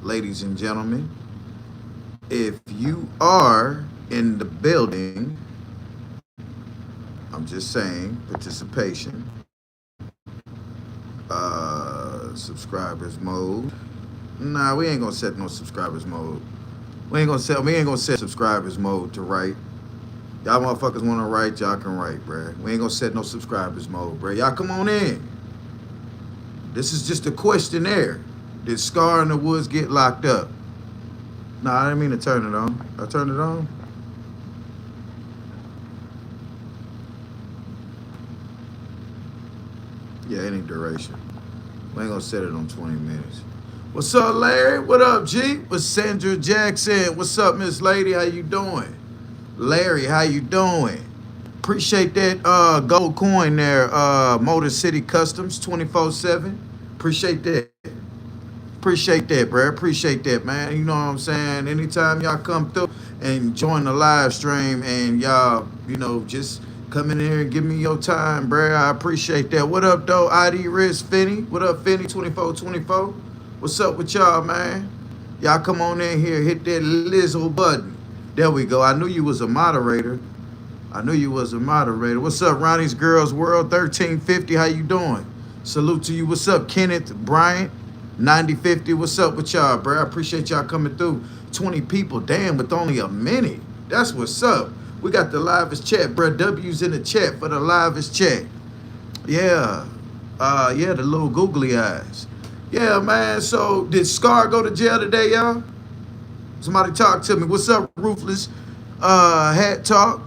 ladies and gentlemen. If you are in the building, I'm just saying, participation, subscribers mode. Nah, we ain't gonna set no subscribers mode. We ain't gonna set subscribers mode to write. Y'all motherfuckers wanna write, y'all can write, bruh. We ain't gonna set no subscribers mode, bruh. Y'all come on in. This is just a questionnaire. Did Scar in the Woods get locked up? Nah, I didn't mean to turn it on. I turned it on. Yeah, any duration. We ain't gonna set it on 20 minutes. What's up, Larry? What up, G? What's Sandra Jackson? What's up, Miss Lady? How you doing? Larry, how you doing? Appreciate that gold coin there, Motor City Customs 24/7. Appreciate that. Appreciate that, bro. Appreciate that, man. You know what I'm saying? Anytime y'all come through and join the live stream and y'all, just come in here and give me your time, bro. I appreciate that. What up, though? ID Riz Finney. What up, Finney 2424? What's up with y'all, man? Y'all come on in here, hit that Lizzo button. There we go. I knew you was a moderator. I knew you was a moderator. What's up, Ronnie's Girls World 1350? How you doing? Salute to you. What's up, Kenneth Bryant 9050? What's up with y'all, bro? I appreciate y'all coming through. 20 people, damn, with only a minute. That's what's up. We got the livest chat, bro. W's in the chat for the livest chat. Yeah. Yeah, the little googly eyes. Yeah, man. So did Scar go to jail today, y'all? Somebody talk to me. What's up, Ruthless Hat Talk?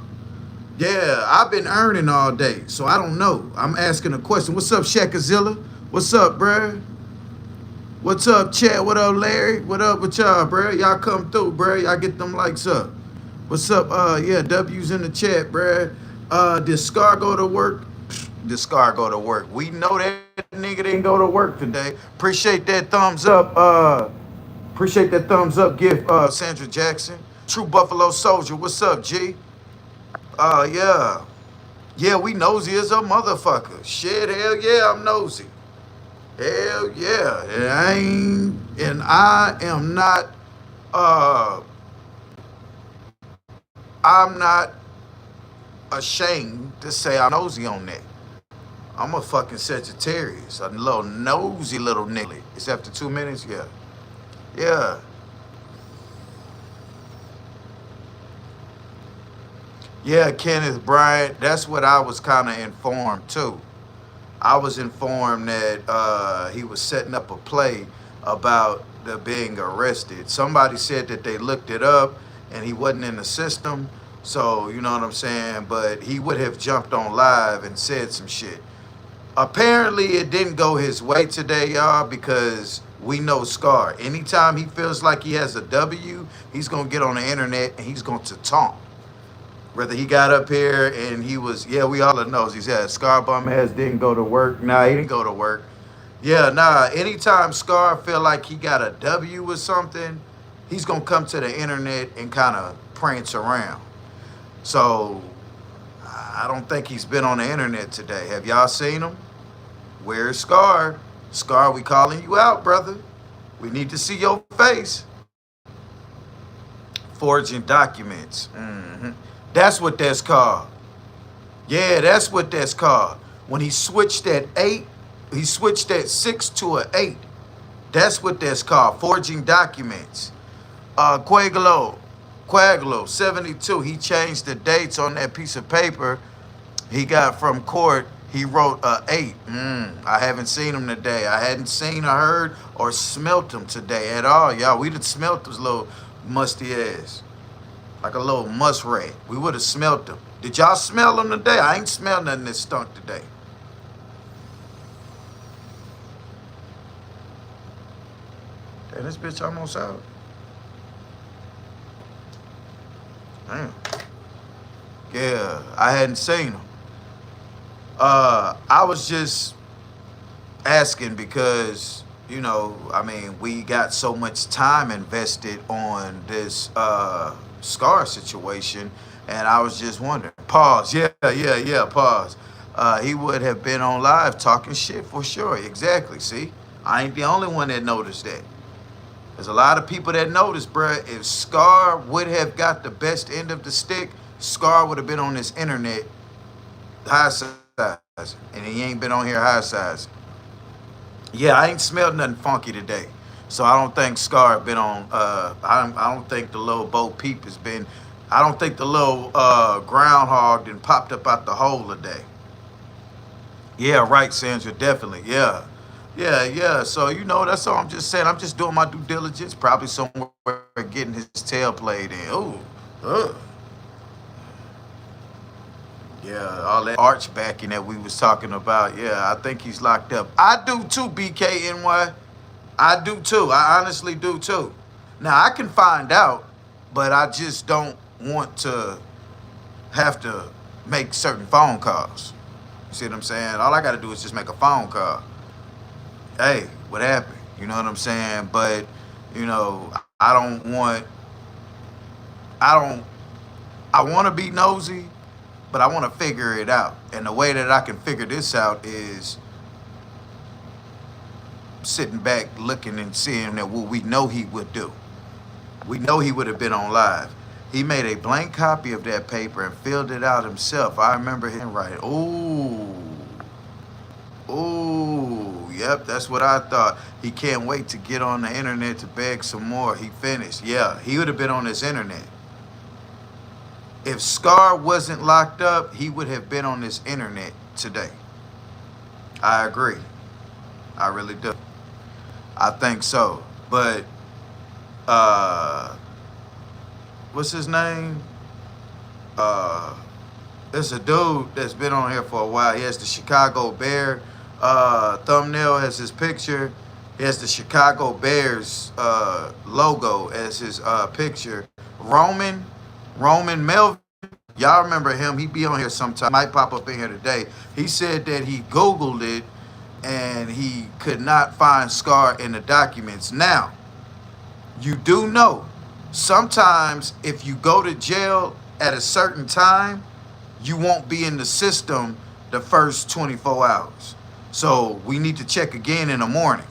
Yeah, I've been earning all day, so I don't know. I'm asking a question. What's up, Shakazilla? What's up, bruh? What's up, Chad? What up, Larry? What up with y'all, bruh? Y'all come through, bruh. Y'all get them likes up. What's up? Yeah, W's in the chat, bruh. Did Scar go to work? Did Scar go to work? We know that nigga didn't go to work today. Appreciate that thumbs up. Appreciate that thumbs up gift, Sandra Jackson. True Buffalo Soldier. What's up, G? Yeah. Yeah, we nosy as a motherfucker. Shit, hell yeah, I'm nosy. Hell yeah. I am not, I'm not ashamed to say I'm nosy on that. I'm a fucking Sagittarius, a little nosy little nigga. It's after 2 minutes? Yeah. Yeah. Yeah, Kenneth Bryant, that's what I was kind of informed too. I was informed that he was setting up a play about the being arrested. Somebody said that they looked it up and he wasn't in the system. So, you know what I'm saying? But he would have jumped on live and said some shit. Apparently, it didn't go his way today, y'all, because we know Scar. Anytime he feels like he has a W, he's going to get on the internet and he's going to taunt. Whether he got up here and he was, yeah, we all knows he said Scar bum ass didn't go to work. Nah, he didn't go to work. Yeah, nah, anytime Scar feel like he got a W or something, he's going to come to the internet and kind of prance around. So, I don't think he's been on the internet today. Have y'all seen him? Where's Scar? Scar, we calling you out, brother. We need to see your face. Forging documents. That's what that's called. Yeah, that's what that's called. When he switched that 8, he switched that 6 to an 8. That's what that's called. Forging documents. Quaglo 72. He changed the dates on that piece of paper he got from court. He wrote a 8. I haven't seen him today. I hadn't seen or heard or smelt him today at all, y'all. We'd have smelt his little musty ass. Like a little muskrat. We would have smelt him. Did y'all smell him today? I ain't smelled nothing that stunk today. Damn, this bitch almost out. Damn. Yeah, I hadn't seen him. I was just asking because, we got so much time invested on this Scar situation, and I was just wondering. Pause. Yeah, pause. He would have been on live talking shit for sure. Exactly. See, I ain't the only one that noticed that. There's a lot of people that notice, bruh. If Scar would have got the best end of the stick, Scar would have been on this internet high size, and he ain't been on here high size. Yeah, I ain't smelled nothing funky today, so I don't think Scar been on. I don't think the little Bo Peep has been. I don't think the little groundhog then popped up out the hole today. Yeah, right, Sandra, definitely. Yeah. Yeah, yeah. So, that's all I'm just saying. I'm just doing my due diligence, probably somewhere getting his tail played in. Ooh. Ugh. Yeah, all that arch backing that we was talking about. Yeah, I think he's locked up. I do too, BKNY. I do too. I honestly do too. Now, I can find out, but I just don't want to have to make certain phone calls. You see what I'm saying? All I got to do is just make a phone call. Hey, what happened? You know what I'm saying? But, I don't want, I want to be nosy, but I want to figure it out. And the way that I can figure this out is sitting back, looking and seeing that what we know he would do. We know he would have been on live. He made a blank copy of that paper and filled it out himself. I remember him writing, ooh, yep, that's what I thought. He can't wait to get on the internet to beg some more. He finished. Yeah, he would have been on this internet. If Scar wasn't locked up, he would have been on this internet today. I agree. I really do. I think so. But, what's his name? It's a dude that's been on here for a while. He has the Chicago Bear thumbnail as his picture. He has the Chicago Bears logo as his picture. Roman Melvin. Y'all remember him? He be on here sometime. Might pop up in here today. He said that he Googled it and he could not find Scar in the documents. Now, you do know, sometimes if you go to jail at a certain time, you won't be in the system the first 24 hours. So we need to check again in the morning.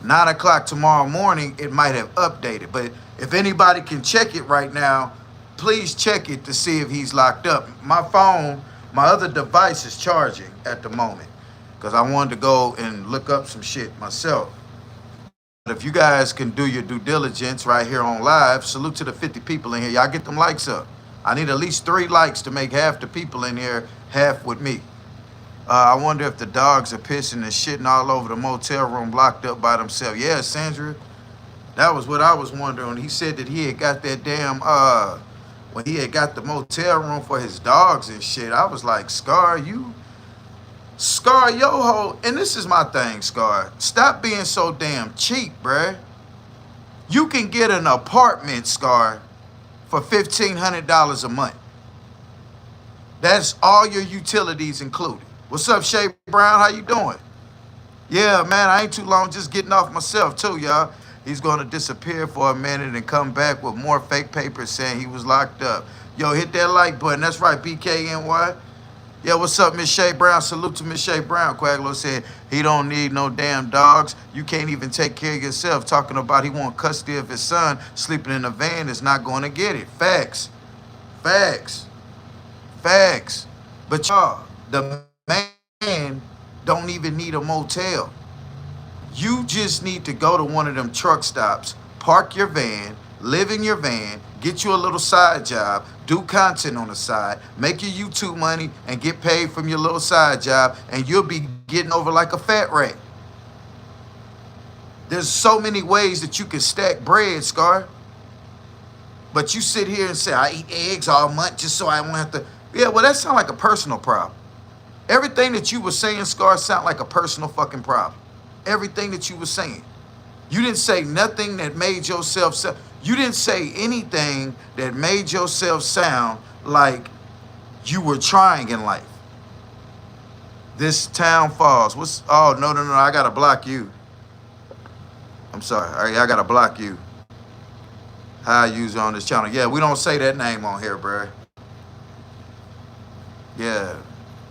9 o'clock tomorrow morning, it might have updated. But if anybody can check it right now, please check it to see if he's locked up. My phone, my other device is charging at the moment because I wanted to go and look up some shit myself. But if you guys can do your due diligence right here on live, salute to the 50 people in here. Y'all get them likes up. I need at least 3 likes to make half the people in here half with me. I wonder if the dogs are pissing and shitting all over the motel room locked up by themselves. Yeah, Sandra, that was what I was wondering. He said that he had got that damn, when he had got the motel room for his dogs and shit. I was like, Scar, yo ho. And this is my thing, Scar. Stop being so damn cheap, bruh. You can get an apartment, Scar, for $1,500 a month. That's all your utilities included. What's up, Shay Brown? How you doing? Yeah, man, I ain't too long just getting off myself too, y'all. He's going to disappear for a minute and come back with more fake papers saying he was locked up. Yo, hit that like button. That's right, BKNY. Yeah, what's up, Miss Shay Brown? Salute to Miss Shay Brown. Quaglo said he don't need no damn dogs. You can't even take care of yourself. Talking about he want custody of his son. Sleeping in a van is not going to get it. Facts. Facts. Facts. But y'all, the man don't even need a motel. You just need to go to one of them truck stops, park your van, live in your van, get you a little side job, do content on the side, make your YouTube money, and get paid from your little side job, and you'll be getting over like a fat rat. There's so many ways that you can stack bread, Scar. But you sit here and say, I eat eggs all month just so I won't have to. Yeah, well, that sounds like a personal problem. Everything that you were saying, Scar, sound like a personal fucking problem. Everything that you were saying. You didn't say nothing that made yourself sound. You didn't say anything that made yourself sound like you were trying in life. This town falls. Oh, no, I gotta block you. I'm sorry. All right, I gotta block you. High user on this channel. Yeah, we don't say that name on here, bruh. Yeah,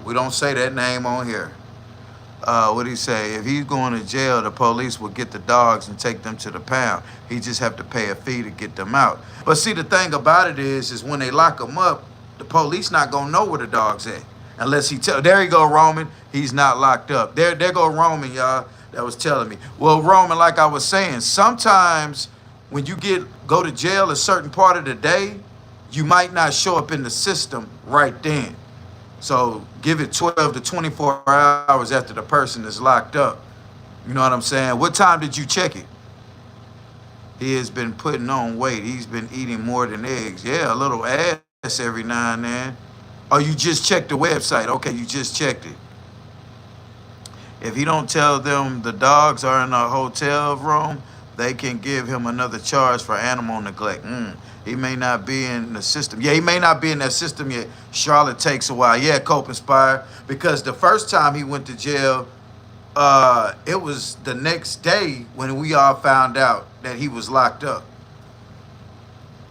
we don't say that name on here. what he say? If he's going to jail, the police will get the dogs and take them to the pound. He just have to pay a fee to get them out. But see, the thing about it is when they lock him up, the police not gonna know where the dog's at unless he tell. There you go, Roman. He's not locked up. There go Roman, y'all. That was telling me. Well, Roman, like I was saying, sometimes when you go to jail a certain part of the day, you might not show up in the system right then. So give it 12 to 24 hours after the person is locked up. You know what I'm saying? What time did you check it? He has been putting on weight. He's been eating more than eggs. Yeah, a little ass every now and then. Oh, you just checked the website. Okay, you just checked it. If he don't tell them the dogs are in a hotel room, they can give him another charge for animal neglect. He may not be in the system. Yeah, he may not be in that system yet. Charlotte takes a while. Yeah, Cope Inspire. Because the first time he went to jail, it was the next day when we all found out that he was locked up.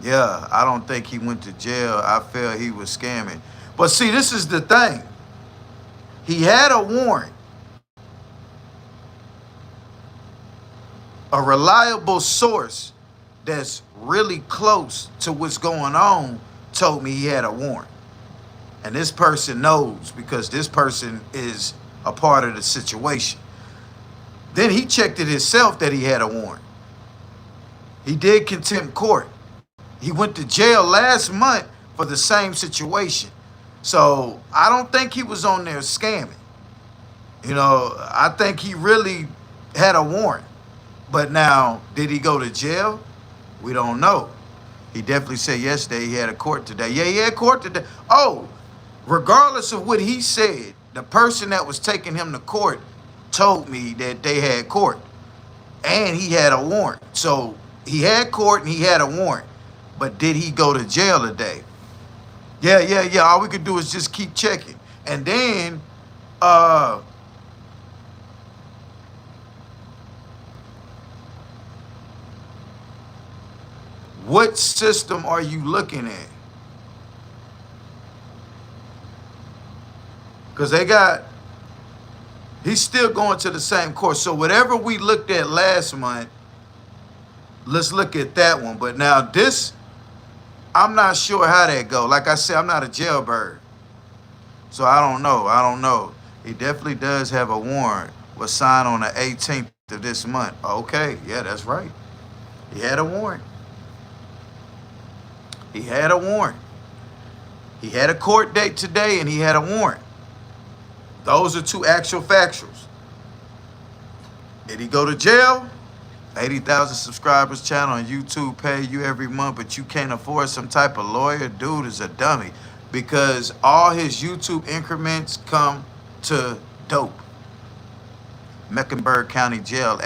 Yeah, I don't think he went to jail. I felt he was scamming. But see, this is the thing. He had a warrant. A reliable source that's really close to what's going on told me he had a warrant. And this person knows because this person is a part of the situation. Then he checked it himself that he had a warrant. He did contempt court. He went to jail last month for the same situation. So I don't think he was on there scamming. You know, I think he really had a warrant. But now, did he go to jail? We don't know. He definitely said yesterday he had a court today. Yeah, he had court today. Oh, regardless of what he said, the person that was taking him to court told me that they had court. And he had a warrant. So he had court and he had a warrant. But did he go to jail today? Yeah. All we could do is just keep checking. And then, what system are you looking at? Because he's still going to the same course. So whatever we looked at last month, let's look at that one. But now this, I'm not sure how that go. Like I said, I'm not a jailbird. So I don't know. He definitely does have a warrant. Was signed on the 18th of this month. Okay, yeah, that's right. He had a warrant. He had a warrant. He had a court date today and he had a warrant. Those are two actual factuals. Did he go to jail? 80,000 subscribers channel on YouTube pay you every month, but you can't afford some type of lawyer. Dude is a dummy because all his YouTube increments come to dope. Mecklenburg County Jail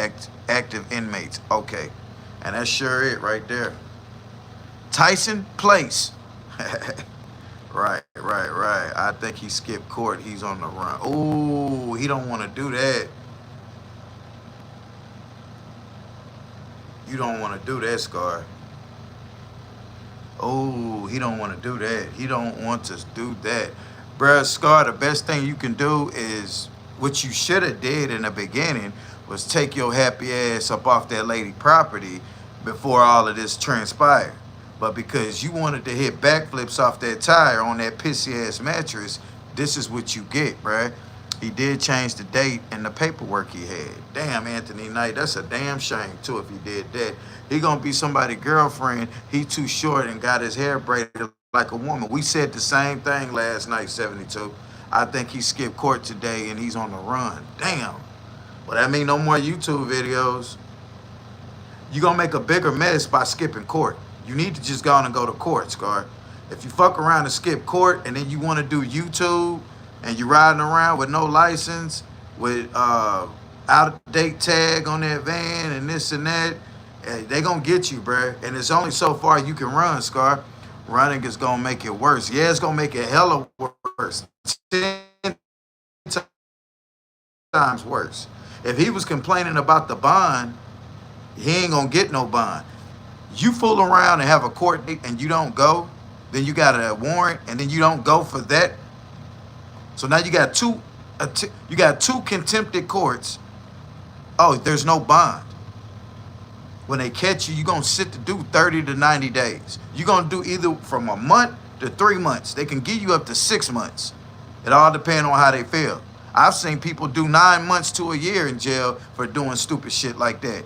active inmates. Okay. And that's sure it right there. Tyson Place. Right. I think he skipped court. He's on the run. Oh, he don't want to do that. You don't want to do that, Scar. Oh, he don't want to do that. He don't want to do that. Bruh, Scar, the best thing you can do is what you should have did in the beginning was take your happy ass up off that lady property before all of this transpired. But because you wanted to hit backflips off that tire on that pissy ass mattress, this is what you get, bruh. He did change the date and the paperwork he had. Damn, Anthony Knight, that's a damn shame too if he did that. He gonna be somebody's girlfriend. He too short and got his hair braided like a woman. We said the same thing last night, 72. I think he skipped court today and he's on the run. Damn. Well, that mean no more YouTube videos. You gonna make a bigger mess by skipping court. You need to just go on and go to court, Scar. If you fuck around and skip court and then you want to do YouTube and you're riding around with no license, with out-of-date tag on that van and this and that, they gonna get you, bruh. And it's only so far you can run, Scar. Running is gonna make it worse. Yeah, it's gonna make it hella worse. 10 times worse. If he was complaining about the bond, he ain't gonna get no bond. You fool around and have a court date and you don't go, then you got a warrant and then you don't go for that. So now you got two you got 2 contempted courts. Oh, there's no bond. When they catch you, you're going to sit to do 30 to 90 days. You're going to do either from a month to 3 months. They can give you up to 6 months. It all depends on how they feel. I've seen people do 9 months to a year in jail for doing stupid shit like that.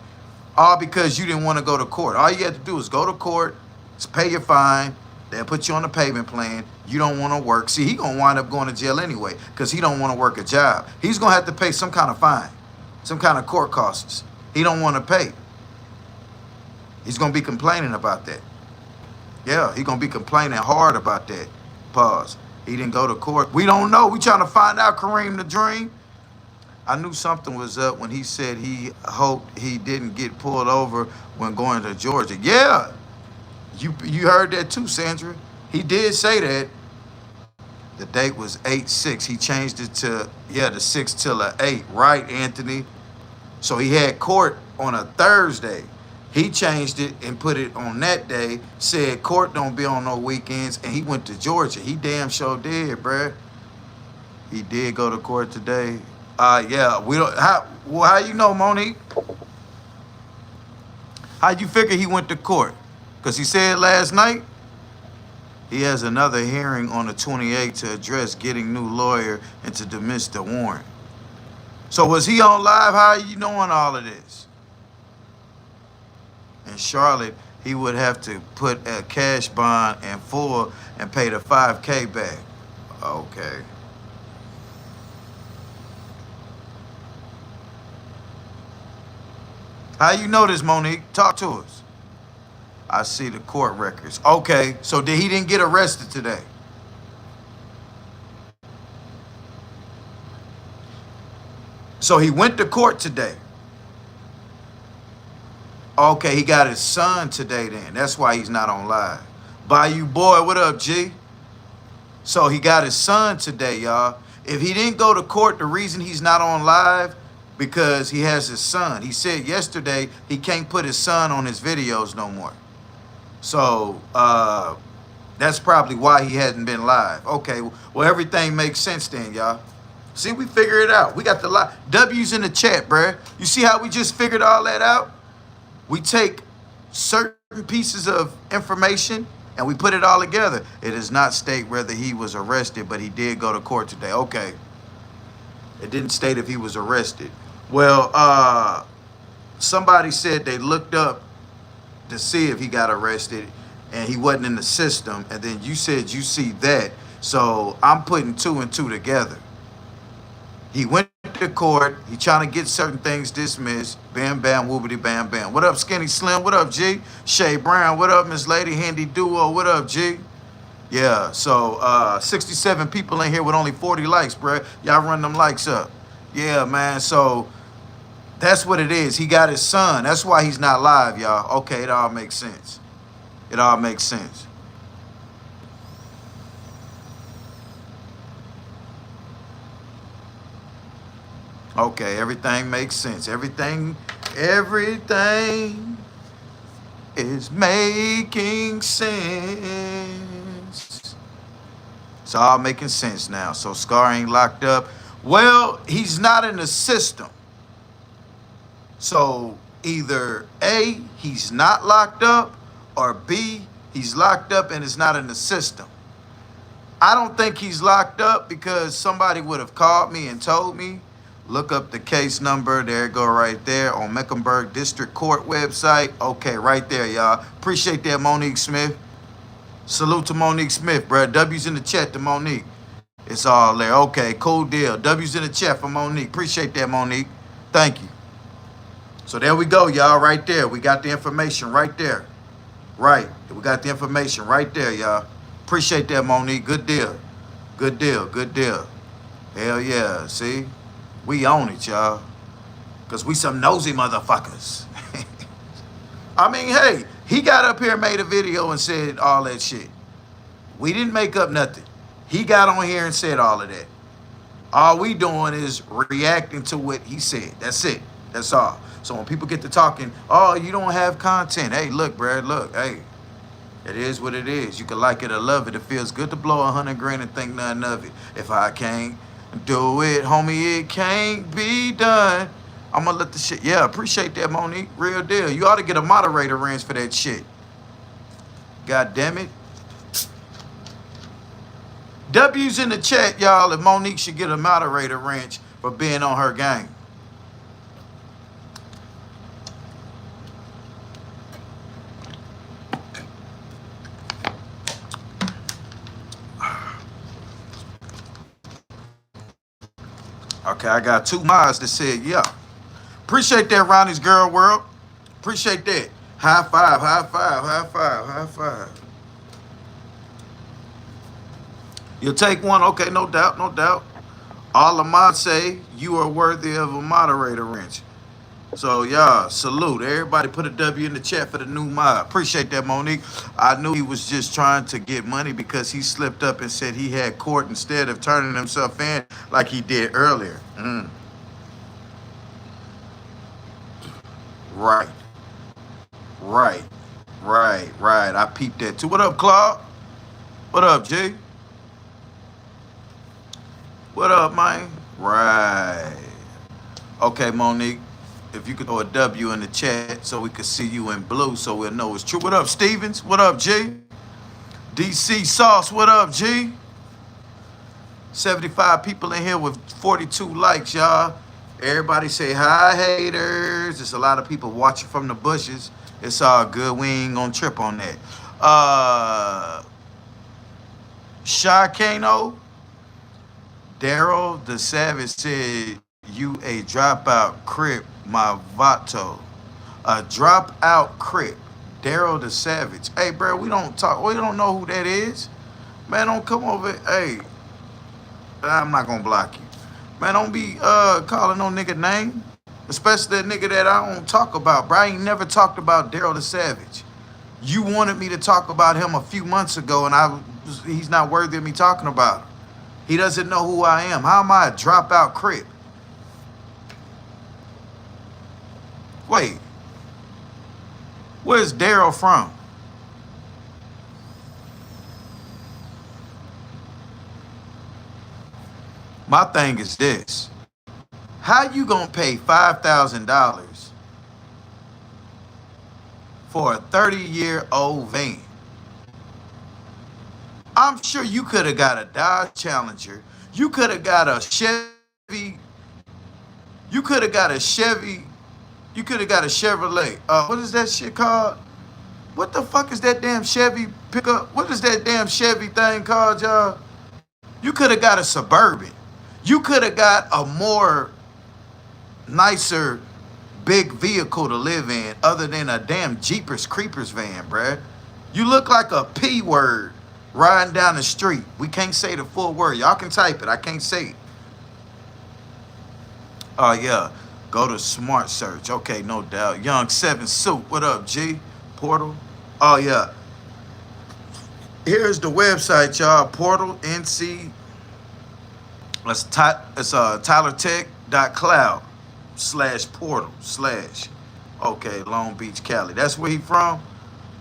All because you didn't want to go to court. All you had to do is go to court, pay your fine, they'll put you on the payment plan. You don't want to work. See, he going to wind up going to jail anyway because he don't want to work a job. He's going to have to pay some kind of fine, some kind of court costs. He don't want to pay. He's going to be complaining about that. Yeah, he's going to be complaining hard about that. Pause. He didn't go to court. We don't know. We trying to find out, Kareem the Dream. I knew something was up when he said he hoped he didn't get pulled over when going to Georgia. Yeah, you heard that too, Sandra. He did say that. The date was 8/6. He changed it to, the 6 till the 8. Right, Anthony? So he had court on a Thursday. He changed it and put it on that day, said court don't be on no weekends, and he went to Georgia. He damn sure did, bruh. He did go to court today. Yeah, we don't, how you know, Monique? How you figure he went to court? Because he said last night he has another hearing on the 28th to address getting new lawyer and to dismiss the warrant. So was he on live? How are you knowing all of this? In Charlotte, he would have to put a cash bond in full and pay the $5K back. Okay. How you know this, Monique? Talk to us. I see the court records. Okay, so he didn't get arrested today? So he went to court today. Okay, he got his son today then. That's why he's not on live. Bayou Boy, what up, G? So he got his son today, y'all. If he didn't go to court, the reason he's not on live, because he has his son. He said yesterday he can't put his son on his videos no more. So that's probably why he hadn't been live. Okay, well, everything makes sense then, y'all. See, we figure it out. We got the W's in the chat, bruh. You see how we just figured all that out? We take certain pieces of information and we put it all together. It does not state whether he was arrested, but he did go to court today. Okay. It didn't state if he was arrested. Well, somebody said they looked up to see if he got arrested and he wasn't in the system. And then you said you see that. So I'm putting 2 and 2 together. He went to court. He trying to get certain things dismissed. Bam, bam, whoopity, bam, bam. What up, Skinny Slim? What up, G? Shay Brown. What up, Miss Lady? Handy Duo. What up, G? Yeah, so 67 people in here with only 40 likes, bruh. Y'all run them likes up. Yeah, man, so that's what it is. He got his son. That's why he's not live, y'all. Okay, it all makes sense. It all makes sense. Okay, everything makes sense. Everything is making sense. It's all making sense now. So Scar ain't locked up. Well, he's not in the system. So either A, he's not locked up, or B, he's locked up and is not in the system. I don't think he's locked up because somebody would have called me and told me. Look up the case number. There it go right there on Mecklenburg District Court website. Okay, right there, y'all. Appreciate that, Monique Smith. Salute to Monique Smith, bro. W's in the chat to Monique. It's all there. Okay, cool deal. W's in the chat for Monique. Appreciate that, Monique. Thank you. So there we go, y'all, right there. We got the information right there. Right. We got the information right there, y'all. Appreciate that, Monique. Good deal. Good deal. Good deal. Hell yeah. See? We own it, y'all. Because we some nosy motherfuckers. I mean, hey, he got up here, made a video and said all that shit. We didn't make up nothing. He got on here and said all of that. All we doing is reacting to what he said. That's it. That's all. So when people get to talking, oh, you don't have content. Hey, look, Brad, look. Hey, it is what it is. You can like it or love it. It feels good to blow 100 grand and think nothing of it. If I can't Do it, homie. It can't be done. I'm gonna let the shit. Yeah, appreciate that, Monique. Real deal. You ought to get a moderator range for that shit. God damn it. W's in the chat, y'all, if Monique should get a moderator wrench for being on her game. Okay, I got 2 mods that said, yeah. Appreciate that, Ronnie's Girl World. Appreciate that. High five, high five, high five, high five. You'll take one? Okay, no doubt, no doubt. All the mods say you are worthy of a moderator wrench. So, y'all, salute. Everybody put a W in the chat for the new mod. Appreciate that, Monique. I knew he was just trying to get money because he slipped up and said he had court instead of turning himself in like he did earlier. Right. Right. Right. Right. I peeped that too. What up, Claude? What up, G? What up, man? Right. Okay, Monique. If you could throw a W in the chat so we could see you in blue so we'll know it's true. What up, Stevens? What up, G? DC Sauce, what up, G? 75 people in here with 42 likes, y'all. Everybody say hi, haters. There's a lot of people watching from the bushes. It's all good. We ain't gonna trip on that. Shakano, Daryl the Savage said, you a dropout crip, my vato. A dropout crip. Daryl the Savage. Hey, bro, we don't talk. We don't know who that is. Man, don't come over. Hey, I'm not gonna block you. Man, don't be calling no nigga name. Especially that nigga that I don't talk about, bro. I ain't never talked about Daryl the Savage. You wanted me to talk about him a few months ago, and he's not worthy of me talking about him. He doesn't know who I am. How am I a dropout crip? Wait. Where's Daryl from? My thing is this. How you gonna pay $5,000 for a 30-year-old van? I'm sure you could have got a Dodge Challenger. You could have got a Chevy. You could have got a Chevy. You could have got a Chevrolet. What is that shit called? What the fuck is that damn Chevy pickup? What is that damn Chevy thing called, y'all? You could have got a Suburban. You could have got a more nicer big vehicle to live in other than a damn Jeepers Creepers van, bruh. You look like a P word riding down the street. We can't say the full word. Y'all can type it. I can't say it. Oh, yeah. Go to Smart Search. Okay, no doubt. Young 7 Soup. What up, G? Portal. Oh, yeah. Here's the website, y'all. Portal NC. It's tylertech.cloud/portal/ Okay, Long Beach, Cali. That's where he from?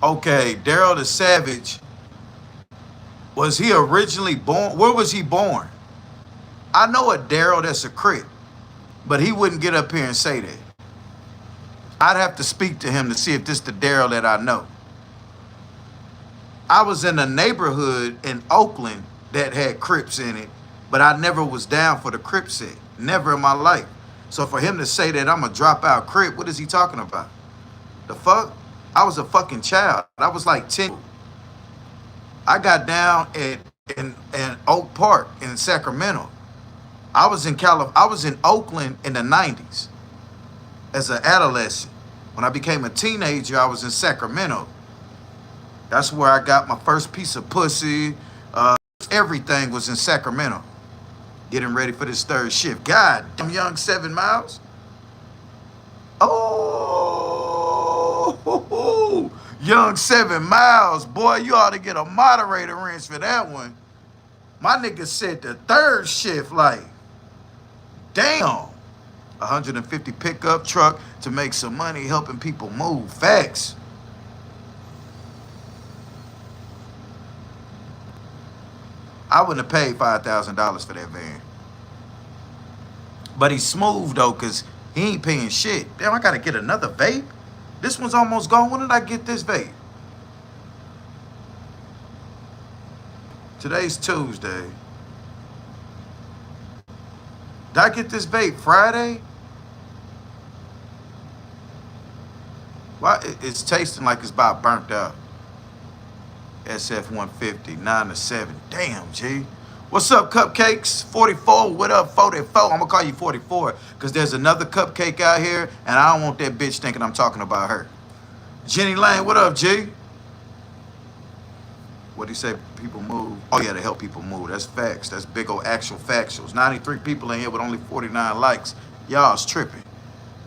Okay, Daryl the Savage. Was he originally born? Where was he born? I know a Daryl that's a crip, but he wouldn't get up here and say that. I'd have to speak to him to see if this the Daryl that I know. I was in a neighborhood in Oakland that had Crips in it, but I never was down for the Crip set. Never in my life. So for him to say that I'm a dropout Crip, what is he talking about? The fuck? I was a fucking child. I was like 10. I got down in Oak Park in Sacramento. I was in Oakland in the 90s as an adolescent. When I became a teenager, I was in Sacramento. That's where I got my first piece of pussy. Everything was in Sacramento. Getting ready for this third shift. God damn, young 7 miles. Oh, young 7 miles. Boy, you ought to get a moderator wrench for that one. My nigga said the third shift, like, damn. 150 pickup truck to make some money helping people move. Facts. I wouldn't have paid $5,000 for that van. But he's smooth though, cause he ain't paying shit. Damn, I gotta get another vape. This one's almost gone. When did I get this vape? Today's Tuesday. Did I get this vape Friday? Why? It's tasting like it's about burnt out. SF 150, 9 to 7. Damn, G. What's up, Cupcakes? 44. What up, 44? I'm gonna call you 44 because there's another cupcake out here, and I don't want that bitch thinking I'm talking about her. Jenny Lane, what up, G? What do you say? People move. Oh yeah, to help people move. That's facts. That's big old actual factuals. 93 people in here with only 49 likes. Y'all's tripping.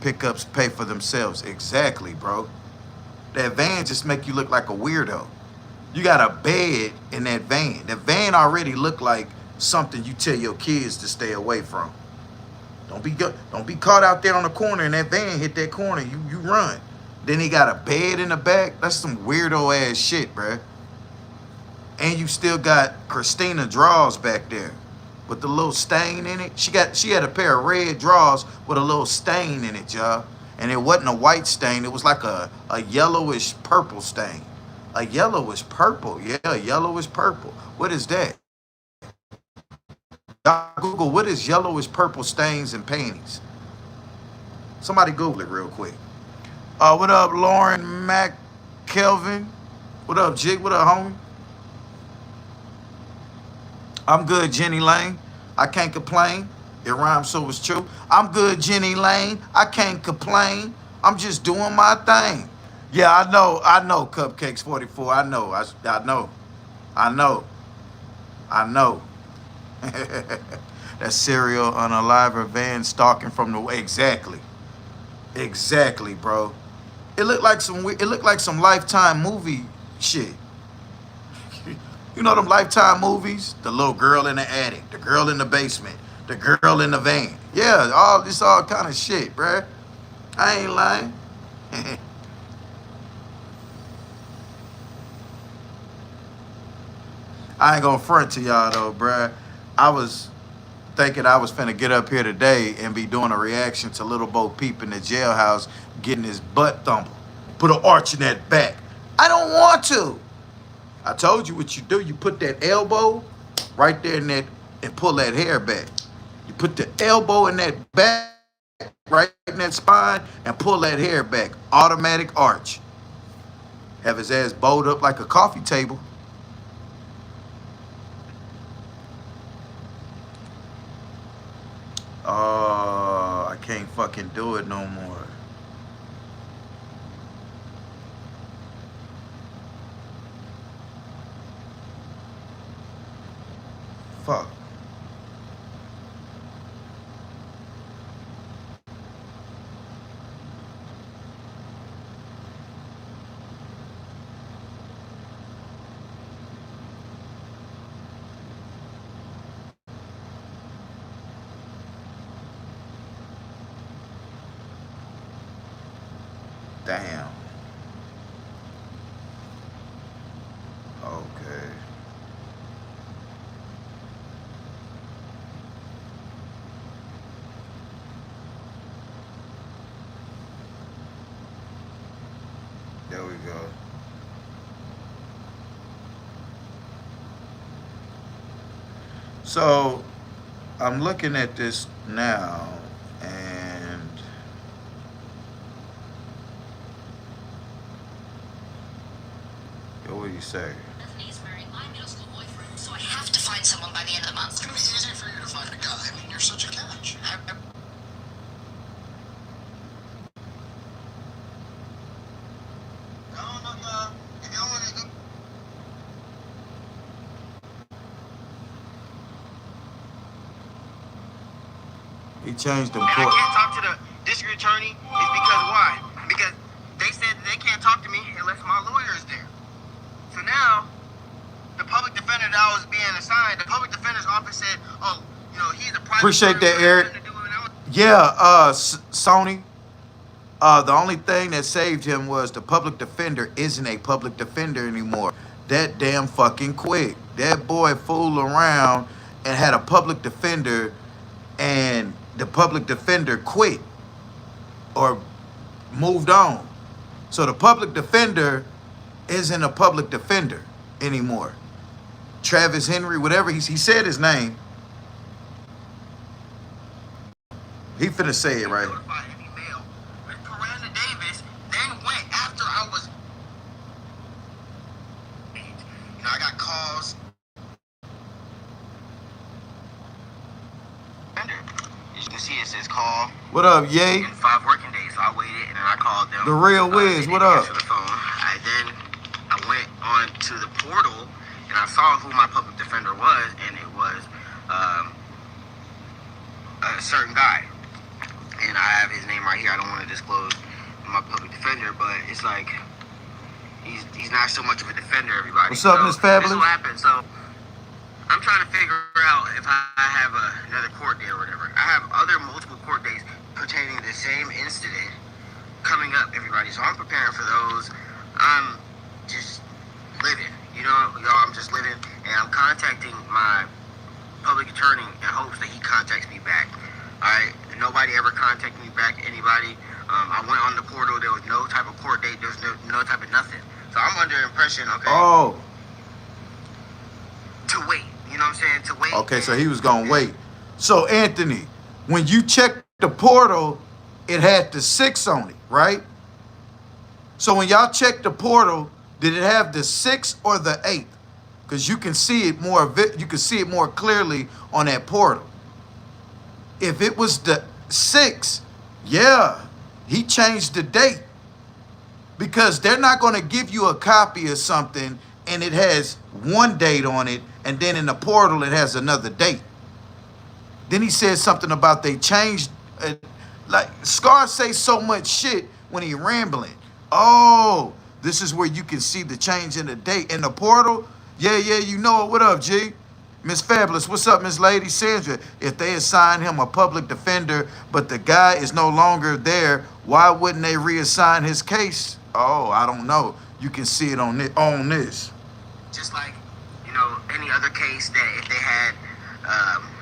Pickups pay for themselves. Exactly, bro. That van just make you look like a weirdo. You got a bed in that van. That van already look like something you tell your kids to stay away from. Don't be caught out there on the corner and that van hit that corner. You run. Then he got a bed in the back. That's some weirdo ass shit, bruh. And you still got Christina drawers back there with the little stain in it. She had a pair of red drawers with a little stain in it, y'all. And it wasn't a white stain. It was like a yellowish purple stain. A yellowish purple. Yeah, a yellowish purple. What is that? Y'all Google, what is yellowish purple stains in panties? Somebody Google it real quick. What up, Lauren McKelvin? What up, Jig? What up, homie? I'm good, Jenny Lane. I can't complain. It rhymes, so it's true. I'm good, Jenny Lane. I can't complain. I'm just doing my thing. Yeah, I know, Cupcakes 44. I know. That serial unaliver van stalking from the way. Exactly, bro. It looked like some Lifetime movie shit. You know them Lifetime movies? The little girl in the attic, the girl in the basement, the girl in the van. Yeah, all kind of shit, bruh. I ain't lying. I ain't gonna front to y'all though, bruh. I was thinking I was finna get up here today and be doing a reaction to Little Bo Peep in the jailhouse getting his butt thumped. Put an arch in that back. I don't want to. I told you what you do. You put that elbow right there in that and pull that hair back. You put the elbow in that back, right in that spine, and pull that hair back. Automatic arch. Have his ass bowed up like a coffee table. Oh, I can't fucking do it no more. Fuck. Damn. Okay. There we go. So I'm looking at this now, and what do you say? Bethany's marrying my middle school boyfriend, so I have to find someone by the end of the month. It's gonna be easy for you to find a guy. I mean, you're such a catch. He changed the And I court. can't talk to the district attorney is because why? Because they said that they can't talk to me unless my lawyer is there. So now, the public defender that I was being assigned, the public defender's office said, oh, you know, he's a private. Appreciate that, Eric. Yeah, Sony. The only thing that saved him was the public defender isn't a public defender anymore. That damn fucking quick. That boy fooled around and had a public defender, and the public defender quit or moved on. So the public defender isn't a public defender anymore. Travis Henry, whatever he said his name. He finna say it right. Notify any mail. But Miranda Davis then went after I was. You know, I got calls. As you can see, it says call. What up, Yay? In 5 working days, so I waited and then I called them. The real Wiz, what up? The phone. I went on to the portal and I saw who my public defender was, and it was a certain guy. And I have his name right here. I don't want to disclose my public defender, but it's like he's not so much of a defender, everybody. What's up, Miss Fabulous? This will happen. So I'm trying to figure out if I have another court date or whatever. I have other multiple court dates pertaining to the same incident coming up, everybody. So I'm preparing for those. I'm just living, you know, y'all. I'm just living, and I'm contacting my public attorney in hopes that he contacts me back. All right. Nobody ever contacted me back. Anybody. I went on the portal. There was no type of court date. There was no type of nothing. So I'm under the impression, okay. Oh. To wait. You know what I'm saying? To wait. Okay, so he was gonna wait. So Anthony, when you checked the portal, it had the 6 on it, right? So when y'all checked the portal, did it have the 6 or the 8? Because you can see it more. You can see it more clearly on that portal. If it was the 6, yeah, he changed the date, because they're not going to give you a copy of something and it has one date on it, and then in the portal it has another date. Then he said something about they changed. Like Scar say so much shit when he rambling. Oh, this is where you can see the change in the date in the portal. Yeah, you know it. What up, G? Miss Fabulous, what's up, Miss Lady Sandra? If they assign him a public defender, but the guy is no longer there, why wouldn't they reassign his case? Oh, I don't know. You can see it on this. Just like, you know, any other case that if they had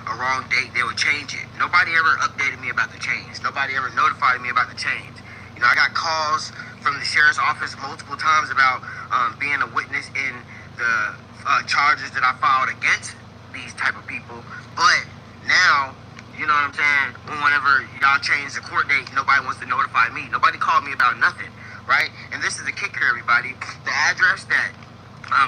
a wrong date, they would change it. Nobody ever updated me about the change. Nobody ever notified me about the change. You know, I got calls from the sheriff's office multiple times about being a witness in the charges that I filed against these type of people. But now, you know what I'm saying, whenever y'all change the court date, nobody wants to notify me. Nobody called me about nothing, right? And this is the kicker, everybody. The address that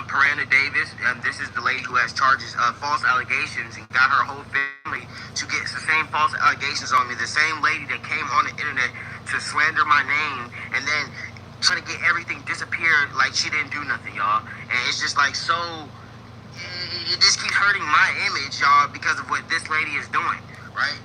Miranda Davis, this is the lady who has charges of false allegations and got her whole family to get the same false allegations on me. The same lady that came on the internet to slander my name and then try to get everything disappeared like she didn't do nothing, y'all. And it's just like so, it just keeps hurting my image, y'all, because of what this lady is doing, right?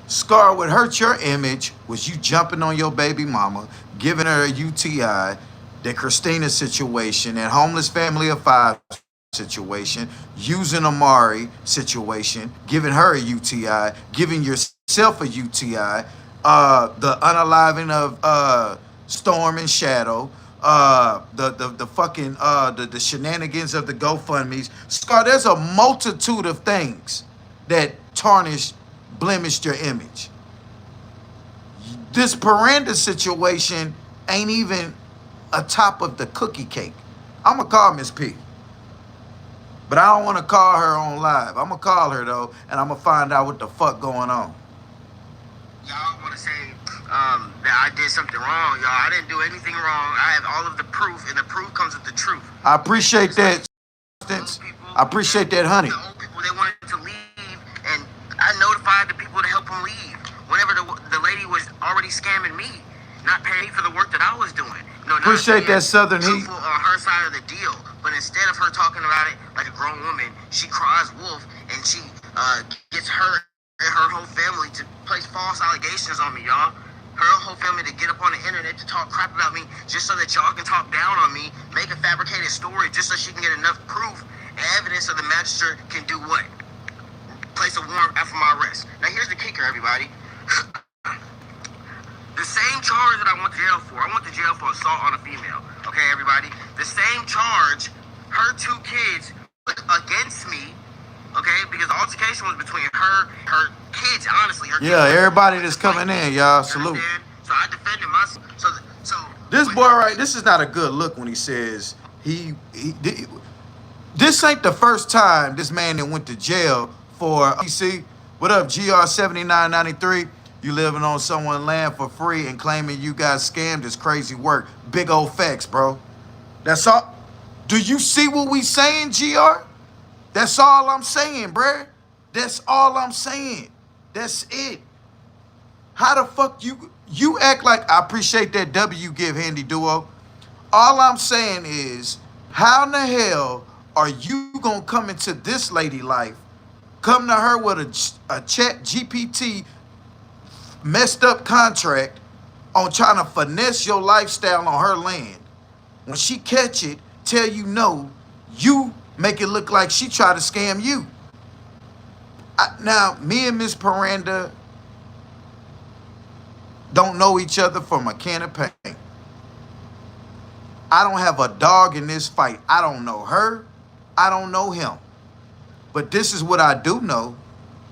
Scar, what hurt your image was you jumping on your baby mama, giving her a UTI, the Christina situation, that homeless family of 5 situation, using Amari situation, giving her a UTI, giving yourself a UTI, the unaliving of Storm and Shadow, the fucking the shenanigans of the GoFundMe's. Scar, there's a multitude of things that tarnished, blemished your image. This Miranda situation ain't even a top of the cookie cake. I'm gonna call Miss P, but I don't want to call her on live. I'm gonna call her though, and I'm gonna find out what the fuck going on. Y'all want to say that I did something wrong, y'all. I didn't do anything wrong. I have all of the proof, and the proof comes with the truth. I appreciate that. I appreciate that, honey. The old people, they wanted to leave, and I notified the people to help them leave. Whenever the lady was already scamming me, not paying me for the work that I was doing. No, appreciate that Southern heat. On her side of the deal, but instead of her talking about it like a grown woman, she cries wolf, and she gets her and her whole family to place false allegations on me, y'all. Her whole family to get up on the internet to talk crap about me just so that y'all can talk down on me, make a fabricated story just so she can get enough proof and evidence so the magistrate can do what? Place a warrant after my arrest. Now here's the kicker, everybody. The same charge that I went to jail for, I went to jail for assault on a female. Okay, everybody? The same charge, her 2 kids against me, okay? Because the altercation was between her kids, honestly. Her Yeah, kids, everybody that's coming in, y'all, salute. So I defended myself. So This boy, right, this is not a good look when he says this ain't the first time this man that went to jail for PC. What up, GR7993? You living on someone's land for free and claiming you got scammed is crazy work. Big old facts, bro. That's all. Do you see what we saying, GR? That's all I'm saying, bruh. That's all I'm saying. That's it. How the fuck you act like I appreciate that W you give Handy Duo. All I'm saying is, how in the hell are you gonna come into this lady life, come to her with a chat GPT messed up contract on trying to finesse your lifestyle on her land? When she catch it, tell you no, you make it look like she tried to scam you. Now, me and Miss Miranda don't know each other from a can of paint. I don't have a dog in this fight. I don't know her. I don't know him. But this is what I do know.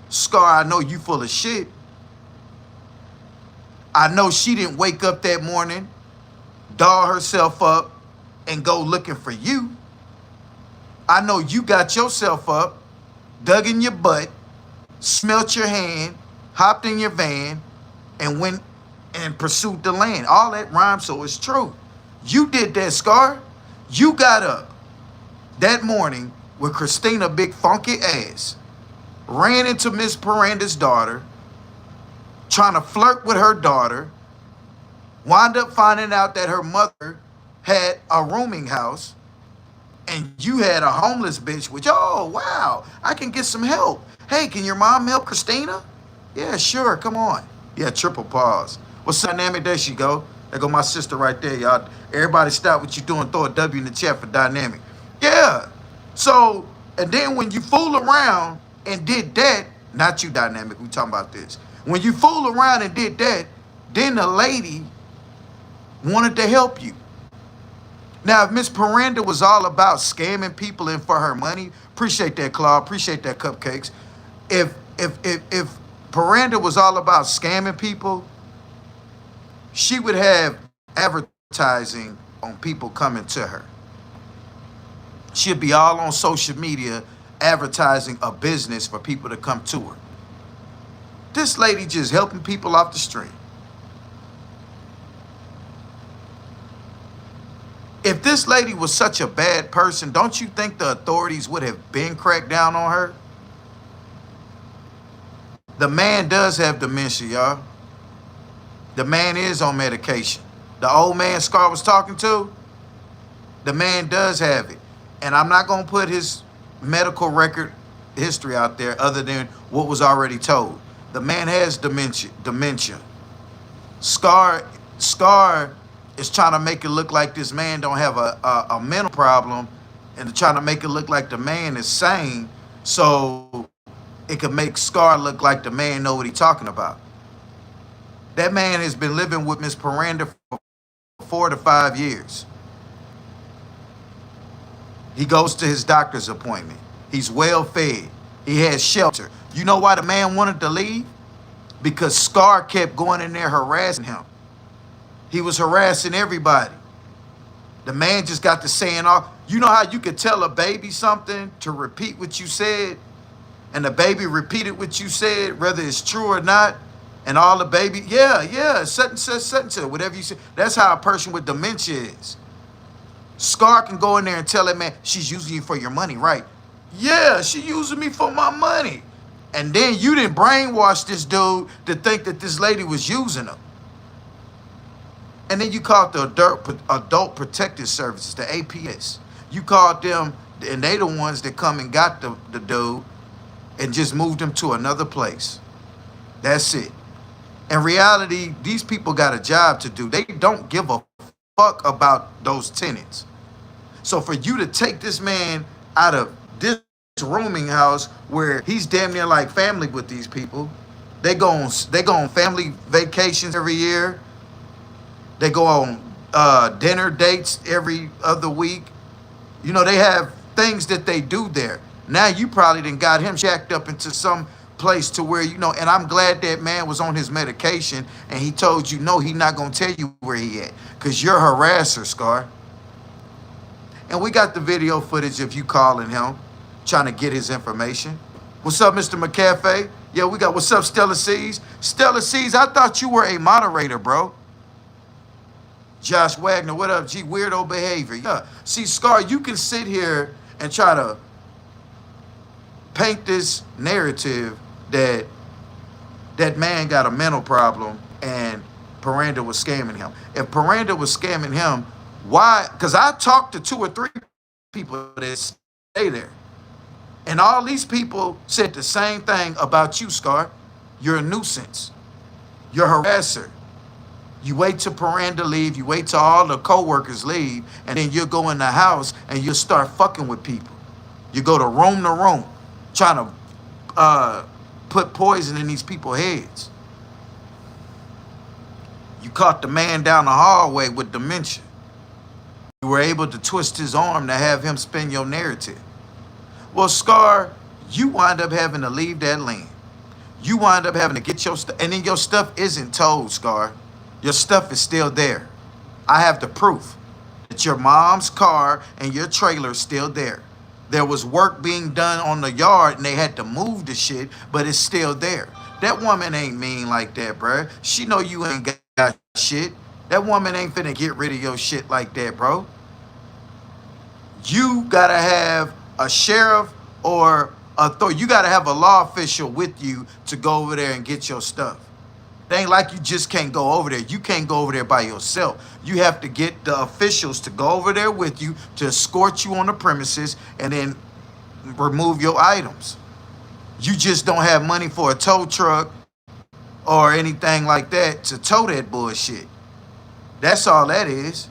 Scar, I know you full of shit. I know she didn't wake up that morning, doll herself up, and go looking for you. I know you got yourself up, dug in your butt, smelt your hand, hopped in your van, and went and pursued the land. All that rhymes, so it's true. You did that, Scar. You got up that morning with Christina big funky ass, ran into Miss Miranda's daughter, trying to flirt with her daughter, wound up finding out that her mother had a rooming house, and you had a homeless bitch, which, oh, wow, I can get some help. Hey, can your mom help Christina? Yeah, sure, come on. Yeah, triple pause. What's dynamic? There she go. There go my sister right there, y'all. Everybody stop what you doing. Throw a W in the chat for dynamic. Yeah. So, and then when you fool around and did that, not you, dynamic, we talking about this. When you fool around and did that, then the lady wanted to help you. Now, if Miss Miranda was all about scamming people in for her money, appreciate that, Claude, appreciate that, Cupcakes. If Miranda was all about scamming people, she would have advertising on people coming to her. She'd be all on social media advertising a business for people to come to her. This lady just helping people off the street. If this lady was such a bad person, don't you think the authorities would have been cracked down on her? The man does have dementia, y'all. The man is on medication. The old man Scar was talking to, the man does have it. And I'm not going to put his medical record history out there other than what was already told. The man has dementia. Scar is trying to make it look like this man don't have a mental problem, and trying to make it look like the man is sane, so it could make Scar look like the man know what he's talking about. That man has been living with Miss Miranda for 4 to 5 years. He goes to his doctor's appointment. He's well fed. He has shelter. You know why the man wanted to leave? Because Scar kept going in there harassing him. He was harassing everybody. The man just got to saying all. You know how you could tell a baby something to repeat what you said, and the baby repeated what you said, whether it's true or not, and all the baby, yeah, such whatever you say. That's how a person with dementia is. Scar can go in there and tell that man, she's using you for your money, right? Yeah, she using me for my money. And then you didn't brainwash this dude to think that this lady was using him. And then you called the Adult Protective Services, the APS. You called them, and they the ones that come and got the dude and just moved him to another place. That's it. In reality, these people got a job to do. They don't give a fuck about those tenants. So for you to take this man out of this rooming house where he's damn near like family with these people, they go on family vacations every year. They go on dinner dates every other week. You know, they have things that they do there. Now you probably done got him jacked up into some place to where, you know, and I'm glad that man was on his medication and he told you, no, he not going to tell you where he at because you're a harasser, Scar. And we got the video footage of you calling him, trying to get his information. What's up, Mr. McCafe? Yeah, we got, what's up, Stella C's? Stella C's, I thought you were a moderator, bro. Josh Wagner, what up, G? Weirdo behavior. Yeah. See, Scar, you can sit here and try to paint this narrative that that man got a mental problem and Piranda was scamming him. If Piranda was scamming him, why? Because I talked to 2 or 3 people that stay there. And all these people said the same thing about you, Scar. You're a nuisance. You're a harasser. You wait till Piranda leave, you wait till all the co-workers leave, and then you'll go in the house and you'll start fucking with people. You go to room, trying to put poison in these people's heads. You caught the man down the hallway with dementia. You were able to twist his arm to have him spin your narrative. Well, Scar, you wind up having to leave that land. You wind up having to get your stuff, and then your stuff isn't told, Scar. Your stuff is still there. I have the proof that your mom's car and your trailer is still there. There was work being done on the yard and they had to move the shit, but it's still there. That woman ain't mean like that, bruh. She know you ain't got shit. That woman ain't finna get rid of your shit like that, bro. You gotta have a sheriff or you gotta have a law official with you to go over there and get your stuff. It ain't like you just can't go over there. You can't go over there by yourself. You have to get the officials to go over there with you to escort you on the premises and then remove your items. You just don't have money for a tow truck or anything like that to tow that bullshit. That's all that is.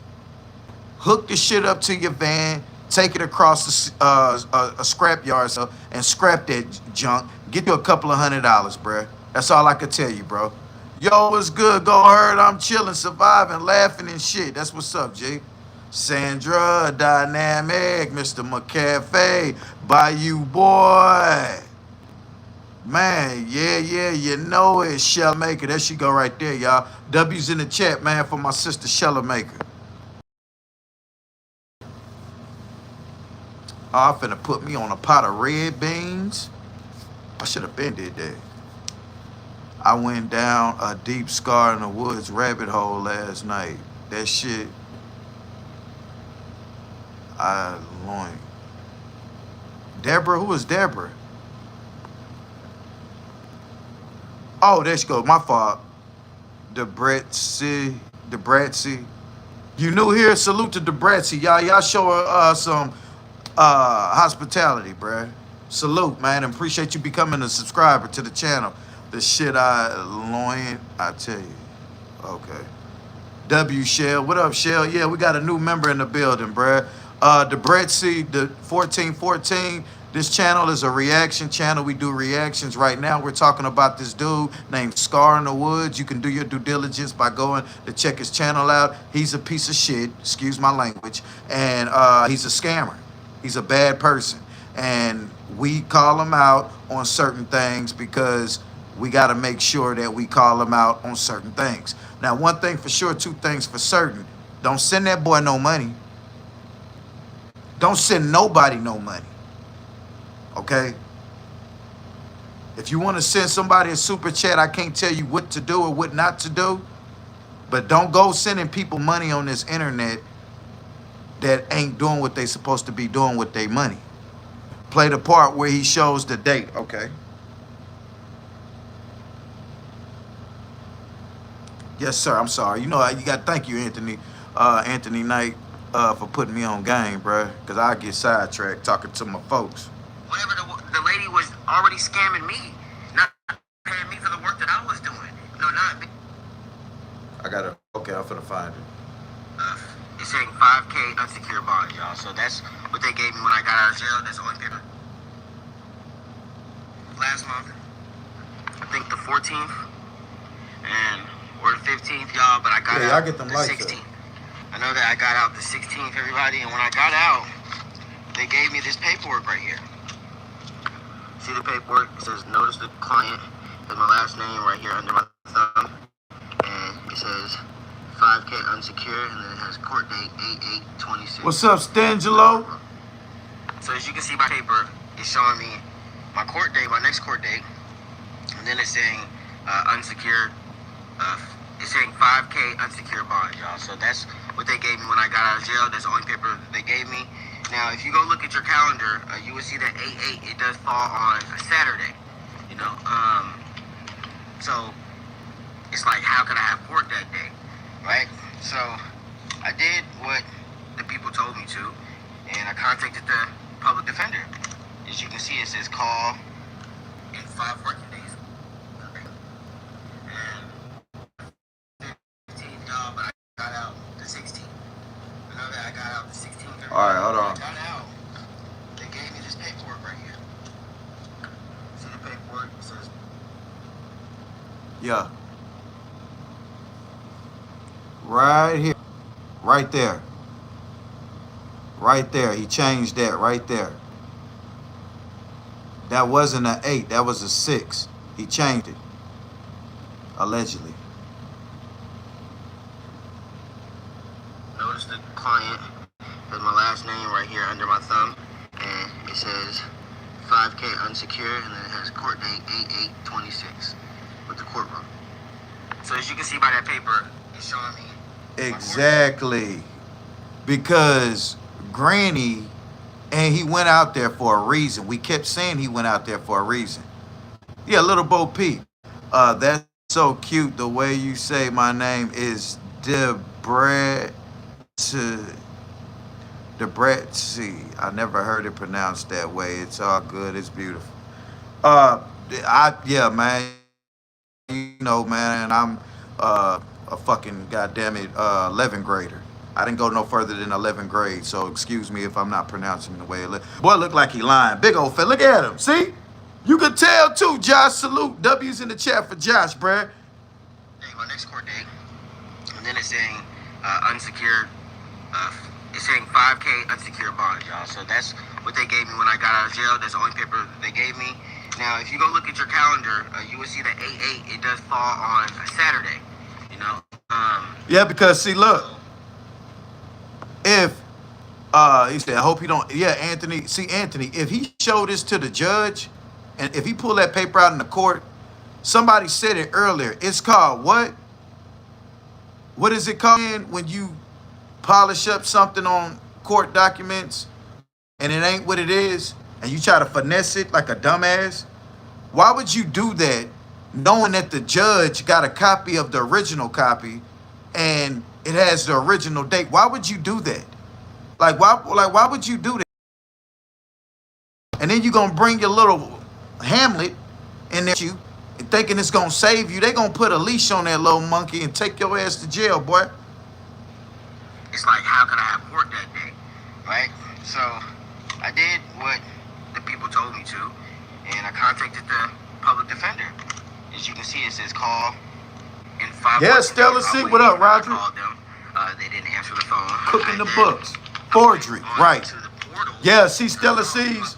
Hook the shit up to your van, take it across a scrap yard and scrap that junk. Get you a couple of $100, bruh. That's all I could tell you, bro. Yo, what's good? Go herd. I'm chilling, surviving, laughing and shit. That's what's up, G. Sandra, Dynamic, Mr. McCafe, Bayou Boy. Man, yeah, you know it. Shell Maker. There she go right there, y'all. W's in the chat, man, for my sister Shella Maker. Oh, finna put me on a pot of red beans. I should have been did that. I went down a deep Scar in the woods rabbit hole last night. That shit, loin. Deborah, who is Deborah? Oh, there she goes. My fault. Debretzi. You new here? Salute to Debretzi. Y'all show her some hospitality, bruh. Salute, man. And appreciate you becoming a subscriber to the channel. The shit I tell you. Okay. W Shell. What up, Shell? Yeah, we got a new member in the building, bruh. Debretzi, the 1414. This channel is a reaction channel. We do reactions. Right now, we're talking about this dude named Scar in the Woods. You can do your due diligence by going to check his channel out. He's a piece of shit, excuse my language, and he's a scammer. He's a bad person. And we call him out on certain things because we got to make sure that we call him out on certain things. Now, one thing for sure, 2 things for certain. Don't send that boy no money. Don't send nobody no money. Okay? If you want to send somebody a super chat, I can't tell you what to do or what not to do. But don't go sending people money on this internet that ain't doing what they supposed to be doing with their money. Play the part where he shows the date. Okay. Yes, sir. I'm sorry. You know, you got to thank you, Anthony Knight, for putting me on game, bruh. Because I get sidetracked talking to my folks. Whatever the lady was already scamming me, not paying me for the work that I was doing. No, not me. Okay, I'm finna find it. It's saying 5K unsecured bond, y'all. So that's what they gave me when I got out of jail. That's the only payment. Last month, I think the 14th, or the 15th, y'all, but I got out get them the lights 16th. up. I know that I got out the 16th, everybody, and when I got out, they gave me this paperwork right here. See the paperwork? It says notice the client. Has my last name right here under my thumb, and it says 5K unsecured, and then it has court date 8/8/26. What's up, Stangelo? So as you can see by paper, it's showing me my court date, my next court date, and then it's saying unsecured. It's saying 5K unsecured bond, y'all. So that's what they gave me when I got out of jail. That's the only paper that they gave me. Now, if you go look at your calendar, you will see that 8/8, it does fall on a Saturday, you know. So it's like, how could I have court that day, right? So I did what the people told me to, and I contacted the public defender. As you can see, it says call in 5 working days. And 15th job, but I got out the 16th. I know that I got out the 16th. All right, hold on. I got out. They gave me this paperwork right here. See the paperwork? It says Yeah. Right here. Right there. Right there. He changed that right there. That wasn't an 8. That was a 6. He changed it. Allegedly. notice the client has my last name right here under my thumb, and it says 5K unsecured, and then it has court date 8/8/26 with the courtroom. So as you can see by that paper, it's showing me Exactly. Because Granny, and he went out there for a reason. We kept saying he went out there for a reason. Yeah, little Bo Peep. That's so cute. The way you say my name is Debret. Debret. I never heard it pronounced that way. It's all good. It's beautiful. Yeah, man. You know, man, I'm a fucking goddamn it 11th grader. I didn't go no further than 11th grade, so excuse me if I'm not pronouncing the way it look. Boy, look like he lying. Big old fella. Look at him. See? You could tell too, Josh. Salute. W's in the chat for Josh, bruh. my next court date, and then it's saying unsecured. It's saying 5K unsecured bond, y'all. So that's what they gave me when I got out of jail. That's the only paper that they gave me. Now, if you go look at your calendar, you will see that 8/8, it does fall on a Saturday. You know. Yeah, because see, look. If he said, I hope he don't. Yeah, Anthony. See, Anthony, if he showed this to the judge, and if he pulled that paper out in the court, somebody said it earlier. It's called what? What is it called when you polish up something on court documents and it ain't what it is, and you try to finesse it like a dumbass? Why would you do that, knowing that the judge got a copy of the original copy and it has the original date? Why would you do that? Why would you do that? And then you gonna bring your little Hamlet in there, you thinking it's gonna save you. They gonna put a leash on that little monkey and take your ass to jail, boy. It's like, how could I have court that day, right? So I did what the people told me to, and I contacted the public defender. As you can see, it says call in 5. Yeah, Stella C. What up, Roger? I called them. They didn't answer the phone. Cooking the books. Forgery, right. Yeah, see, Stella C's.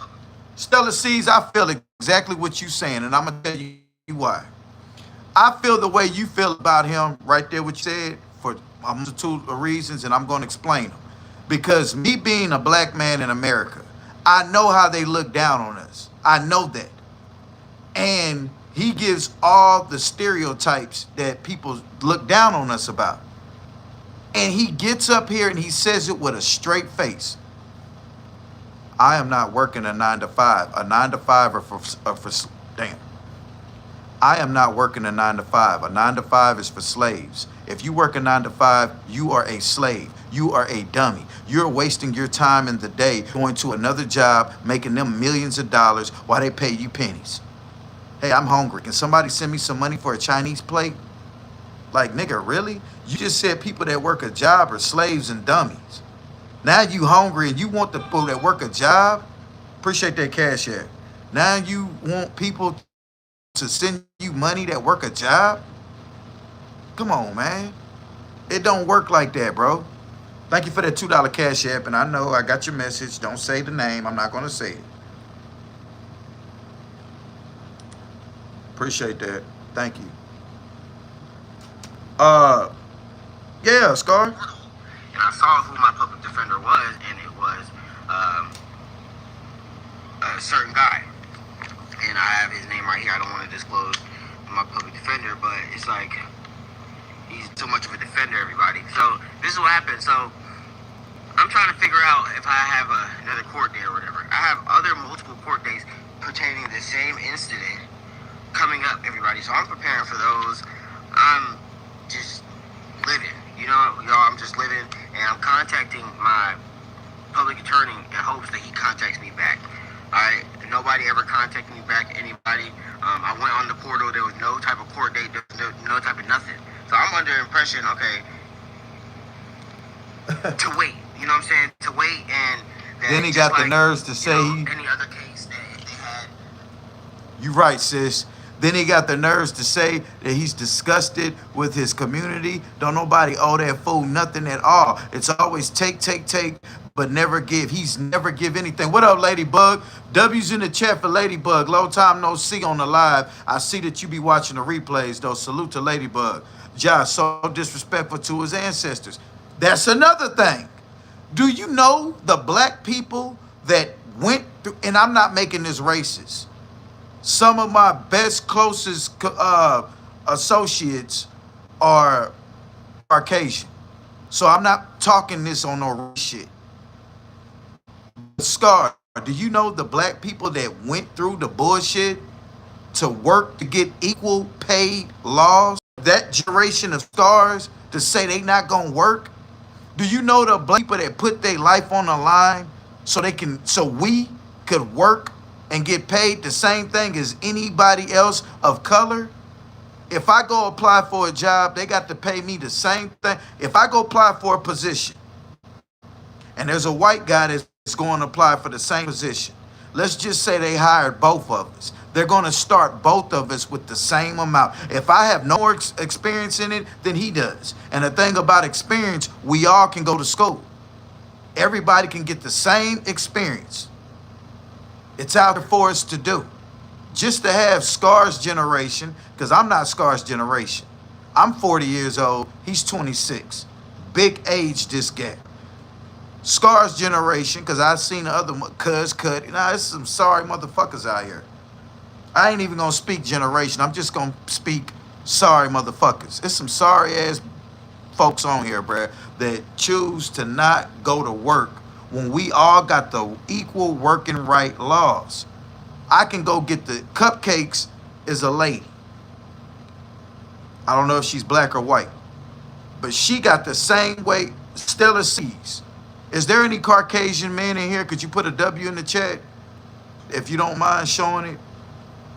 Stella C's, I feel exactly what you're saying, and I'm going to tell you why. I feel the way you feel about him right there, what you said, for a multitude of reasons, and I'm going to explain them. Because me being a black man in America, I know how they look down on us. I know that. And he gives all the stereotypes that people look down on us about. And he gets up here and he says it with a straight face. I am not working a 9 to 5. A 9 to 5 damn. I am not working a 9 to 5. A 9 to 5 is for slaves. If you work a 9 to 5, you are a slave. You are a dummy. You're wasting your time in the day going to another job, making them millions of dollars while they pay you pennies. Hey, I'm hungry. Can somebody send me some money for a Chinese plate? Like, nigga, really? You just said people that work a job are slaves and dummies. Now you hungry and you want the people that work a job? Appreciate that cash app. Now you want people to send you money that work a job? Come on, man. It don't work like that, bro. Thank you for that $2 cash app, and I know I got your message. Don't say the name. I'm not going to say it. Appreciate that. Thank you. Yeah, Scar. And I saw who my public defender was, and it was a certain guy. And I have his name right here. I don't want to disclose my public defender, but it's like he's too much of a defender, everybody. So this is what happened. So I'm trying to figure out if I have another court date or whatever. I have other multiple court dates pertaining to the same incident coming up, everybody. So I'm preparing for those. I'm just living, you know, y'all. I'm just living, and I'm contacting my public attorney in hopes that he contacts me back. All right, nobody ever contacted me back. Anybody? I went on the portal. There was no type of court date. There was no type of nothing. So I'm under the impression, okay, to wait. You know what I'm saying? To wait, and then he got the nerves to say any other case that if they had. You right, sis. Then he got the nerves to say that he's disgusted with his community. Don't nobody owe that fool nothing at all. It's always take, but never give. He's never give anything. What up, Ladybug? W's in the chat for Ladybug. Long time no see on the live. I see that you be watching the replays, though. Salute to Ladybug. Josh, so disrespectful to his ancestors. That's another thing. Do you know the black people that went through, and I'm not making this racist. Some of my best, closest associates are Caucasian. So I'm not talking this on no race shit. Scar, do you know the black people that went through the bullshit to work to get equal paid laws? That generation of scars to say they not gonna work? Do you know the black people that put their life on the line so we could work and get paid the same thing as anybody else of color? If I go apply for a job, they got to pay me the same thing. If I go apply for a position and there's a white guy that's going to apply for the same position, let's just say they hired both of us. They're going to start both of us with the same amount. If I have no more experience in it than he does. And the thing about experience, we all can go to school. Everybody can get the same experience. It's out there for us to do. Just to have Scar's generation, because I'm not Scar's generation. I'm 40 years old. He's 26. Big age this gap. Scar's generation, because I've seen the other cuz cut. There's some sorry motherfuckers out here. I ain't even going to speak generation. I'm just going to speak sorry motherfuckers. There's some sorry ass folks on here, bruh, that choose to not go to work when we all got the equal working right laws. I can go get the cupcakes as a lady. I don't know if she's black or white, but she got the same way. Stella C's. Is there any Caucasian men in here? Could you put a W in the chat if you don't mind showing it?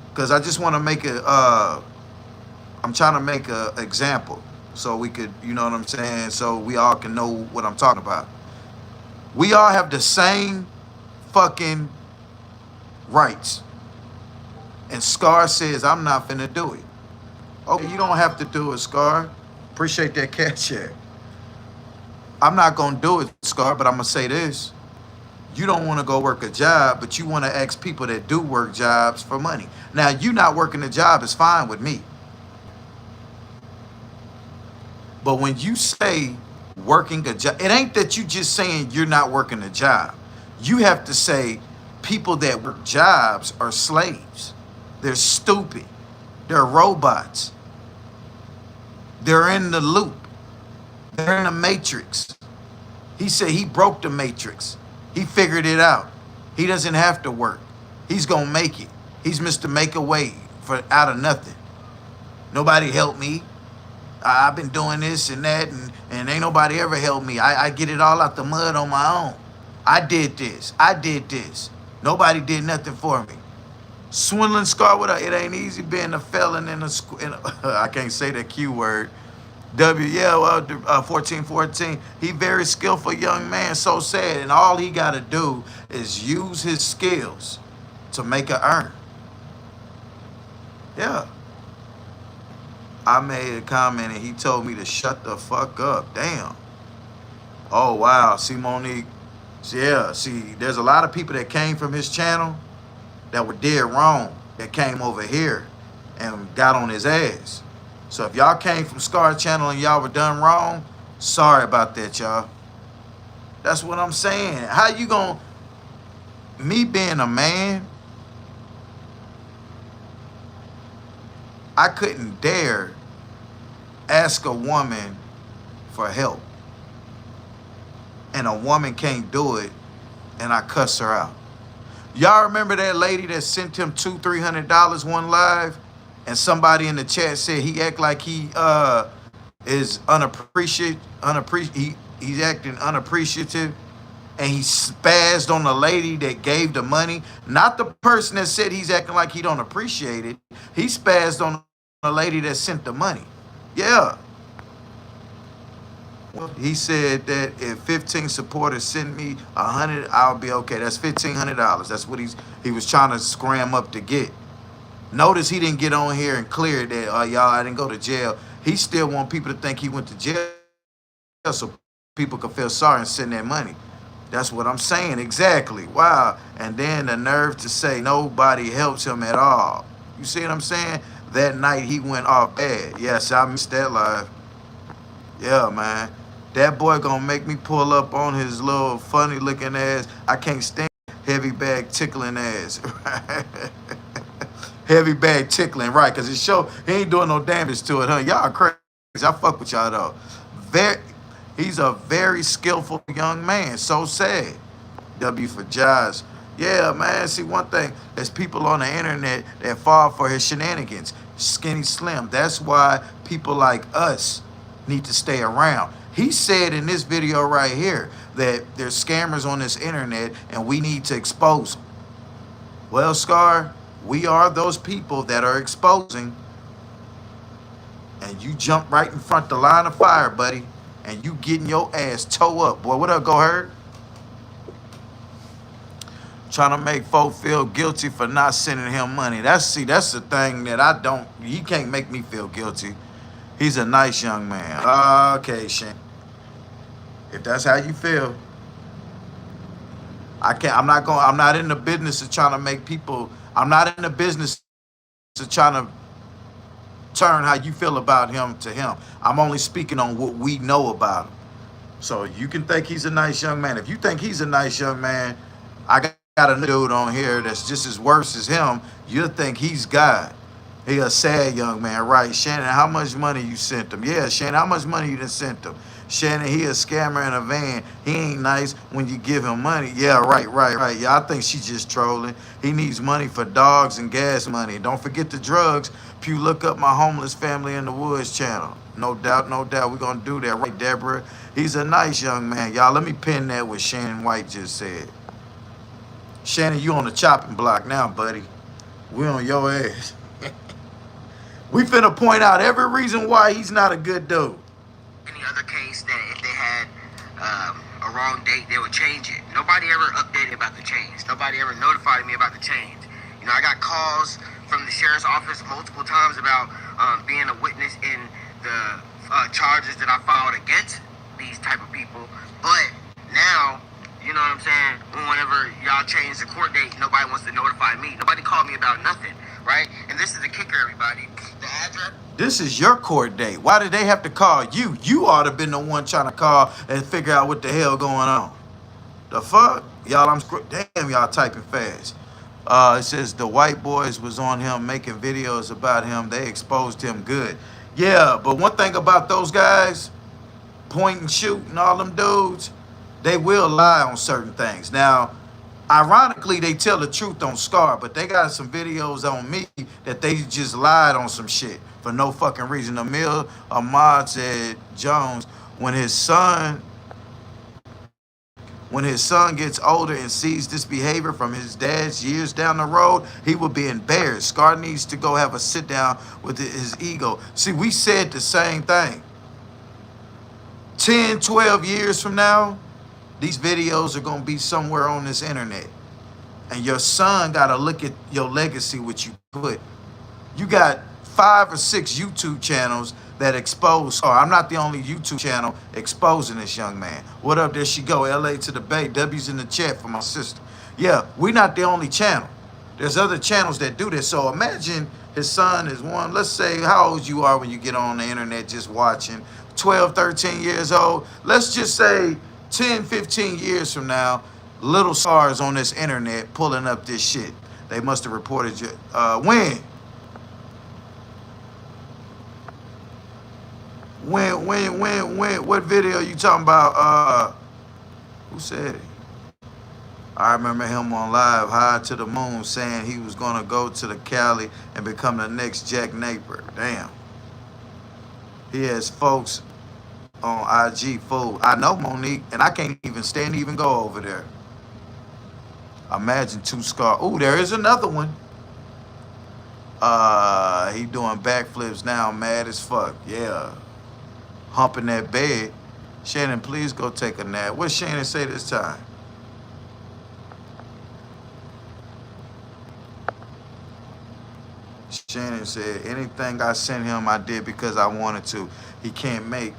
Because I just want to make I'm trying to make a example so we could, you know what I'm saying? So we all can know what I'm talking about. We all have the same fucking rights. And Scar says, I'm not finna do it. Okay, you don't have to do it, Scar. Appreciate that cash check. I'm not gonna do it, Scar, but I'm gonna say this. You don't wanna go work a job, but you wanna ask people that do work jobs for money. Now, you not working a job is fine with me. But when you say working a job, it ain't that you just saying you're not working a job. You have to say people that work jobs are slaves. They're stupid. They're robots. They're in the loop. They're in the matrix. He said he broke the matrix. He figured it out. He doesn't have to work. He's gonna make it. He's Mr. Make a Way for out of nothing. Nobody helped me. I've been doing this and that, and ain't nobody ever helped me. I get it all out the mud on my own. I did this. I did this. Nobody did nothing for me. Swindling Scar, what up? It ain't easy being a felon in a I can't say that Q word. Yeah, well, 1414. He very skillful young man, so sad. And all he got to do is use his skills to make a earn. Yeah. I made a comment and he told me to shut the fuck up. Damn. Oh, wow. See, Monique. Yeah, see, there's a lot of people that came from his channel that were dead wrong that came over here and got on his ass. So if y'all came from Scar Channel and y'all were done wrong, sorry about that, y'all. That's what I'm saying. How you gonna, me being a man, I couldn't dare ask a woman for help. And a woman can't do it, and I cuss her out. Y'all remember that lady that sent him $200-300 one live, and somebody in the chat said he act like he is he's acting unappreciative, and he spazzed on the lady that gave the money. Not the person that said he's acting like he don't appreciate it. He spazzed on the lady that sent the money. Yeah. He said that if 15 supporters send me 100, I'll be okay. That's $1,500. That's what he was trying to scram up to get. Notice he didn't get on here and clear that, y'all, I didn't go to jail. He still want people to think he went to jail so people could feel sorry and send that money. That's what I'm saying, exactly. Wow. And then the nerve to say nobody helps him at all. You see what I'm saying? That night he went off bad. Yes, I missed that live. Yeah, man. That boy gonna make me pull up on his little funny looking ass. I can't stand heavy bag tickling ass. Heavy bag tickling, right? Because it show he ain't doing no damage to it, huh? Y'all crazy. I fuck with y'all though. He's a very skillful young man. So sad. W for Josh. Yeah, man. See, one thing, there's people on the internet that fall for his shenanigans. Skinny Slim. That's why people like us need to stay around. He said in this video right here that there's scammers on this internet and we need to expose them. Well, Scar, we are those people that are exposing, and you jump right in front of the line of fire, buddy, and you getting your ass toe up. Boy, what up, Go Herd? Trying to make folks feel guilty for not sending him money. That's the thing that he can't make me feel guilty. He's a nice young man. Okay, Shane. If that's how you feel, I'm not in the business of trying to make people, I'm not in the business of trying to turn how you feel about him to him. I'm only speaking on what we know about him. So you can think he's a nice young man. If you think he's a nice young man, I got a dude on here that's just as worse as him. You'll think he's God. He a sad young man, right? Shannon, how much money you sent him? Yeah, Shannon, how much money you done sent him? Shannon, he a scammer in a van. He ain't nice when you give him money. Yeah, right. Yeah, I think she's just trolling. He needs money for dogs and gas money. Don't forget the drugs. Pew, look up my homeless family in the woods channel. No doubt. We're going to do that, right, Deborah? He's a nice young man. Y'all, let me pin that what Shannon White just said. Shannon, you on the chopping block now, buddy. We on your ass. We finna point out every reason why he's not a good dude. Any other case that if they had a wrong date, they would change it. Nobody ever updated about the change. Nobody ever notified me about the change. You know, I got calls from the sheriff's office multiple times about being a witness in the charges that I filed against these type of people. But now, you know what I'm saying, whenever y'all change the court date, nobody wants to notify me. Nobody called me about nothing, right? And this is the kicker, everybody. The address. This is your court date. Why did they have to call you? You ought to have been the one trying to call and figure out what the hell going on. The fuck? Y'all, damn, y'all typing fast. It says the white boys was on him making videos about him. They exposed him good. Yeah, but one thing about those guys, point and shoot and all them dudes, they will lie on certain things. Now, ironically, they tell the truth on Scar, but they got some videos on me that they just lied on some shit for no fucking reason. Emil Ahmad said Jones, when his son gets older and sees this behavior from his dad's years down the road, he will be embarrassed. Scar needs to go have a sit down with his ego. See, we said the same thing. 10, 12 years from now, these videos are going to be somewhere on this internet. And your son got to look at your legacy, what you put. You got 5 or 6 YouTube channels that expose. Oh, I'm not the only YouTube channel exposing this young man. What up? There she go. LA to the Bay. W's in the chat for my sister. Yeah, we're not the only channel. There's other channels that do this. So imagine His son is one. Let's say how old you are when you get on the internet just watching. 12, 13 years old. Let's just say 10, 15 years from now, little stars on this internet pulling up this shit. They must have reported you. When? What video you talking about? Who said it? I remember him on live, high to the moon, saying he was gonna go to the Cali and become the next Jack Napier. Damn. He has folks on IG fool. I know Monique, and I can't even stand to even go over there. Imagine two scar. Ooh, there is another one. He doing backflips now, mad as fuck. Yeah. Humping that bed. Shannon, please go take a nap. What Shannon say this time? Shannon said, anything I sent him, I did because I wanted to. He can't make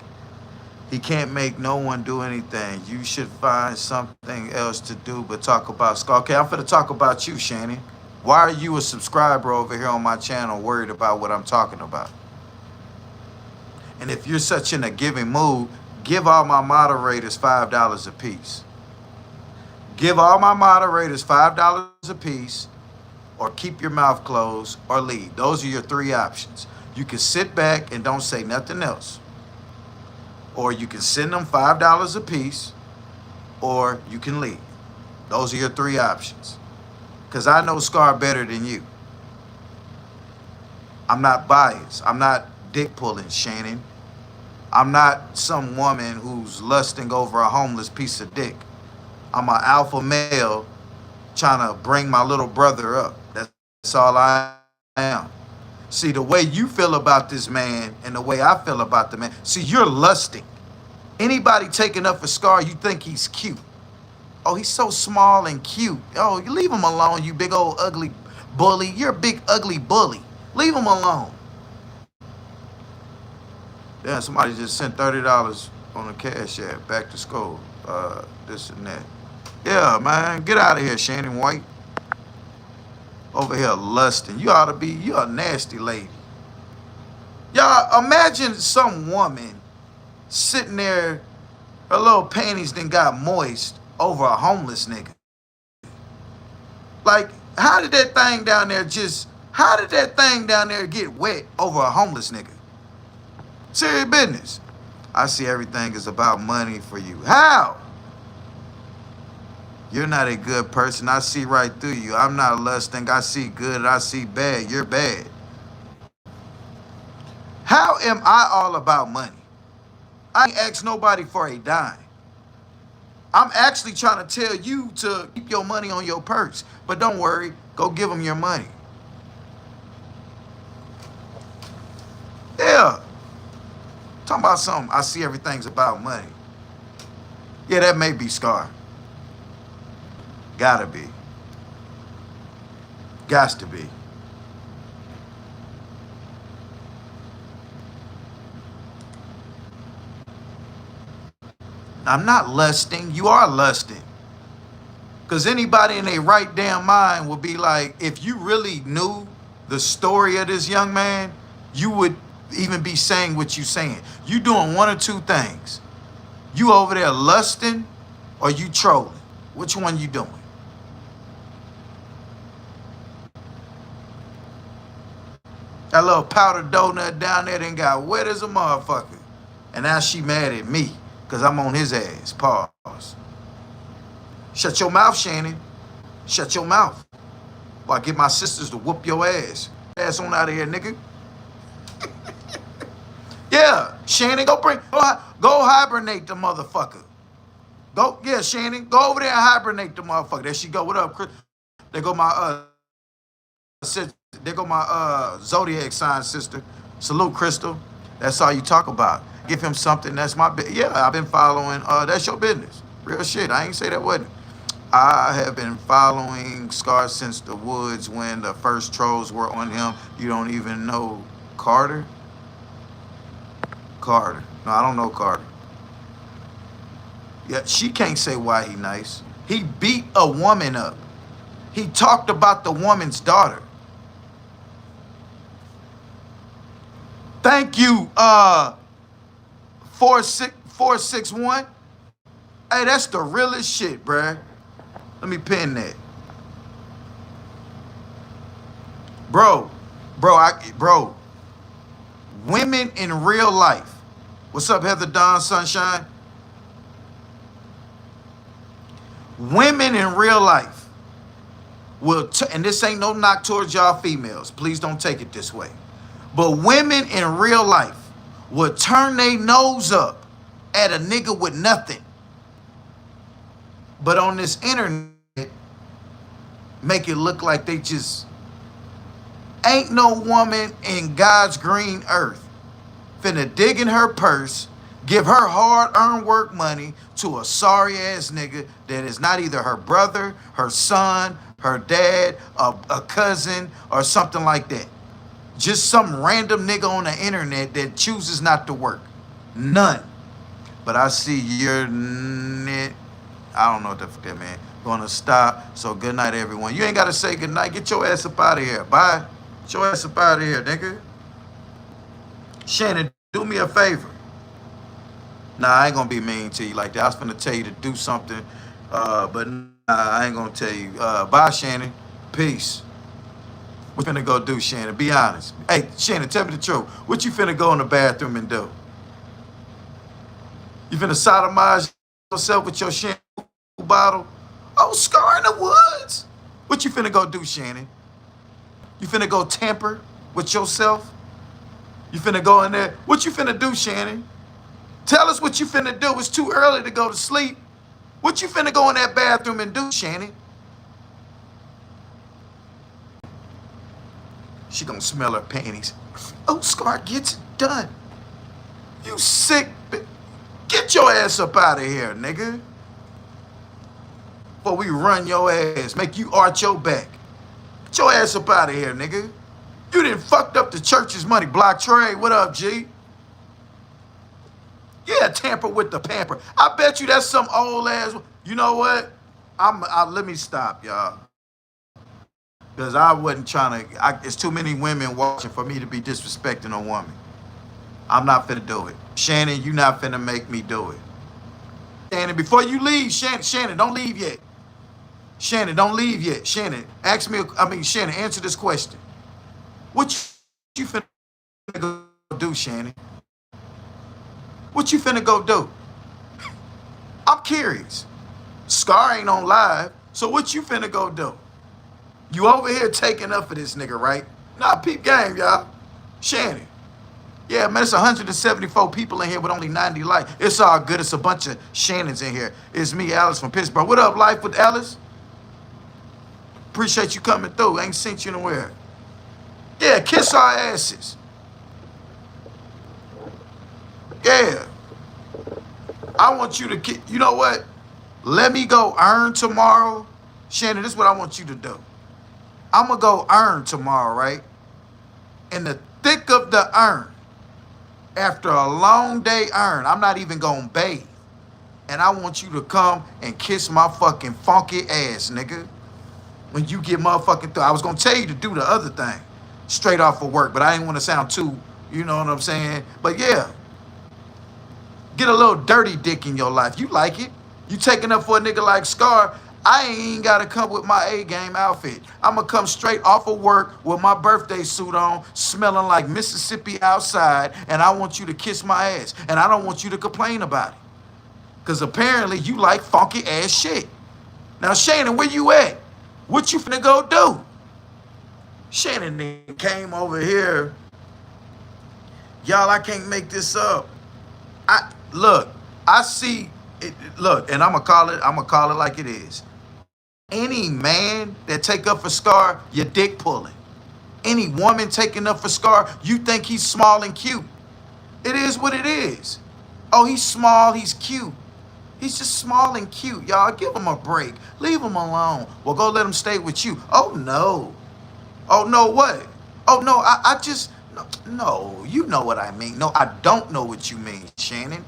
no one do anything. You should find something else to do but talk about Scar. Okay, I'm finna talk about you, Shannon. Why are you a subscriber over here on my channel worried about what I'm talking about? And if you're such in a giving mood, give all my moderators $5 a piece. Give all my moderators $5 a piece, or keep your mouth closed, or leave. Those are your three options. You can sit back and don't say nothing else. Or you can send them $5 a piece, or you can leave. Those are your three options. Because I know Scar better than you. I'm not biased. I'm not dick pulling, Shannon. I'm not some woman who's lusting over a homeless piece of dick. I'm an alpha male trying to bring my little brother up. That's all I am. See, the way you feel about this man and the way I feel about the man, see, you're lusting. Anybody taking up for Scar, you think he's cute. Oh, he's so small and cute. Oh, you leave him alone, you big old ugly bully. You're a big ugly bully. Leave him alone. Damn, somebody just sent $30 on the cash app, back to school. This and that. Yeah, man, get out of here, Shannon White. Over here lusting. You're a nasty lady. Y'all, imagine some woman sitting there, her little panties then got moist over a homeless nigga. Like, how did that thing down there get wet over a homeless nigga? Serious business. I see everything is about money for you. How? You're not a good person. I see right through you. I'm not lusting. I see good. I see bad. You're bad. How am I all about money? I ain't asked nobody for a dime. I'm actually trying to tell you to keep your money on your purse. But don't worry. Go give them your money. Yeah. Talking about something. I see everything's about money. Yeah, that may be Scar. Gotta be. Gots to be. I'm not lusting. You are lusting. Because anybody in their right damn mind will be like, if you really knew the story of this young man, you would even be saying what you saying. You doing one or two things. You over there lusting or you trolling. Which one you doing? That little powdered donut down there done got wet as a motherfucker. And now she mad at me because I'm on his ass. Pause. Shut your mouth, Shannon. Shut your mouth. Or I get my sisters to whoop your ass. Ass on out of here, nigga. Yeah, Shannon, go hibernate the motherfucker. Yeah, Shannon, go over there and hibernate the motherfucker. There she go. What up, Chris? There go my zodiac sign sister. Salute, Crystal. That's all you talk about. Give him something. That's my yeah. I've been following. That's your business. Real shit. I ain't say that wasn't. I have been following Scar since the woods when the first trolls were on him. You don't even know Carter. Carter. No, I don't know Carter. Yeah, she can't say why he nice. He beat a woman up. He talked about the woman's daughter. Thank you, 461. Hey, that's the realest shit, bruh. Let me pin that. Bro, women in real life. What's up, Heather Dawn Sunshine? Women in real life will, and this ain't no knock towards y'all females. Please don't take it this way. But women in real life will turn their nose up at a nigga with nothing. But on this internet, make it look like they just ain't no woman in God's green earth finna dig in her purse, give her hard-earned work money to a sorry-ass nigga that is not either her brother, her son, her dad, a cousin, or something like that. Just some random nigga on the internet that chooses not to work. None. But I see your net. I don't know what the fuck that man. Gonna stop. So good night, everyone. You ain't gotta say good night. Get your ass up out of here. Bye. Get your ass up out of here, nigga. Shannon, do me a favor. Nah, I ain't gonna be mean to you like that. I was finna tell you to do something, but nah, I ain't gonna tell you. Bye, Shannon. Peace. What you finna go do, Shannon? Be honest. Hey, Shannon, tell me the truth. What you finna go in the bathroom and do? You finna sodomize yourself with your shampoo bottle? Oh, Scar in the woods. What you finna go do, Shannon? You finna go tamper with yourself? You finna go in there? What you finna do, Shannon? Tell us what you finna do. It's too early to go to sleep. What you finna go in that bathroom and do, Shannon? She gonna smell her panties. Oh, Scar gets it done. You sick bitch. Get your ass up out of here, nigga. Before we run your ass, make you arch your back. Get your ass up out of here, nigga. You done fucked up the church's money. Block trade, what up, G? Yeah, tamper with the pamper. I bet you that's some old ass. You know what? Let me stop, y'all. Because I wasn't trying to. It's too many women watching for me to be disrespecting a woman. I'm not finna do it. Shannon, you not finna make me do it. Shannon, before you leave, Shannon, don't leave yet. Shannon, don't leave yet. Shannon, Shannon, answer this question. What you finna go do, Shannon? What you finna go do? I'm curious. Scar ain't on live, so what you finna go do? You over here taking up for this nigga, right? Nah, peep game, y'all. Shannon. Yeah, man, it's 174 people in here with only 90 likes. It's all good. It's a bunch of Shannons in here. It's me, Alice from Pittsburgh. What up, Life with Alice? Appreciate you coming through. Ain't seen you nowhere. Yeah, kiss our asses. Yeah. I want you to, you know what? Let me go earn tomorrow. Shannon, this is what I want you to do. I'm going to go earn tomorrow, right? In the thick of the earn, after a long day earn, I'm not even going to bathe. And I want you to come and kiss my fucking funky ass, nigga. When you get motherfucking through. I was going to tell you to do the other thing straight off of work, but I didn't want to sound too, you know what I'm saying? But yeah, get a little dirty dick in your life. You like it. You taking up for a nigga like Scar. I ain't got to come with my A-game outfit. I'm going to come straight off of work with my birthday suit on, smelling like Mississippi outside, and I want you to kiss my ass. And I don't want you to complain about it. Because apparently you like funky ass shit. Now, Shannon, where you at? What you finna go do? Shannon came over here. Y'all, I can't make this up. I see it, look, and I'm gonna call it like it is. Any man that take up for Scar, your dick pulling. Any woman taking up for Scar, you think he's small and cute. It is what it is. Oh, he's small, he's cute. He's just small and cute, y'all. Give him a break. Leave him alone. Well, go let him stay with you. Oh, no. Oh, no, what? Oh, no, I just, no, you know what I mean. No, I don't know what you mean, Shannon.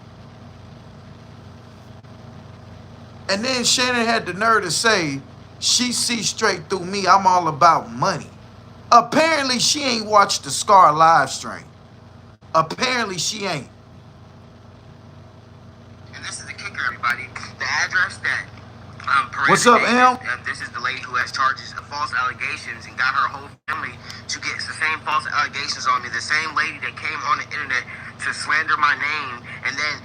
And then Shannon had the nerve to say, she sees straight through me. I'm all about money. Apparently, she ain't watched the Scar live stream. Apparently she ain't. And this is the kicker, everybody. The address that What's Miranda up, gave Em? us, this is the lady who has charges of false allegations and got her whole family to get the same false allegations on me. The same lady that came on the internet to slander my name and then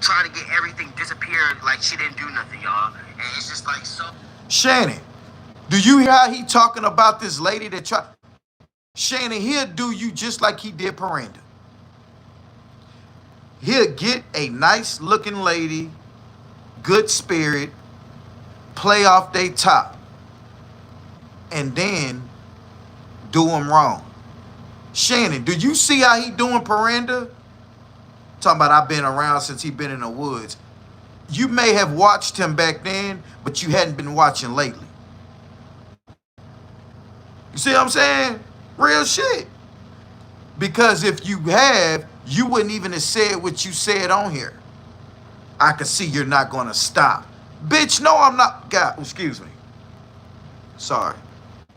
try to get everything disappeared like she didn't do nothing, y'all. And it's just like so. Shannon, do you hear how he talking about this lady that tried? Shannon, he'll do you just like he did Miranda. He'll get a nice looking lady, good spirit, play off they top, and then do them wrong. Shannon, do you see how he doing Miranda? Talking about I've been around since he been in the woods. You may have watched him back then, but you hadn't been watching lately. You see what I'm saying? Real shit. Because if you have, you wouldn't even have said what you said on here. I can see you're not going to stop. Bitch, no, I'm not. God, excuse me. Sorry.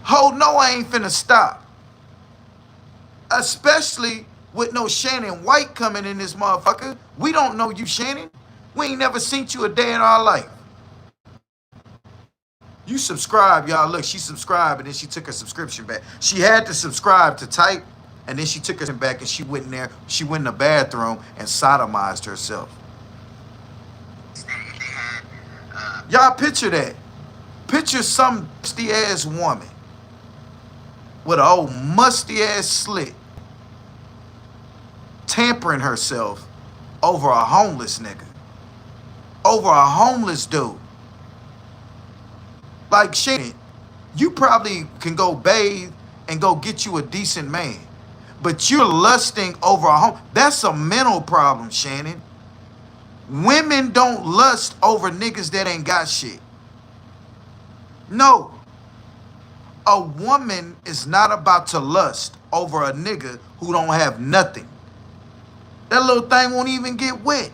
Ho, no, I ain't finna stop. Especially with no Shannon White coming in this motherfucker. We don't know you, Shannon. We ain't never seen you a day in our life. You subscribe, y'all. Look, she subscribed and then she took her subscription back. She had to subscribe to type and then she took it back and she went in there. She went in the bathroom and sodomized herself. Y'all picture that. Picture some musty ass woman with an old musty ass slit tampering herself over a homeless nigga. Over a homeless dude. Like Shannon, you probably can go bathe and go get you a decent man. But you're lusting over a home. That's a mental problem, Shannon. Women don't lust over niggas that ain't got shit. No. A woman is not about to lust over a nigga who don't have nothing. That little thing won't even get wet.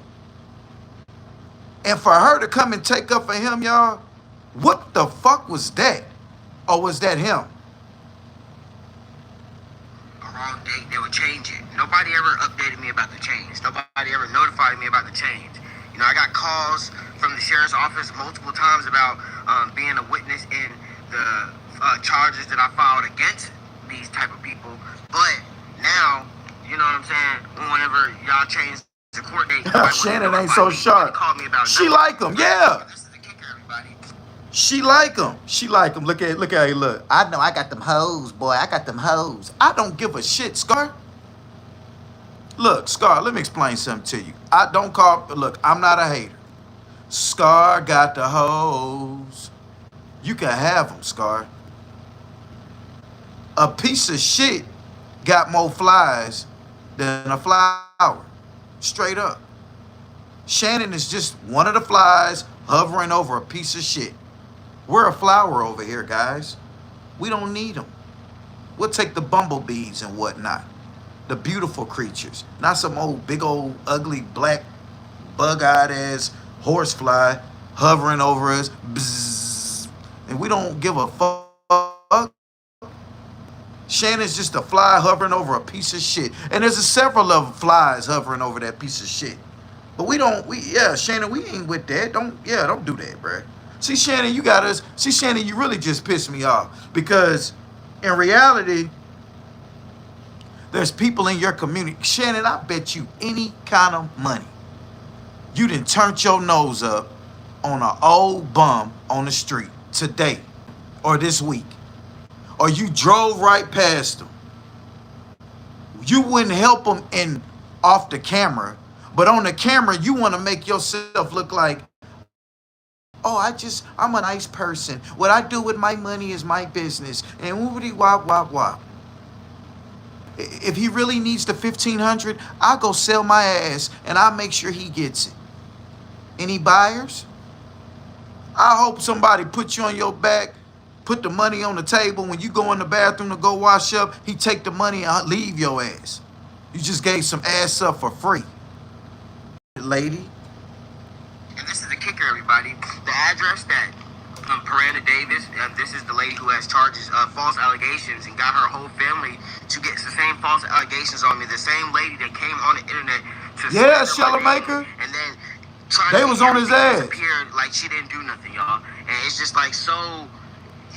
And for her to come and take up for him, y'all, what the fuck was that? Or was that him? A wrong date, they would change it. Nobody ever updated me about the change. Nobody ever notified me about the change. You know, I got calls from the sheriff's office multiple times about being a witness in the charges that I filed against these type of people. But now, you know what I'm saying? Whenever y'all change the court date, Shannon ain't so sharp. She like him, yeah. This is the kicker, everybody. She like him. She like him. Look at how he look. I know I got them hoes, boy. I got them hoes. I don't give a shit, Scar. Look, Scar, let me explain something to you. Look, I'm not a hater. Scar got the hoes. You can have them, Scar. A piece of shit got more flies than a flower. Straight up. Shannon is just one of the flies hovering over a piece of shit. We're a flower over here, guys. We don't need them. We'll take the bumblebees and whatnot. The beautiful creatures. Not some old, big old, ugly, black, bug-eyed ass horsefly hovering over us. Bzzz. And we don't give a fuck. Shannon's just a fly hovering over a piece of shit. And there's several of flies hovering over that piece of shit. But Shannon, we ain't with that. Don't do that, bruh. See, Shannon, you really just pissed me off. Because in reality, there's people in your community. Shannon, I bet you any kind of money. You done turned your nose up on an old bum on the street today or this week. Or you drove right past them. You wouldn't help them off the camera. But on the camera, you want to make yourself look like, oh, I'm a nice person. What I do with my money is my business. And woobity wop wop wop. If he really needs the $1,500, I'll go sell my ass and I'll make sure he gets it. Any buyers? I hope somebody put you on your back, put the money on the table. When you go in the bathroom to go wash up, he take the money and leave your ass. You just gave some ass up for free. Lady. And this is the kicker, everybody. The address that Miranda Davis. This is the lady who has charges of false allegations and got her whole family to get the same false allegations on me. The same lady that came on the internet to Yeah, slander my name Shellermaker. and then try They to was make on his everything ass. disappear like she didn't do nothing, y'all. And it's just like so.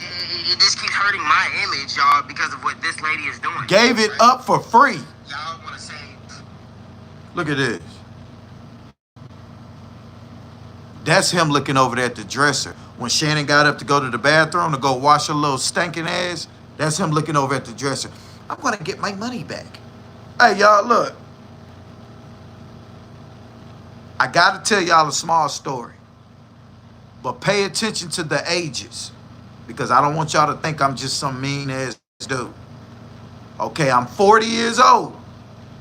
It just keeps hurting my image, y'all, because of what this lady is doing. Gave it up for free. Y'all want to say. Look at this. That's him looking over there at the dresser. When Shannon got up to go to the bathroom to go wash her little stinking ass, that's him looking over at the dresser. I'm going to get my money back. Hey, y'all, look. I got to tell y'all a small story. But pay attention to the ages. Because I don't want y'all to think I'm just some mean ass dude. Okay, I'm 40 years old.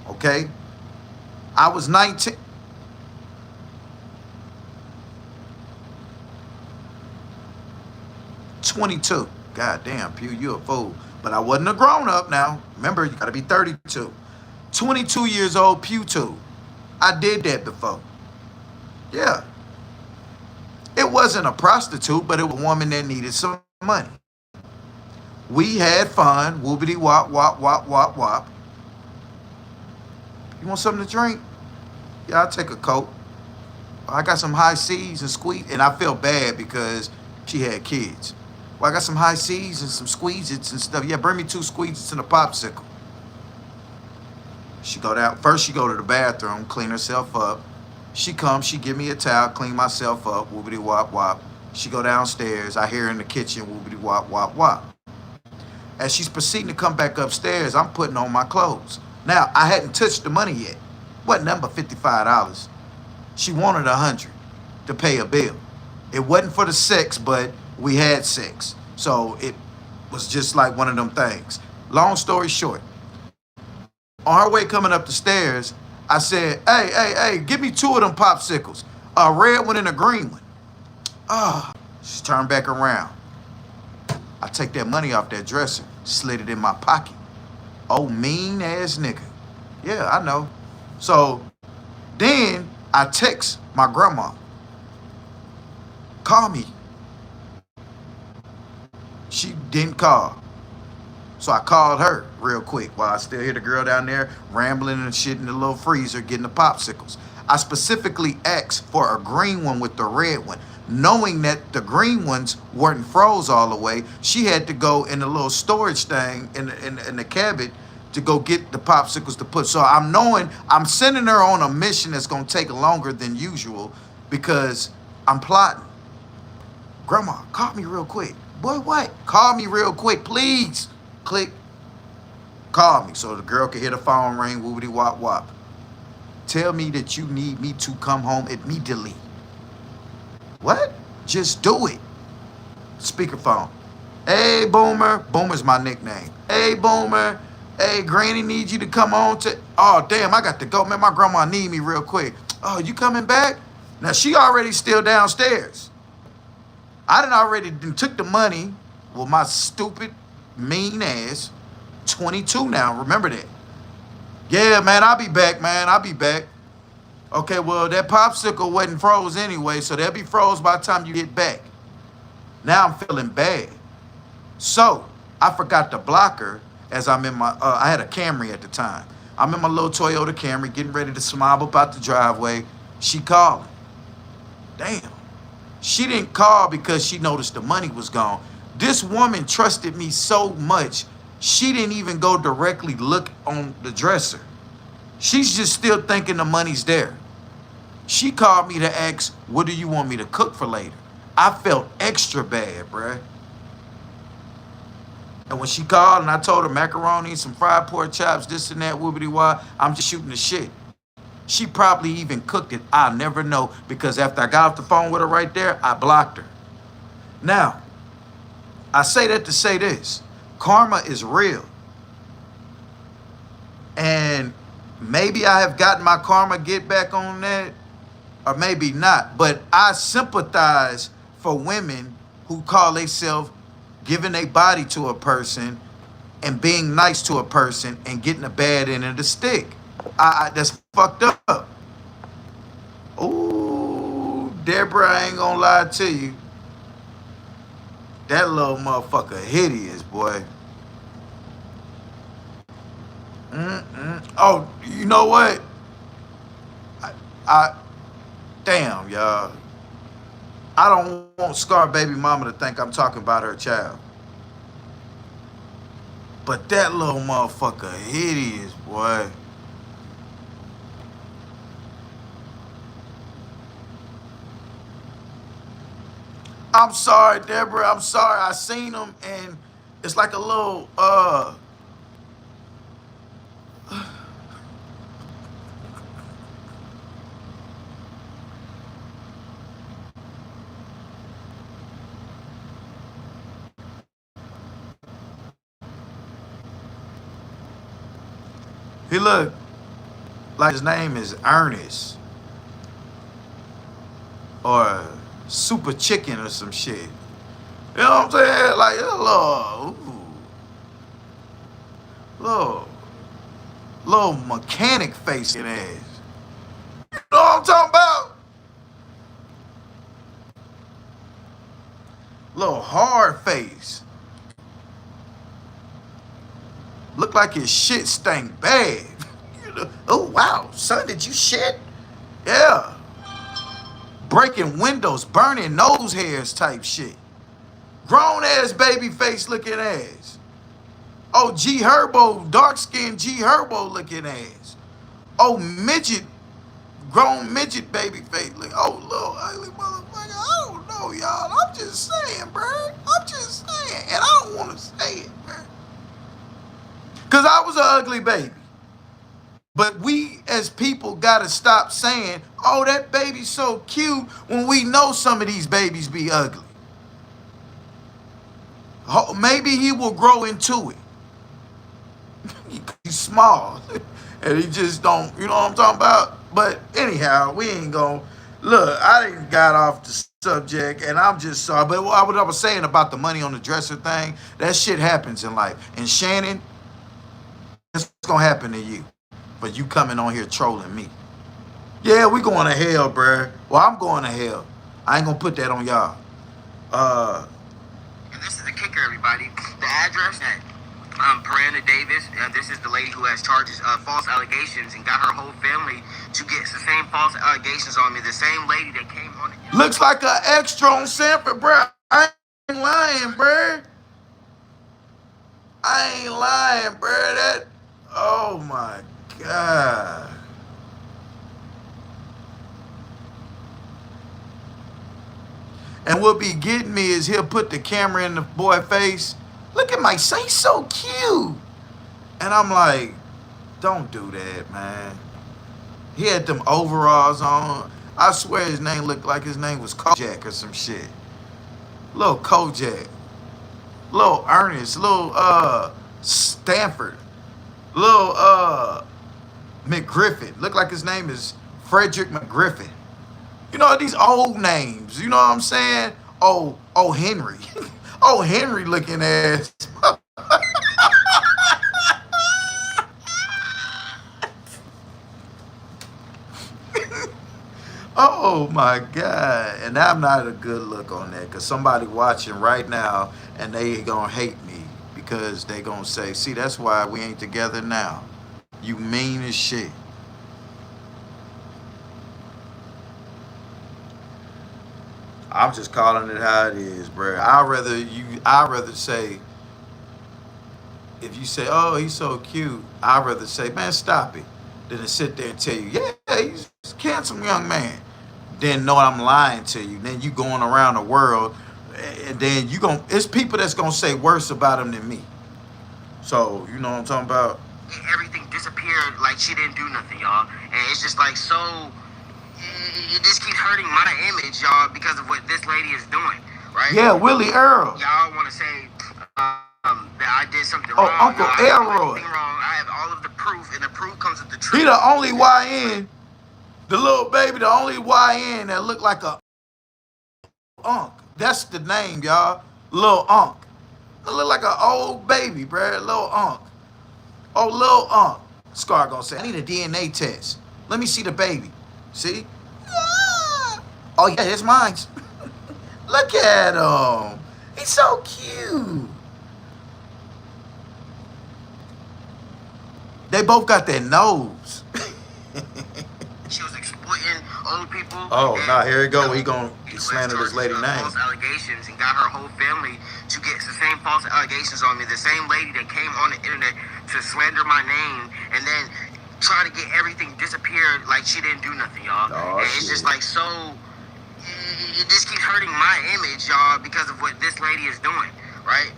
Okay? I was 19. $22. God damn, Pew, you a fool. But I wasn't a grown up now. Remember, you gotta be 32. 22 years old, PughTV. I did that before. Yeah. It wasn't a prostitute, but it was a woman that needed some money. We had fun. Whoopity wop, wop, wop, wop, wop. You want something to drink? Yeah, I'll take a Coke. I got some high C's and squeeze, and I felt bad because she had kids. Well, I got some high C's and some squeeze-its and stuff. Yeah, bring me 2 squeeze-its and a popsicle. She go down. First, she go to the bathroom, clean herself up. She comes, she give me a towel, clean myself up, whoopity wop wop. She go downstairs. I hear her in the kitchen, whoopity wop wop wop. As she's proceeding to come back upstairs, I'm putting on my clothes. Now, I hadn't touched the money yet. Wasn't nothing but $55. She wanted $100 to pay a bill. It wasn't for the sex, but we had sex. So it was just like one of them things. Long story short, on her way coming up the stairs, I said, hey, give me 2 of them popsicles. A red one and a green one. She turned back around. I take that money off that dresser, slid it in my pocket. Oh, mean ass nigga. Yeah, I know. So then I text my grandma. Call me. She didn't call. So I called her real quick while I still hear the girl down there rambling and shit in the little freezer getting the popsicles. I specifically asked for a green one with the red one. Knowing that the green ones weren't froze all the way, she had to go in the little storage thing in the cabinet to go get the popsicles to put. So I'm sending her on a mission that's going to take longer than usual because I'm plotting. Grandma, call me real quick. Boy, what? Call me real quick, please. Click. Call me so the girl can hear the phone ring, whoopity wop wop. Tell me that you need me to come home immediately. What? Just do it. Speakerphone. Hey, Boomer. Boomer's my nickname. Hey, Boomer. Hey, Granny needs you to come on to... Oh, damn, I got to go. Man, my grandma need me real quick. Oh, you coming back? Now, she already still downstairs. I done already took the money with my stupid, mean ass. 22 now. Remember that. Yeah, man, I'll be back, man. I'll be back. Okay, well, that popsicle wasn't froze anyway, so they'll be froze by the time you get back. Now I'm feeling bad. So I forgot to block her as I'm in my, I had a Camry at the time. I'm in my little Toyota Camry getting ready to smob up out the driveway. She calling. Damn. She didn't call because she noticed the money was gone. This woman trusted me so much, she didn't even go directly look on the dresser. She's just still thinking the money's there. She called me to ask, what do you want me to cook for later? I felt extra bad, bruh. And when she called and I told her macaroni, some fried pork chops, this and that, whoopity wah, I'm just shooting the shit. She probably even cooked it. I'll never know because after I got off the phone with her right there, I blocked her. Now, I say that to say this. Karma is real. And maybe I have gotten my karma get back on that, or maybe not. But I sympathize for women who call themselves giving their body to a person and being nice to a person and getting a bad end of the stick. That's fucked up. Ooh, Deborah, I ain't gonna lie to you. That little motherfucker hideous, boy. Oh, you know what? I damn, y'all. I don't want Scar baby mama to think I'm talking about her child. But that little motherfucker hideous, boy. I'm sorry, Deborah. I'm sorry. I seen him and it's like a little he looked like his name is Ernest or Super Chicken or some shit. You know what I'm saying? Like a little, little mechanic face in ass. You know what I'm talking about? Little hard face. Look like his shit stank bad. You know? Oh wow, son, did you shit? Yeah. Breaking windows, burning nose hairs type shit. Grown ass baby face looking ass. Oh, G Herbo, dark skinned G Herbo looking ass. Oh, midget, grown midget baby face. Oh, little ugly motherfucker. I don't know, y'all. I'm just saying, bro. I'm just saying. And I don't want to say it, bro. Because I was an ugly baby. But we as people got to stop saying, oh, that baby's so cute when we know some of these babies be ugly. Maybe he will grow into it. He's small. And he just don't, you know what I'm talking about? But anyhow, we ain't gonna, look, I didn't got off the subject and I'm just sorry. But what I was saying about the money on the dresser thing, that shit happens in life. And Shannon, it's gonna happen to you. But you coming on here trolling me. Yeah, we going to hell, bruh. Well, I'm going to hell. I ain't gonna put that on y'all. And this is the kicker, everybody. The address that Miranda Davis, this is the lady who has charges of false allegations and got her whole family to get the same false allegations on me. The same lady that came on it. Looks like an extra on Sanford, bruh. I ain't lying, bruh. I ain't lying, bruh. That, oh my God. And what be getting me is he'll put the camera in the boy face. Look at my son, he's so cute. And I'm like, don't do that, man. He had them overalls on. I swear his name looked like his name was Kojak or some shit. Little Kojak. Little Ernest. Little Stanford. Little McGriffin. Looked like his name is Frederick McGriffin. You know, these old names, you know what I'm saying? Oh, Henry. Oh, Henry looking ass. Oh my God. And I'm not a good look on that because somebody watching right now and they gonna hate me because they gonna say, see, that's why we ain't together now. You mean as shit. I'm just calling it how it is, bro. I'd rather say, if you say, oh, he's so cute, I'd rather say, man, stop it, than to sit there and tell you, yeah, he's a handsome young man. Then know I'm lying to you. Then you going around the world, and then it's people that's gonna say worse about him than me. So, you know what I'm talking about? Everything disappeared like she didn't do nothing, y'all. And it's just like so... It just keeps hurting my image, y'all, because of what this lady is doing, right? Yeah, Willie Earl. Y'all want to say that I did something wrong. Oh, Uncle I didn't do Elroy. anything wrong. I have all of the proof, and the proof comes with the truth. He the only YN, the little baby, the only YN that looked like a Unk. That's the name, y'all. Lil Unk. It look like an old baby, bruh. Lil Unk. Oh, Lil Unk. Scar gonna say, I need a DNA test. Let me see the baby. See? Ah. Oh, yeah, it's mine. Look at him. He's so cute. They both got their nose. She was exploiting old people. Oh, and, now here you go. you know, He gonna slander this lady name. False allegations and got her whole family to get the same false allegations on me. The same lady that came on the internet to slander my name and then try to get everything disappeared like she didn't do nothing, y'all. Oh, and it's shit. just like so. It just keeps hurting my image, y'all, because of what this lady is doing, right?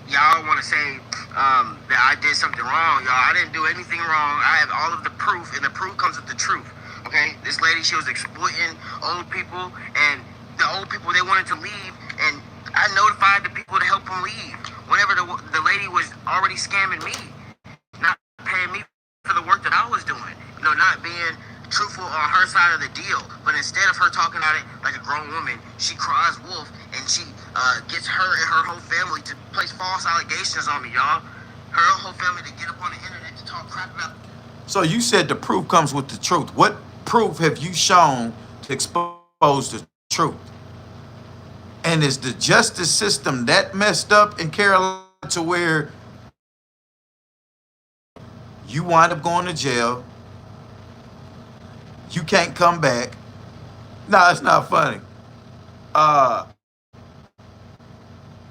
Y'all want to say that I did something wrong, y'all. I didn't do anything wrong. I have all of the proof, and the proof comes with the truth. Okay, this lady, she was exploiting old people, and the old people, they wanted to leave, and I notified the people to help them leave. Whenever the lady was already scamming me, not paying me for the work that I was doing, you know, not being truthful on her side of the deal. But instead of her talking about it like a grown woman, she cries wolf, and she gets her and her whole family to place false allegations on me, y'all. Her whole family to get up on the internet to talk crap about. So you said the proof comes with the truth. What proof have you shown to expose the truth? And is the justice system that messed up in Carolina to where you wind up going to jail? You can't come back. No, it's not funny.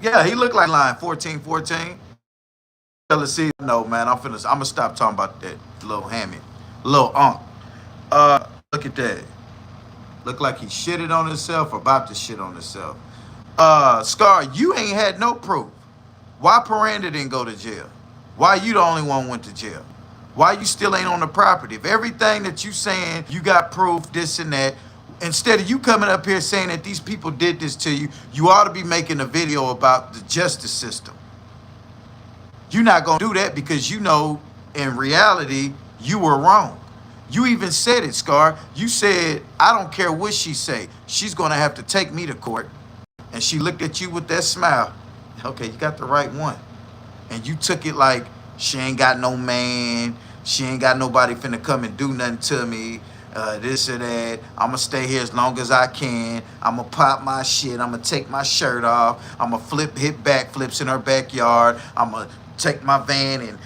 Yeah, he looked like line 1414. Let's see. No, man, I'm gonna stop talking about that little hammy, little unk. Look at that. Look like he shitted on himself or about to shit on himself. Scar, you ain't had no proof. Why Piranda didn't go to jail? Why you the only one went to jail? Why you still ain't on the property? If everything that you saying, you got proof, this and that, instead of you coming up here saying that these people did this to you, you ought to be making a video about the justice system. You're not going to do that because you know in reality you were wrong. You even said it, Scar. You said, I don't care what she say. She's going to have to take me to court. And she looked at you with that smile. Okay, you got the right one. And you took it like she ain't got no man. She ain't got nobody finna come and do nothing to me. This or that. I'm going to stay here as long as I can. I'm going to pop my shit. I'm going to take my shirt off. I'm going to hit backflips in her backyard. I'm going to take my van and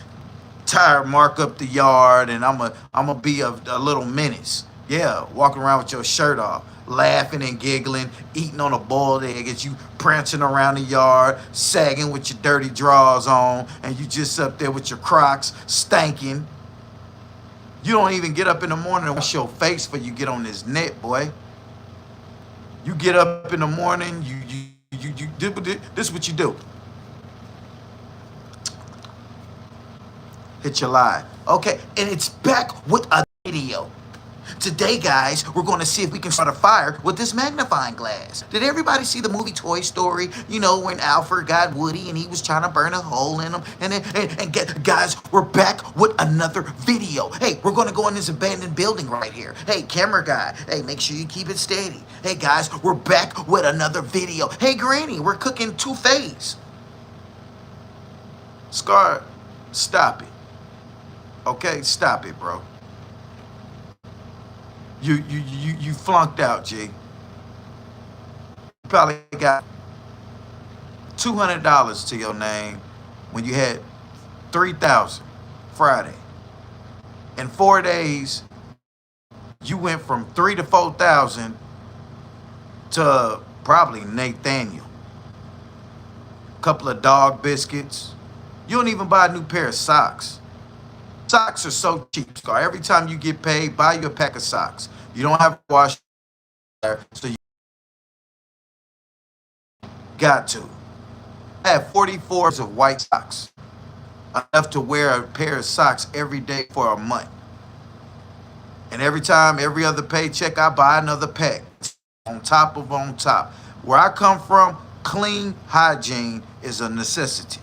tire mark up the yard, and I'm a be a little menace. Yeah, walking around with your shirt off, laughing and giggling, eating on a boiled egg as you prancing around the yard, sagging with your dirty drawers on, and you just up there with your Crocs, stanking. You don't even get up in the morning and wash your face before you get on this net, boy. You get up in the morning, you this is what you do. Hit your live. Okay, and it's back with a video. Today, guys, we're going to see if we can start a fire with this magnifying glass. Did everybody see the movie Toy Story? You know, when Alfred got Woody and he was trying to burn a hole in him. Guys, we're back with another video. Hey, we're going to go in this abandoned building right here. Hey, camera guy. Hey, make sure you keep it steady. Hey, guys, we're back with another video. Hey, Granny, we're cooking two-phase. Scar, stop it. Okay, stop it, bro. You flunked out, G. You probably got $200 to your name when you had 3,000 Friday. In 4 days, you went from 3 to 4,000 to probably Nathaniel. Couple of dog biscuits. You don't even buy a new pair of socks. Socks are so cheap, Scar. Every time you get paid, buy you a pack of socks. You don't have to wash, so you got to. I have 44 of white socks. Enough to wear a pair of socks every day for a month. And every time, every other paycheck, I buy another pack. On top. Where I come from, clean hygiene is a necessity.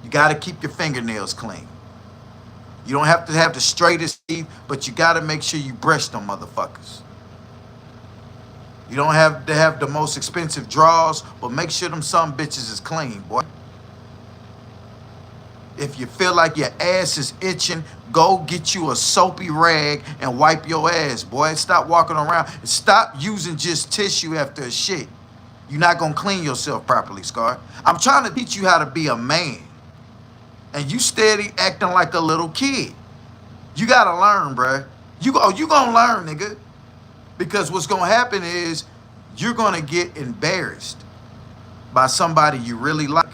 You got to keep your fingernails clean. You don't have to have the straightest teeth, but you got to make sure you brush them motherfuckers. You don't have to have the most expensive drawers, but make sure them some bitches is clean, boy. If you feel like your ass is itching, go get you a soapy rag and wipe your ass, boy. Stop walking around. Stop using just tissue after a shit. You're not gonna clean yourself properly, Scar. I'm trying to teach you how to be a man. And you steady acting like a little kid. You gotta learn, bruh. You gonna learn, nigga. Because what's gonna happen is you're gonna get embarrassed by somebody you really like.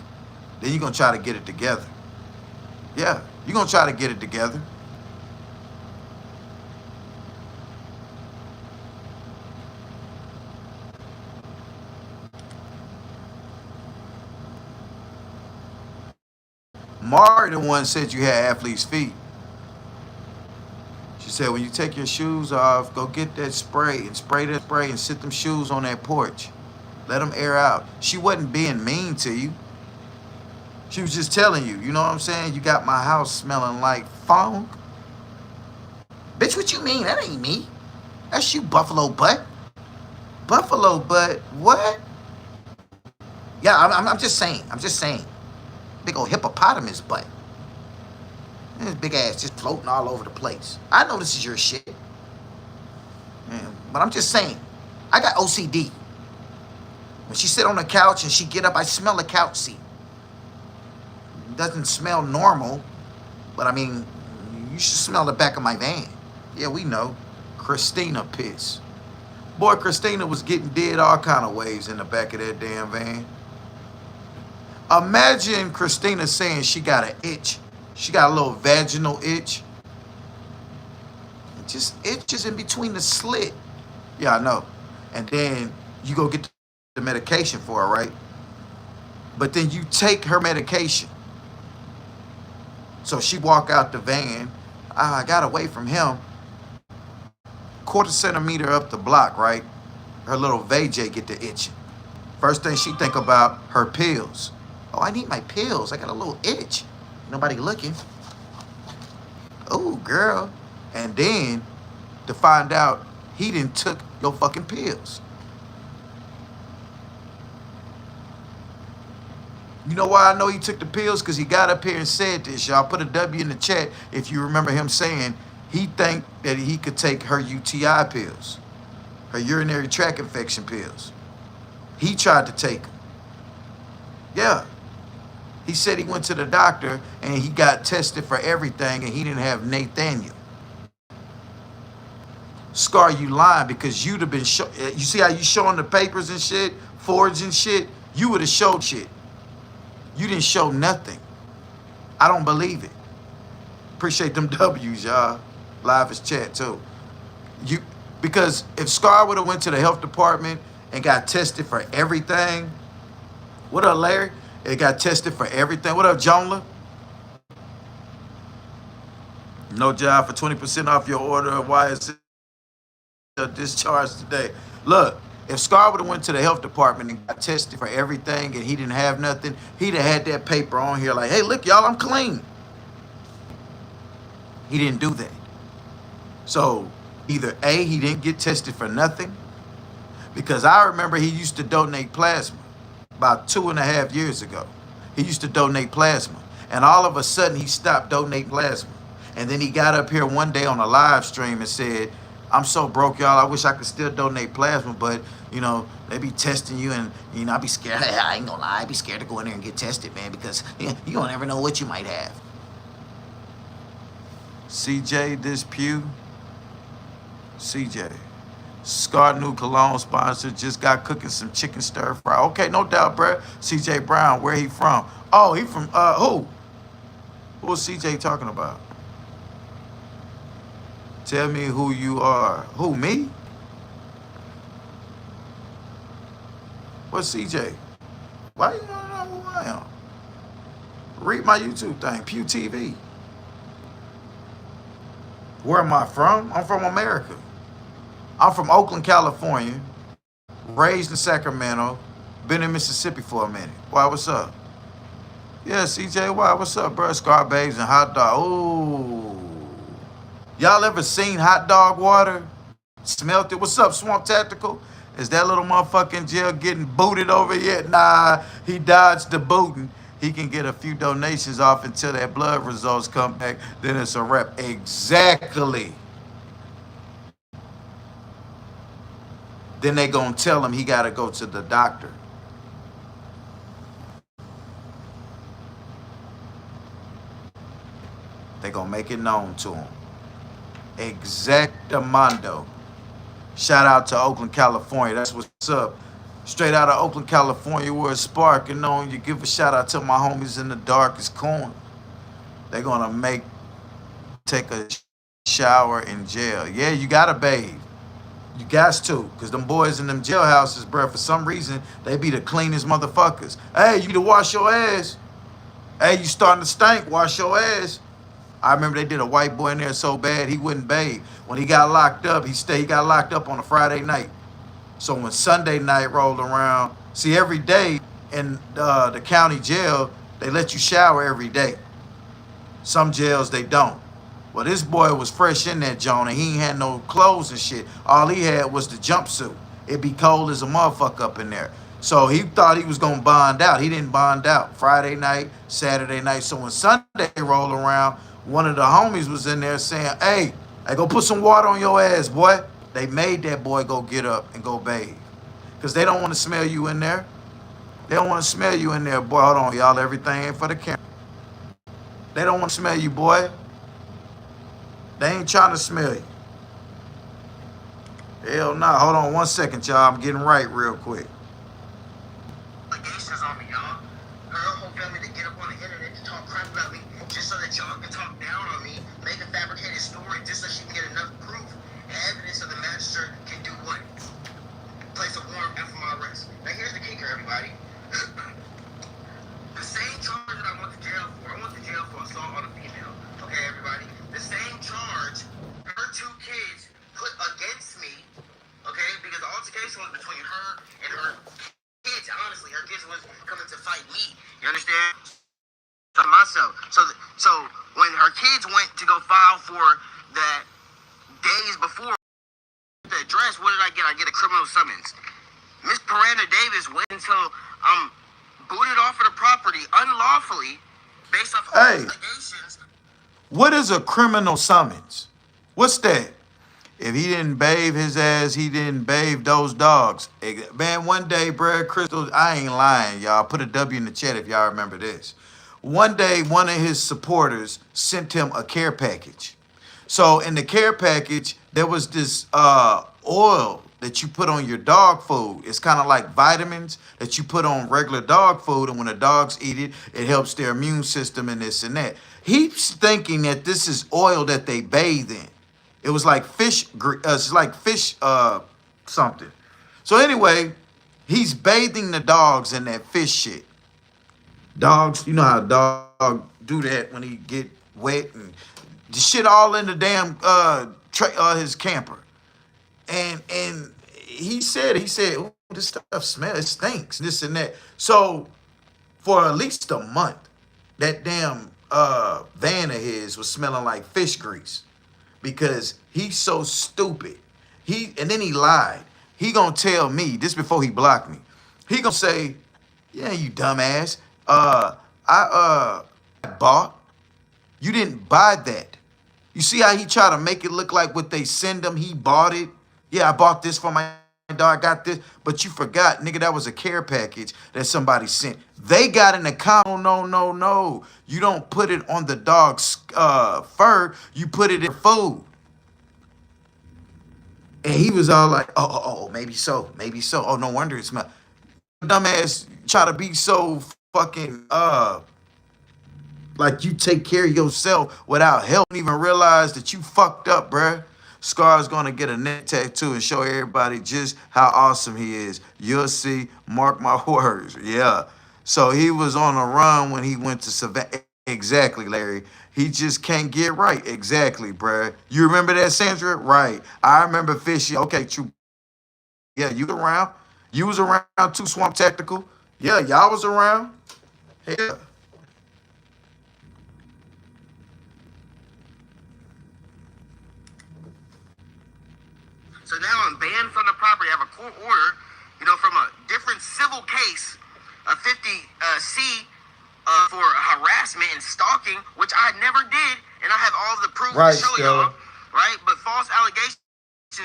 Then you're gonna try to get it together. Yeah, you're gonna try to get it together. Mari, the one said you had athlete's feet. She said when you take your shoes off, go get that spray and spray that spray and sit them shoes on that porch. Let them air out. She wasn't being mean to you. She was just telling you, you know what I'm saying? You got my house smelling like funk. Bitch, what you mean? That ain't me. That's you, Buffalo Butt. Buffalo Butt, what? Yeah, I'm just saying. I'm just saying. Big old hippopotamus butt. And his big ass just floating all over the place. I know this is your shit. Yeah, but I'm just saying. I got OCD. When she sit on the couch and she get up, I smell the couch seat. It doesn't smell normal, but I mean, you should smell the back of my van. Yeah, we know. Christina piss. Boy, Christina was getting dead all kind of ways in the back of that damn van. Imagine Christina saying she got an itch. She got a little vaginal itch. It just itches in between the slit. Yeah, I know. And then you go get the medication for her, right? But then you take her medication. So she walk out the van. I got away from him. Quarter centimeter up the block, right? Her little VJ get the itching. First thing she think about, her pills. Oh, I need my pills. I got a little itch. Nobody looking. Oh, girl. And then to find out he didn't took your fucking pills. You know why I know he took the pills? Because he got up here and said this, y'all. Put a W in the chat if you remember him saying he think that he could take her UTI pills, her urinary tract infection pills. He tried to take them. Yeah. He said he went to the doctor and he got tested for everything and he didn't have Nathaniel. Scar, you lying because you'd have been, you see how you showing the papers and shit, forging shit? You would have showed shit. You didn't show nothing. I don't believe it. Appreciate them W's, y'all. Live is chat too. Because if Scar would have went to the health department and got tested for everything, what up, Larry? It got tested for everything. What up, Jonla? No job for 20% off your order. Why is it discharged today? Look, if Scar would have went to the health department and got tested for everything and he didn't have nothing, he'd have had that paper on here like, hey, look, y'all, I'm clean. He didn't do that. So either A, he didn't get tested for nothing, because I remember he used to donate plasma. About 2.5 years ago, he used to donate plasma. And all of a sudden, he stopped donating plasma. And then he got up here one day on a live stream and said, I'm so broke, y'all. I wish I could still donate plasma, but, you know, they be testing you and, you know, I be scared. I ain't gonna lie. I be scared to go in there and get tested, man, because you don't ever know what you might have. CJ, this Pew. CJ. Scar new cologne sponsor just got cooking some chicken stir fry. Okay, no doubt, bruh. CJ Brown, where he from? Oh, he from who? Who was CJ talking about? Tell me who you are. Who, me? What's CJ? Why you want to know who I am? Read my YouTube thing, PughTV. Where am I from? I'm from America. I'm from Oakland, California, raised in Sacramento, been in Mississippi for a minute. Why, what's up? Yeah, CJ, why, what's up, bro? Scar babes and hot dog. Ooh. Y'all ever seen hot dog water? Smelt it? What's up, Swamp Tactical? Is that little motherfucker in jail getting booted over yet? Nah, he dodged the booting. He can get a few donations off until that blood results come back. Then it's a wrap. Exactly. Then they gonna tell him he gotta go to the doctor. They gonna make it known to him. Exactamundo. Shout out to Oakland, California. That's what's up. Straight out of Oakland, California, where it's sparking on. You give a shout out to my homies in the darkest corner. They're gonna take a shower in jail. Yeah, you gotta bathe. You got to, because them boys in them jailhouses, bro, for some reason, they be the cleanest motherfuckers. Hey, you need to wash your ass. Hey, you starting to stink, wash your ass. I remember they did a white boy in there so bad he wouldn't bathe. When he got locked up, he got locked up on a Friday night. So when Sunday night rolled around, see, every day in the county jail, they let you shower every day. Some jails, they don't. Well, this boy was fresh in that joint, and he ain't had no clothes and shit. All he had was the jumpsuit. It be cold as a motherfucker up in there. So he thought he was going to bond out. He didn't bond out. Friday night, Saturday night. So when Sunday rolled around, one of the homies was in there saying, hey, go put some water on your ass, boy. They made that boy go get up and go bathe. Because they don't want to smell you in there. They don't want to smell you in there, boy. Hold on, y'all. Everything ain't for the camera. They don't want to smell you, boy. They ain't trying to smell you. Hell nah. Hold on 1 second, y'all. I'm getting right real quick. Allegations on me, y'all. Her whole family to get up on the internet to talk crap about me just so that y'all can talk down on me, make a fabricated story just so she can get enough proof and evidence so the magistrate can do what? Place a warrant after my arrest. Now here's the kicker, everybody. The same charge that I went to jail for assault on a female. Okay, everybody? The same charge her two kids put against me, okay? Because the altercation was between her and her kids. Honestly, her kids was coming to fight me. You understand? So myself. So when her kids went to go file for that days before the address, what did I get? I get a criminal summons. Miss Miranda Davis went until booted off of the property unlawfully based off allegations. What is a criminal summons? What's that? If he didn't bathe his ass, he didn't bathe those dogs. Man, one day, bruh, Crystal, I ain't lying, y'all. Put a W in the chat if y'all remember this. One day, one of his supporters sent him a care package. So in the care package, there was this oil that you put on your dog food. It's kind of like vitamins that you put on regular dog food, and when the dogs eat it, it helps their immune system and this and that. He's thinking that this is oil that they bathe in. It was like fish, it's like fish something. So anyway, he's bathing the dogs in that fish shit. Dogs, you know how a dog do that when he get wet and the shit all in the damn his camper. And he said, "Ooh, this stuff smells, it stinks, this and that." So for at least a month, that damn van of his was smelling like fish grease because he's so stupid. And then he lied. He gonna tell me this before he blocked me. He gonna say, "Yeah, you dumbass. I bought. You didn't buy that. You see how he try to make it look like what they send him, he bought it? Yeah, I bought this for my dog, I got this. But you forgot, nigga, that was a care package that somebody sent. They got an account. No. You don't put it on the dog's fur. You put it in food." And he was all like, oh, maybe so. Oh, no wonder it smelled. Dumbass try to be so fucking like you take care of yourself without help. Don't even realize that you fucked up, bruh. Scar's gonna get a neck tattoo and show everybody just how awesome he is. You'll see, mark my words. Yeah. So he was on a run when he went to Savannah. Exactly, Larry. He just can't get right. Exactly, bruh. You remember that, Sandra? Right. I remember Fishy. Okay, true. Yeah, you around. You was around too, Swamp Tactical. Yeah, y'all was around. Yeah. So now I'm banned from the property. I have a court order, from a different civil case, a 50C for harassment and stalking, which I never did, and I have all the proof to show y'all, right? But false allegations,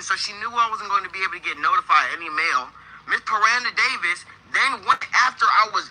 so she knew I wasn't going to be able to get notified any mail. Miss Miranda Davis then went after I was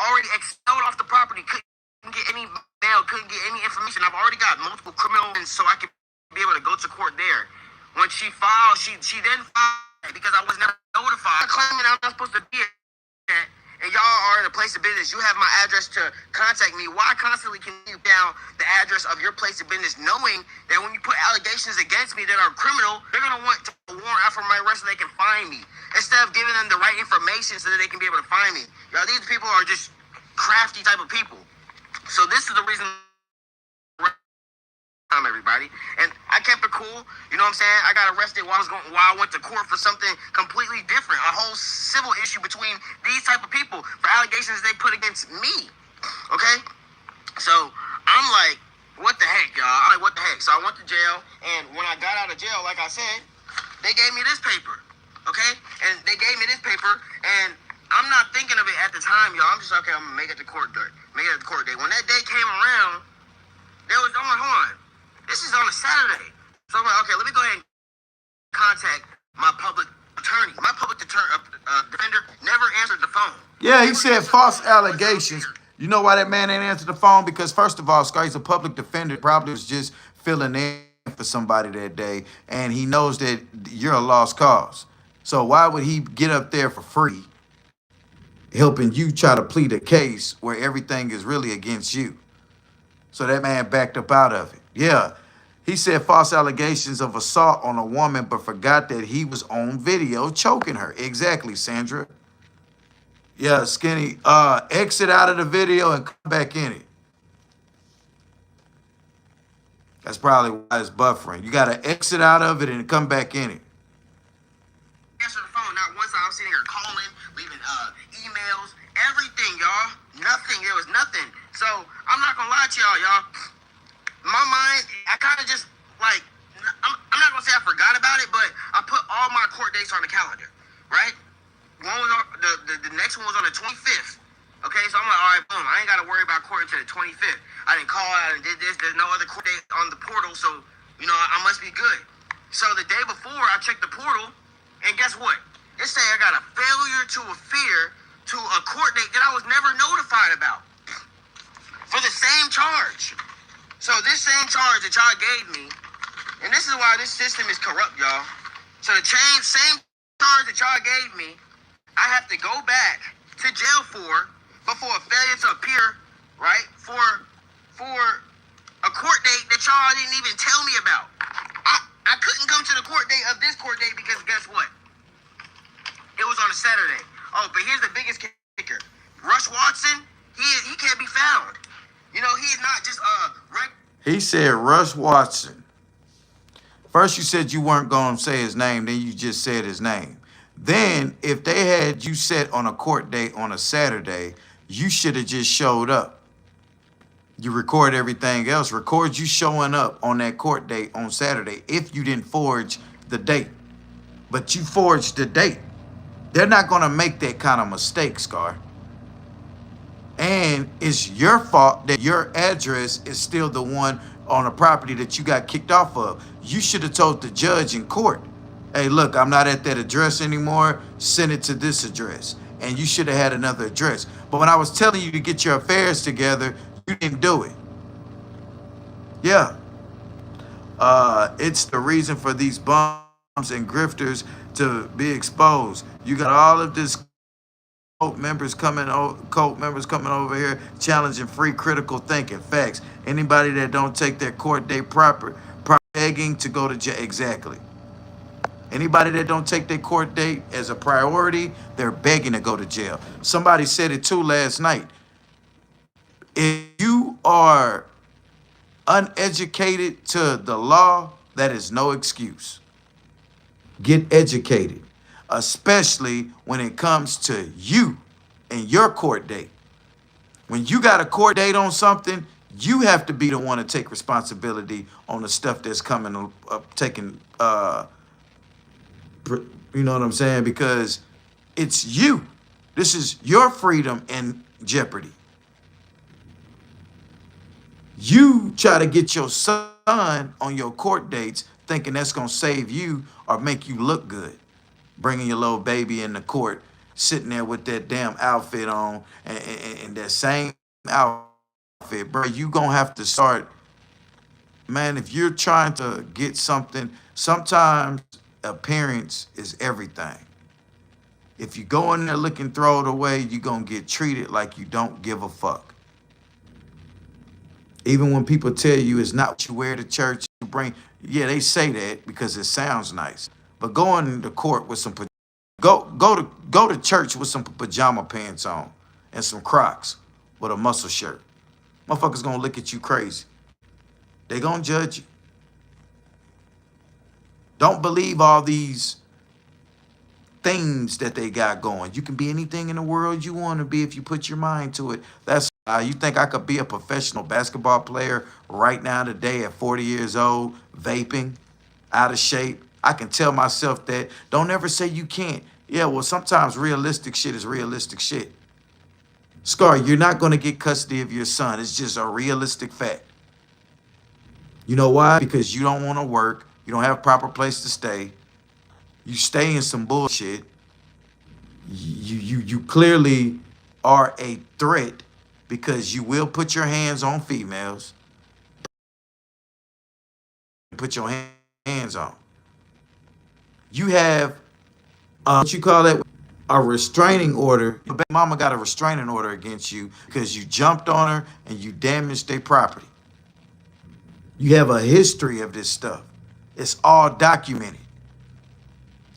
already expelled off the property, couldn't get any mail, couldn't get any information. I've already got multiple criminals, and so I can be able to go to court there. When she filed, she then filed because I was never notified. I'm claiming I'm not supposed to be here, and y'all are in a place of business. You have my address to contact me. Why constantly can you down the address of your place of business, knowing that when you put allegations against me that are criminal, they're gonna want to warrant out for my arrest so they can find me, instead of giving them the right information so that they can be able to find me. Y'all, these people are just crafty type of people. So this is the reason, everybody. And I kept it cool. You know what I'm saying? I got arrested while I went to court for something completely different. A whole civil issue between these type of people for allegations they put against me. Okay? So I'm like, what the heck, y'all? I'm like, what the heck? So I went to jail, and when I got out of jail, like I said, they gave me this paper. Okay? And they gave me this paper, and I'm not thinking of it at the time, y'all. I'm just, okay, I'm gonna make it to court date. Make it to court date. When that day came around, I'm like, hold on. This is on a Saturday. So I'm like, okay, let me go ahead and contact my public attorney. My public defender never answered the phone. Yeah, he said false allegations. You know why that man ain't answered the phone? Because first of all, Scar, he's a public defender. Probably was just filling in for somebody that day, and he knows that you're a lost cause. So why would he get up there for free, helping you try to plead a case where everything is really against you? So that man backed up out of it. Yeah, he said false allegations of assault on a woman, but forgot that he was on video choking her. Exactly, Sandra. Yeah, Skinny, exit out of the video and come back in it. That's probably why it's buffering. You got to exit out of it and come back in it. Answer the phone. Not once I'm sitting here calling, leaving emails, everything, y'all. Nothing. There was nothing. So I'm not gonna lie to y'all. My mind, I kind of just like, I'm not gonna say I forgot about it, but I put all my court dates on the calendar, right? One was on, the next one was on the 25th. Okay, so I'm like, all right, boom. I ain't got to worry about court until the 25th. I didn't call out and did this. There's no other court date on the portal, so, you know, I must be good. So the day before, I checked the portal, and guess what? It said I got a failure to appear to a court date that I was never notified about for the same charge. So this same charge that y'all gave me, and this is why this system is corrupt, y'all. So the same charge that y'all gave me, I have to go back to jail for a failure to appear, right? For a court date that y'all didn't even tell me about. I couldn't come to the court date of this court date because guess what? It was on a Saturday. Oh, but here's the biggest kicker. Rush Watson, he can't be found. You know, he is not just right. He said Rush Watson. First you said you weren't going to say his name, then you just said his name. Then, if they had you set on a court date on a Saturday, you should have just showed up. You record everything else. Record you showing up on that court date on Saturday if you didn't forge the date. But you forged the date. They're not going to make that kind of mistake, Scar. And it's your fault that your address is still the one on a property that you got kicked off of. You should have told the judge in court, hey, look, I'm not at that address anymore. Send it to this address. And you should have had another address. But when I was telling you to get your affairs together, you didn't do it. Yeah. It's the reason for these bums and grifters to be exposed. You got all of this cult members coming over here challenging free critical thinking. Facts. Anybody that don't take their court date proper begging to go to jail. Exactly. Anybody that don't take their court date as a priority, they're begging to go to jail. Somebody said it too last night. If you are uneducated to the law, that is no excuse. Get educated, especially when it comes to you and your court date. When you got a court date on something, you have to be the one to take responsibility on the stuff that's coming up, you know what I'm saying? Because it's you. This is your freedom in jeopardy. You try to get your son on your court dates thinking that's going to save you or make you look good. Bringing your little baby in the court, sitting there with that damn outfit on and that same outfit. Bro, you going to have to start man, if you're trying to get something, sometimes appearance is everything. If you go in there looking throw it away, you're going to get treated like you don't give a fuck. Even when people tell you it's not what you wear to church, you bring, yeah, they say that because it sounds nice. But going to court with some, go to church with some pajama pants on and some Crocs with a muscle shirt. Motherfuckers gonna look at you crazy. They gonna judge you. Don't believe all these things that they got going. You can be anything in the world you want to be if you put your mind to it. That's you think I could be a professional basketball player right now today at 40 years old, vaping, out of shape? I can tell myself that. Don't ever say you can't. Yeah, well, sometimes realistic shit is realistic shit. Scar, you're not going to get custody of your son. It's just a realistic fact. You know why? Because you don't want to work. You don't have a proper place to stay. You stay in some bullshit. You clearly are a threat because you will put your hands on females. Put your hands on. You have what you call that? A restraining order. Your mama got a restraining order against you because you jumped on her and you damaged their property. You have a history of this stuff. It's all documented.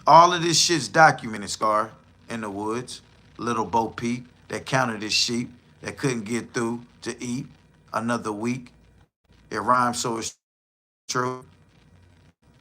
All of this shit's documented, Scar, in the woods. Little Bo Peep that counted his sheep that couldn't get through to eat another week. It rhymes so it's true.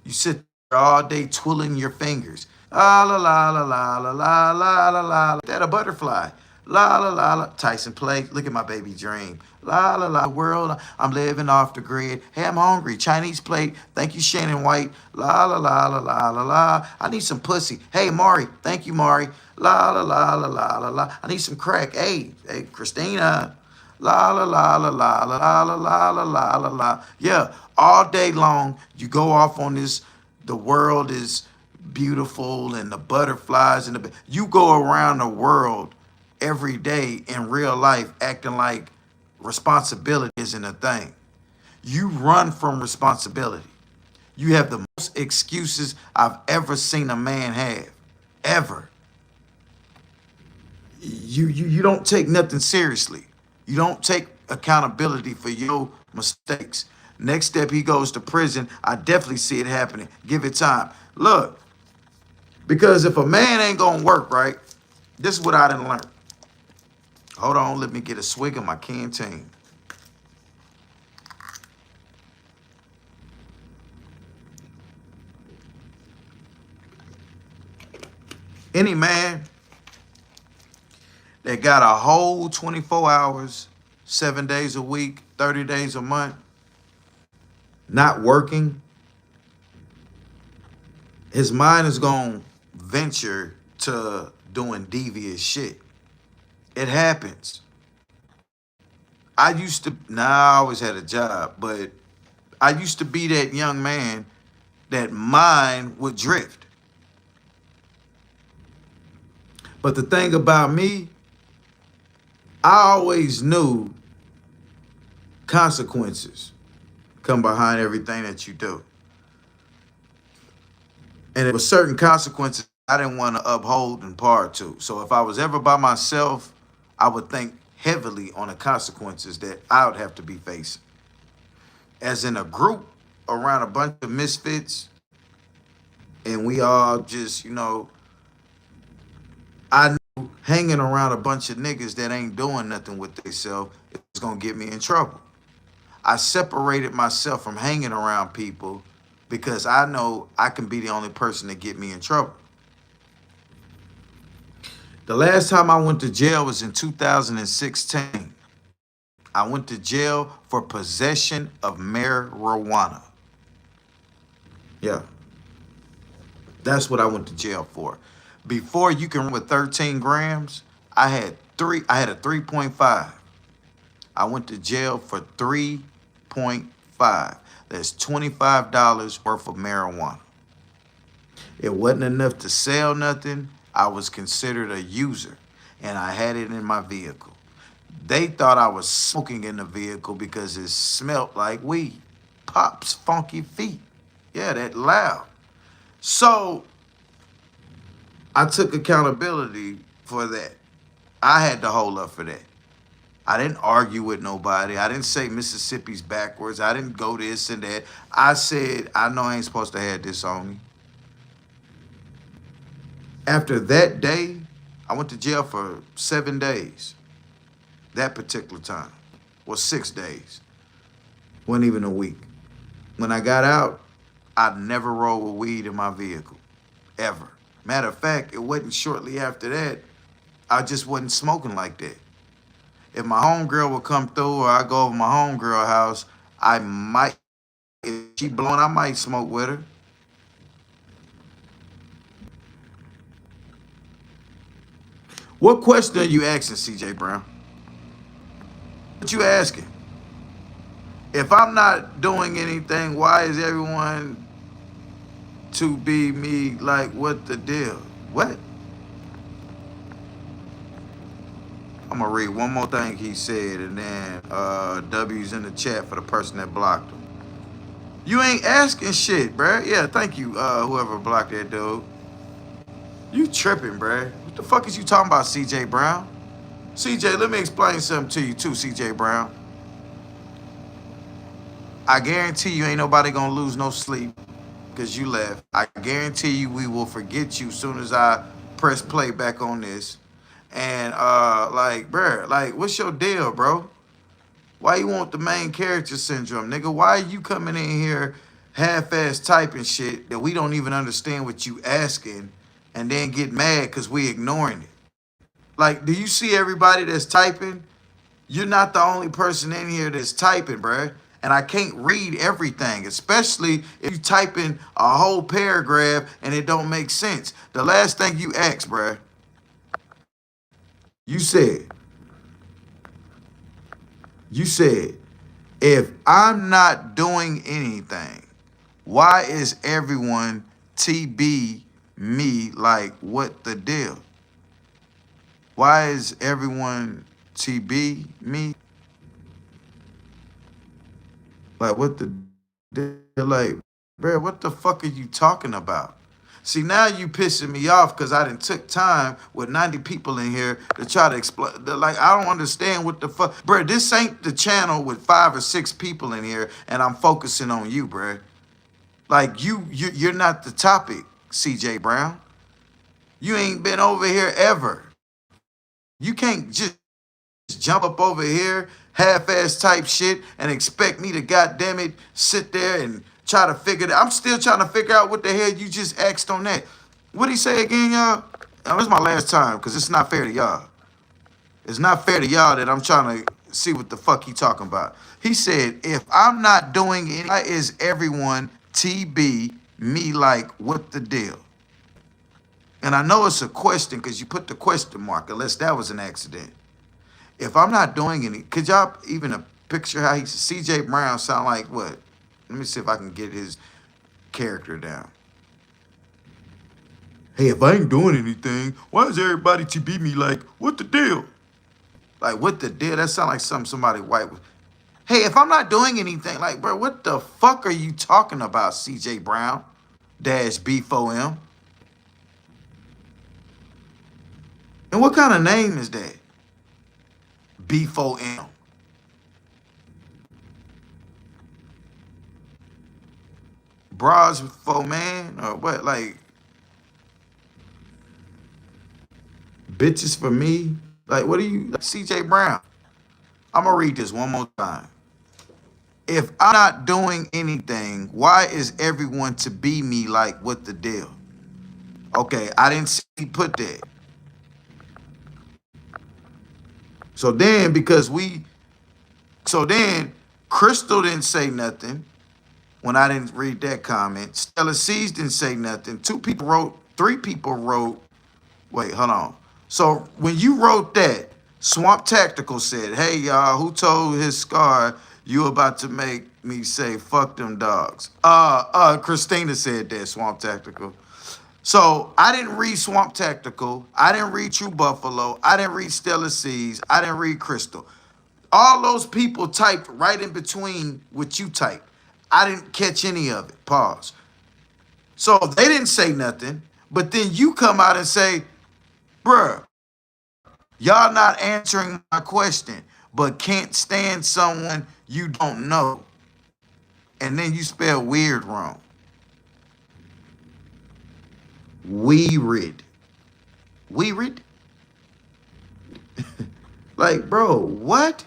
You sit there all day twiddling your fingers. La la la la la la la la la la. That a butterfly. La la la la. Tyson play. Look at my baby dream. La la la. World. I'm living off the grid. Hey, I'm hungry. Chinese plate. Thank you, Shannon White. La la la la la la la. I need some pussy. Hey, Mari. Thank you, Mari. La la la la la la la. I need some crack. Hey, Christina. La la la la la la la la la la la la la. Yeah, all day long you go off on this. The world is beautiful and the butterflies and the. You go around the world every day in real life acting like responsibility isn't a thing. You run from responsibility. You have the most excuses I've ever seen a man have, ever. You don't take nothing seriously. You don't take accountability for your mistakes. Next step, he goes to prison. I definitely see it happening. Give it time. Look, because if a man ain't gonna work, right, this is what I didn't learn. Hold on, let me get a swig of my canteen. Any man that got a whole 24 hours, 7 days a week, 30 days a month, not working, his mind is going to venture to doing devious shit. It happens. I always had a job, but I used to be that young man that mind would drift. But the thing about me, I always knew consequences come behind everything that you do. And there were certain consequences I didn't want to uphold and part to. So if I was ever by myself, I would think heavily on the consequences that I would have to be facing. As in a group around a bunch of misfits, and we all just, I knew hanging around a bunch of niggas that ain't doing nothing with themselves is gonna get me in trouble. I separated myself from hanging around people because I know I can be the only person to get me in trouble. The last time I went to jail was in 2016. I went to jail for possession of marijuana. Yeah. That's what I went to jail for. Before you can run with 13 grams, I had a 3.5. I went to jail for 3.5. That's $25 worth of marijuana. It wasn't enough to sell nothing. I was considered a user, and I had it in my vehicle. They thought I was smoking in the vehicle because it smelled like weed. Pop's funky feet. Yeah, that loud. So I took accountability for that. I had to hold up for that. I didn't argue with nobody. I didn't say Mississippi's backwards. I didn't go this and that. I said, I know I ain't supposed to have this on me. After that day, I went to jail for 7 days. That particular time. Well, 6 days. Wasn't even a week. When I got out, I never rolled with weed in my vehicle. Ever. Matter of fact, it wasn't shortly after that, I just wasn't smoking like that. If my homegirl would come through or I go over my homegirl house, I might, if she blowing, I might smoke with her. What question are you asking, CJ Brown? What you asking? If I'm not doing anything, why is everyone to be me like, what the deal? What? I'm gonna read one more thing he said, and then W's in the chat for the person that blocked him. You ain't asking shit, bruh. Yeah, thank you, whoever blocked that dude. You tripping, bruh. What the fuck is you talking about, CJ Brown? CJ, let me explain something to you too, CJ Brown. I guarantee you ain't nobody gonna lose no sleep because you left. I guarantee you we will forget you as soon as I press play back on this. And like, bruh, like, what's your deal, bro? Why you want the main character syndrome, nigga? Why are you coming in here half-ass typing shit that we don't even understand what you asking and then get mad because we ignoring it? Like, do you see everybody that's typing? You're not the only person in here that's typing, bruh. And I can't read everything, especially if you type in a whole paragraph and it don't make sense. The last thing you asked, bruh, you said, if I'm not doing anything, why is everyone TB me like, what the deal? Why is everyone TB me? Like, what the deal? Like, bro, what the fuck are you talking about? See, now you pissing me off because I done took time with 90 people in here to try to explain. Like, I don't understand what the fuck. Bro, this ain't the channel with 5 or 6 people in here and I'm focusing on you, bro. Like, you're not the topic, CJ Brown. You ain't been over here ever. You can't just jump up over here, half-ass type shit, and expect me to, goddamn it, sit there and try to figure it out. I'm still trying to figure out what the hell you just asked on that. What'd he say again, y'all? Now, this is my last time, because it's not fair to y'all. It's not fair to y'all that I'm trying to see what the fuck he talking about. He said, if I'm not doing it, why is everyone TB me like, what the deal? And I know it's a question because you put the question mark, unless that was an accident. If I'm not doing any, could y'all even picture how CJ Brown sound like what? Let me see if I can get his character down. Hey, if I ain't doing anything, why is everybody TB me like, what the deal? Like, what the deal? That sound like something somebody white would. Hey, if I'm not doing anything, like, bro, what the fuck are you talking about, CJ Brown dash B4M? And what kind of name is that? B4M. Bras for man or what? Like bitches for me? Like, what are you, CJ Brown? I'm gonna read this one more time. If I'm not doing anything, why is everyone to be me like, what the deal? Okay, I didn't see put that. So then, Crystal didn't say nothing when I didn't read that comment. Stella C's didn't say nothing. 2 people wrote, 3 people wrote. Wait, hold on. So when you wrote that, Swamp Tactical said, hey, y'all, who told his scar you about to make me say, fuck them dogs? Christina said that, Swamp Tactical. So I didn't read Swamp Tactical. I didn't read True Buffalo. I didn't read Stella C's. I didn't read Crystal. All those people typed right in between what you typed. I didn't catch any of it. Pause. So they didn't say nothing, but then you come out and say, bruh, y'all not answering my question, but can't stand someone you don't know. And then you spell weird wrong. Weird. Weird? Like, bro, what?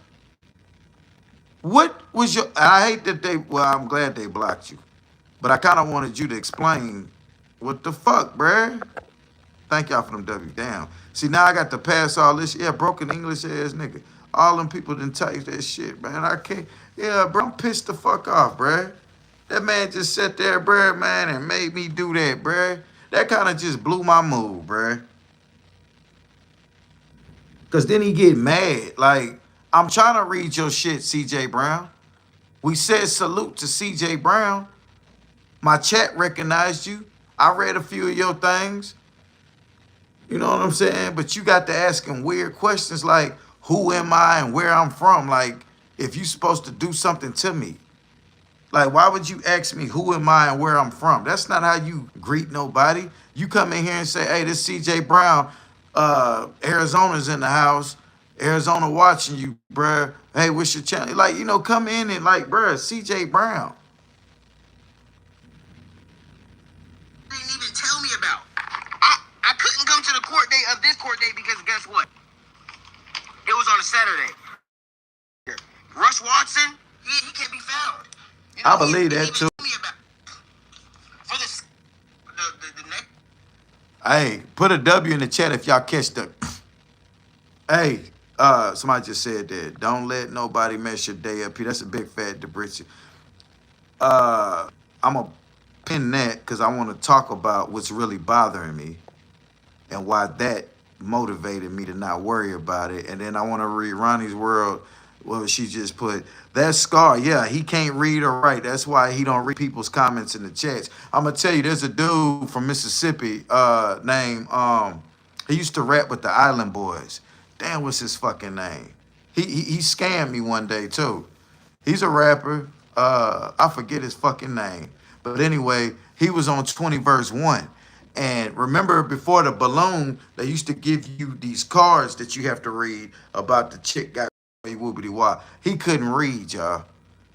What was your... I hate that they... Well, I'm glad they blocked you. But I kind of wanted you to explain what the fuck, bruh. Thank y'all for them W. Damn. See, now I got to pass all this. Yeah, broken English ass nigga. All them people didn't type that shit, man. I can't. Yeah, bro, I'm pissed the fuck off, bruh. That man just sat there, bruh, man, and made me do that, bruh. That kind of just blew my mood, bruh. Because then he get mad. Like, I'm trying to read your shit, CJ Brown. We said salute to CJ Brown. My chat recognized you. I read a few of your things. You know what I'm saying? But you got to asking weird questions like, who am I and where I'm from? Like, if you supposed to do something to me. Like, why would you ask me who am I and where I'm from? That's not how you greet nobody. You come in here and say, hey, this CJ Brown, Arizona's in the house. Arizona watching you, bruh. Hey, what's your channel? Like, you know, come in and like, bruh, CJ Brown. Didn't even tell me about. I couldn't come to the court date of this court date because guess what? It was on a Saturday. Rush Watson, he can't be found. You know, I believe that even too. told me about for the next. Hey, put a W in the chat if y'all catch the. Hey, somebody just said that. Don't let nobody mess your day up. That's a big fat debris. I'm gonna pin that because I want to talk about what's really bothering me and why that motivated me to not worry about it. And then I want to read Ronnie's World. Well, she just put that Scar. Yeah, he can't read or write. That's why he don't read people's comments in the chats. I'm gonna tell you, there's a dude from Mississippi named he used to rap with the Island Boys. Damn, what's his fucking name? He scammed me one day too. He's a rapper. I forget his fucking name. But anyway, he was on 20 verse 1. And remember before the balloon, they used to give you these cards that you have to read about the chick got whoopity wah. He couldn't read, y'all.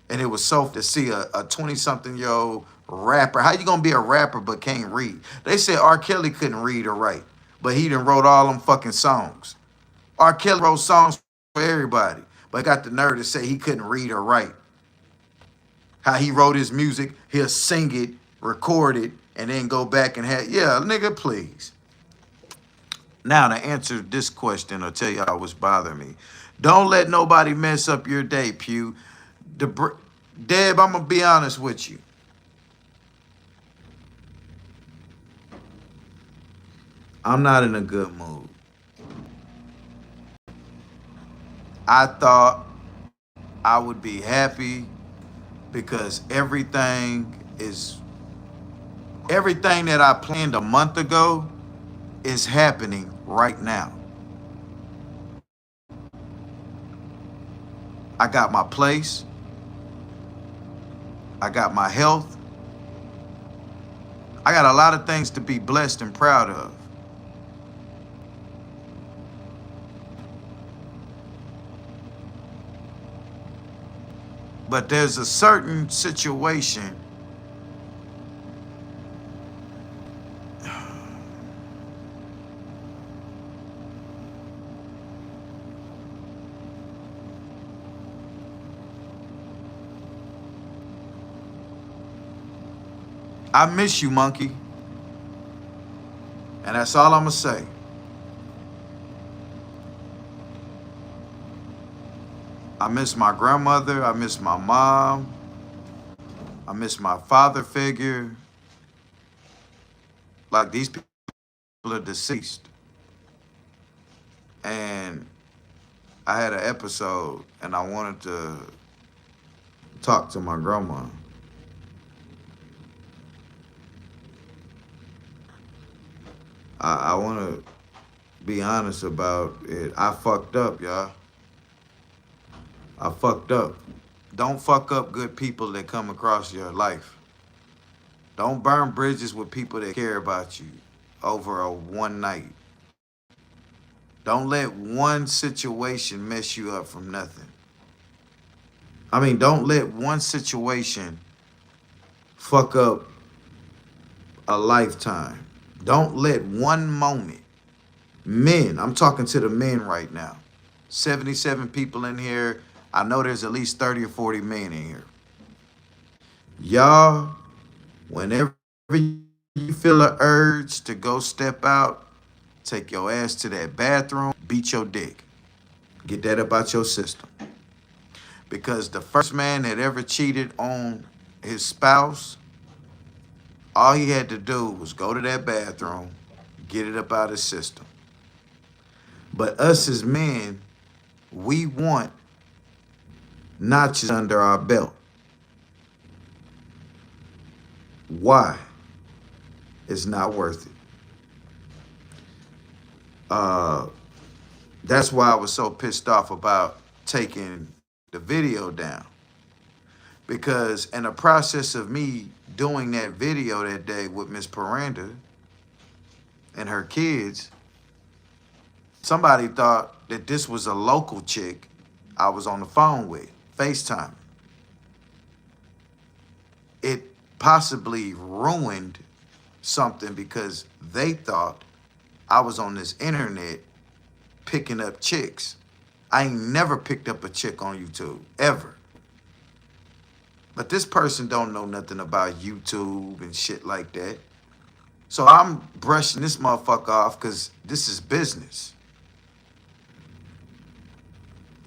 And it was so to see a 20-something-year-old rapper. How you gonna be a rapper but can't read? They said R. Kelly couldn't read or write, but he done wrote all them fucking songs. R. Kelly wrote songs for everybody, but got the nerve to say he couldn't read or write. How he wrote his music, he'll sing it, record it, and then go back and have, yeah, nigga, please. Now to answer this question or tell y'all what's bothering me. Don't let nobody mess up your day, Pew. Deb, I'm gonna be honest with you. I'm not in a good mood. I thought I would be happy because everything that I planned a month ago is happening right now. I got my place. I got my health. I got a lot of things to be blessed and proud of. But there's a certain situation I miss you, monkey. And that's all I'm gonna say. I miss my grandmother. I miss my mom. I miss my father figure. Like, these people are deceased. And I had an episode and I wanted to talk to my grandma. I want to be honest about it. I fucked up, y'all. I fucked up. Don't fuck up good people that come across your life. Don't burn bridges with people that care about you over a one night. Don't let one situation mess you up from nothing. I mean, don't let one situation fuck up a lifetime. Don't let one moment. Men, I'm talking to the men right now. 77 people in here. I know there's at least 30 or 40 men in here. Y'all, whenever you feel an urge to go step out, take your ass to that bathroom, beat your dick. Get that up out your system. Because the first man that ever cheated on his spouse, all he had to do was go to that bathroom, get it up out his system. But us as men, we want notches under our belt. Why? It's not worth it. That's why I was so pissed off about taking the video down. Because in the process of me doing that video that day with Miss Miranda and her kids, somebody thought that this was a local chick I was on the phone with, FaceTime. It possibly ruined something because they thought I was on this internet picking up chicks. I ain't never picked up a chick on YouTube, ever. But this person don't know nothing about YouTube and shit like that. So I'm brushing this motherfucker off because this is business.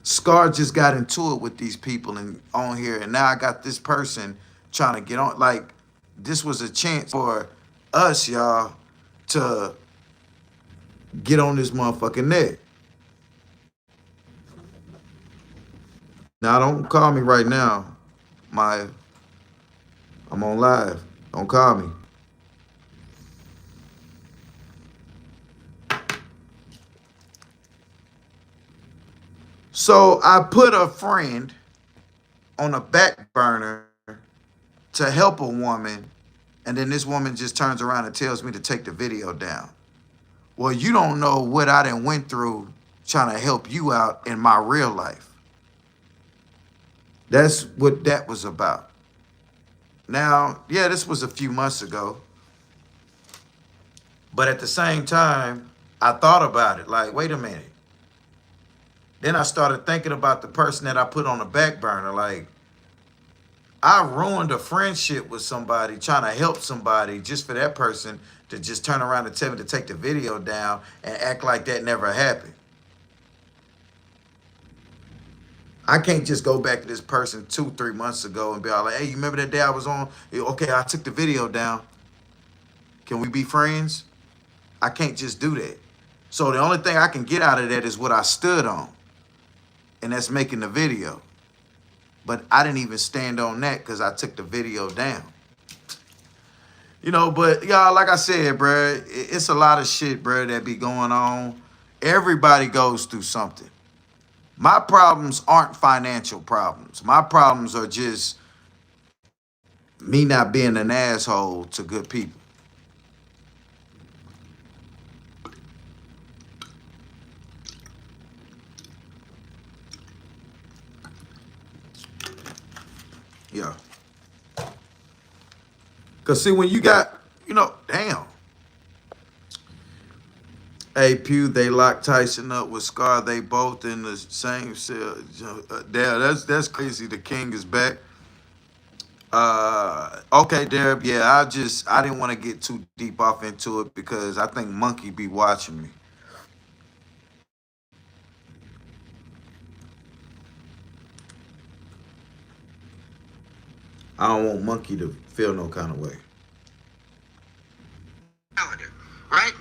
Scar just got into it with these people and on here, and now I got this person trying to get on. Like, this was a chance for us, y'all, to get on this motherfucking net. Now, don't call me right now, Maya. I'm on live. Don't call me. So I put a friend on a back burner to help a woman, and then this woman just turns around and tells me to take the video down. Well, you don't know what I done went through trying to help you out in my real life. That's what that was about. Now, yeah, this was a few months ago. But at the same time, I thought about it. Like, wait a minute. Then I started thinking about the person that I put on the back burner. Like, I ruined a friendship with somebody trying to help somebody just for that person to just turn around and tell me to take the video down and act like that never happened. I can't just go back to this person 2-3 months ago and be all like, hey, you remember that day I was on? Okay, I took the video down. Can we be friends? I can't just do that. So the only thing I can get out of that is what I stood on. And that's making the video. But I didn't even stand on that because I took the video down. You know, but y'all, like I said, bruh, it's a lot of shit, bruh, that be going on. Everybody goes through something. My problems aren't financial problems. My problems are just me not being an asshole to good people. Yeah. Because, see, when you got, you know, damn. Hey, Pew, they locked Tyson up with Scar. They both in the same cell. Damn, that's crazy. The king is back. Okay, Derek. Yeah, I didn't want to get too deep off into it because I think Monkey be watching me. I don't want Monkey to feel no kind of way. Calendar, right?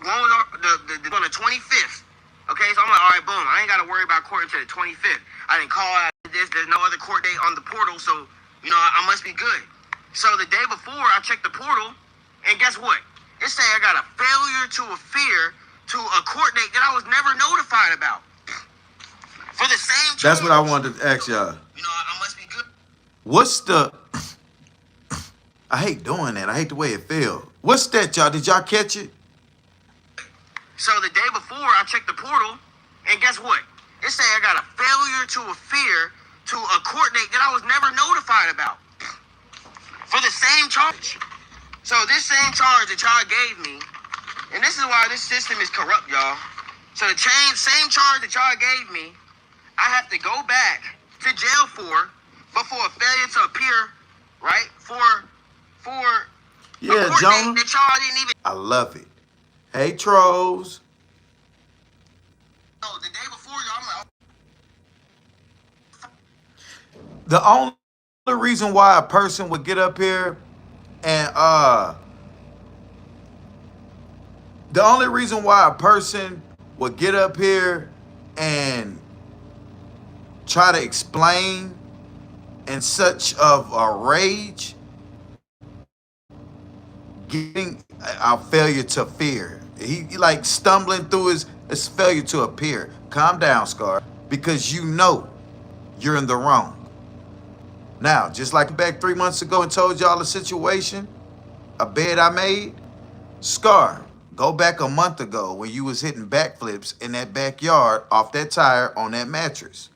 One was on the 25th. Okay, so I'm like, all right, boom. I ain't got to worry about court until the 25th. I didn't call out this. There's no other court date on the portal, so, you know, I must be good. So the day before, I checked the portal, and guess what? It said I got a failure to appear to a court date that I was never notified about. For the same charge. That's what I wanted to ask y'all. You know, I must be What's the? I hate doing that. I hate the way it feels. What's that, y'all? Did y'all catch it? So the day before, I checked the portal, and guess what? It said I got a failure to appear to a court date that I was never notified about for the same charge. So this same charge that y'all gave me, and this is why this system is corrupt, y'all. So the same charge that y'all gave me, I have to go back to jail but for a failure to appear, right? For Yeah, a court Jonah. date that y'all didn't even. I love it. Hey, trolls. No, the day before, y'all. The only reason why a person would get up here and the only reason why a person would get up here and try to explain in such of a rage, getting a failure to fear. He like stumbling through his failure to appear. Calm down, Scar, because you know you're in the wrong. Now, just like back 3 months ago and told y'all the situation, a bed I made, Scar, go back a month ago when you was hitting backflips in that backyard off that tire on that mattress.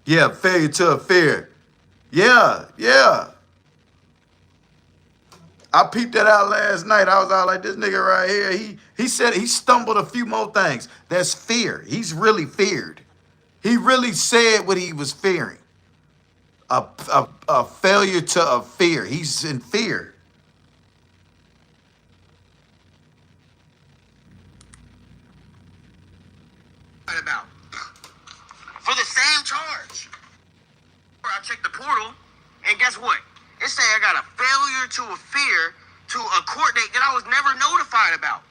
Yeah, failure to a fear. Yeah. I peeped that out last night. I was all like, this nigga right here, he said he stumbled a few more things. That's fear. He's really feared. He really said what he was fearing. A failure to a fear. He's in fear. About for the same charge. I checked the portal, and guess what? It said I got a failure to appear to a court date that I was never notified about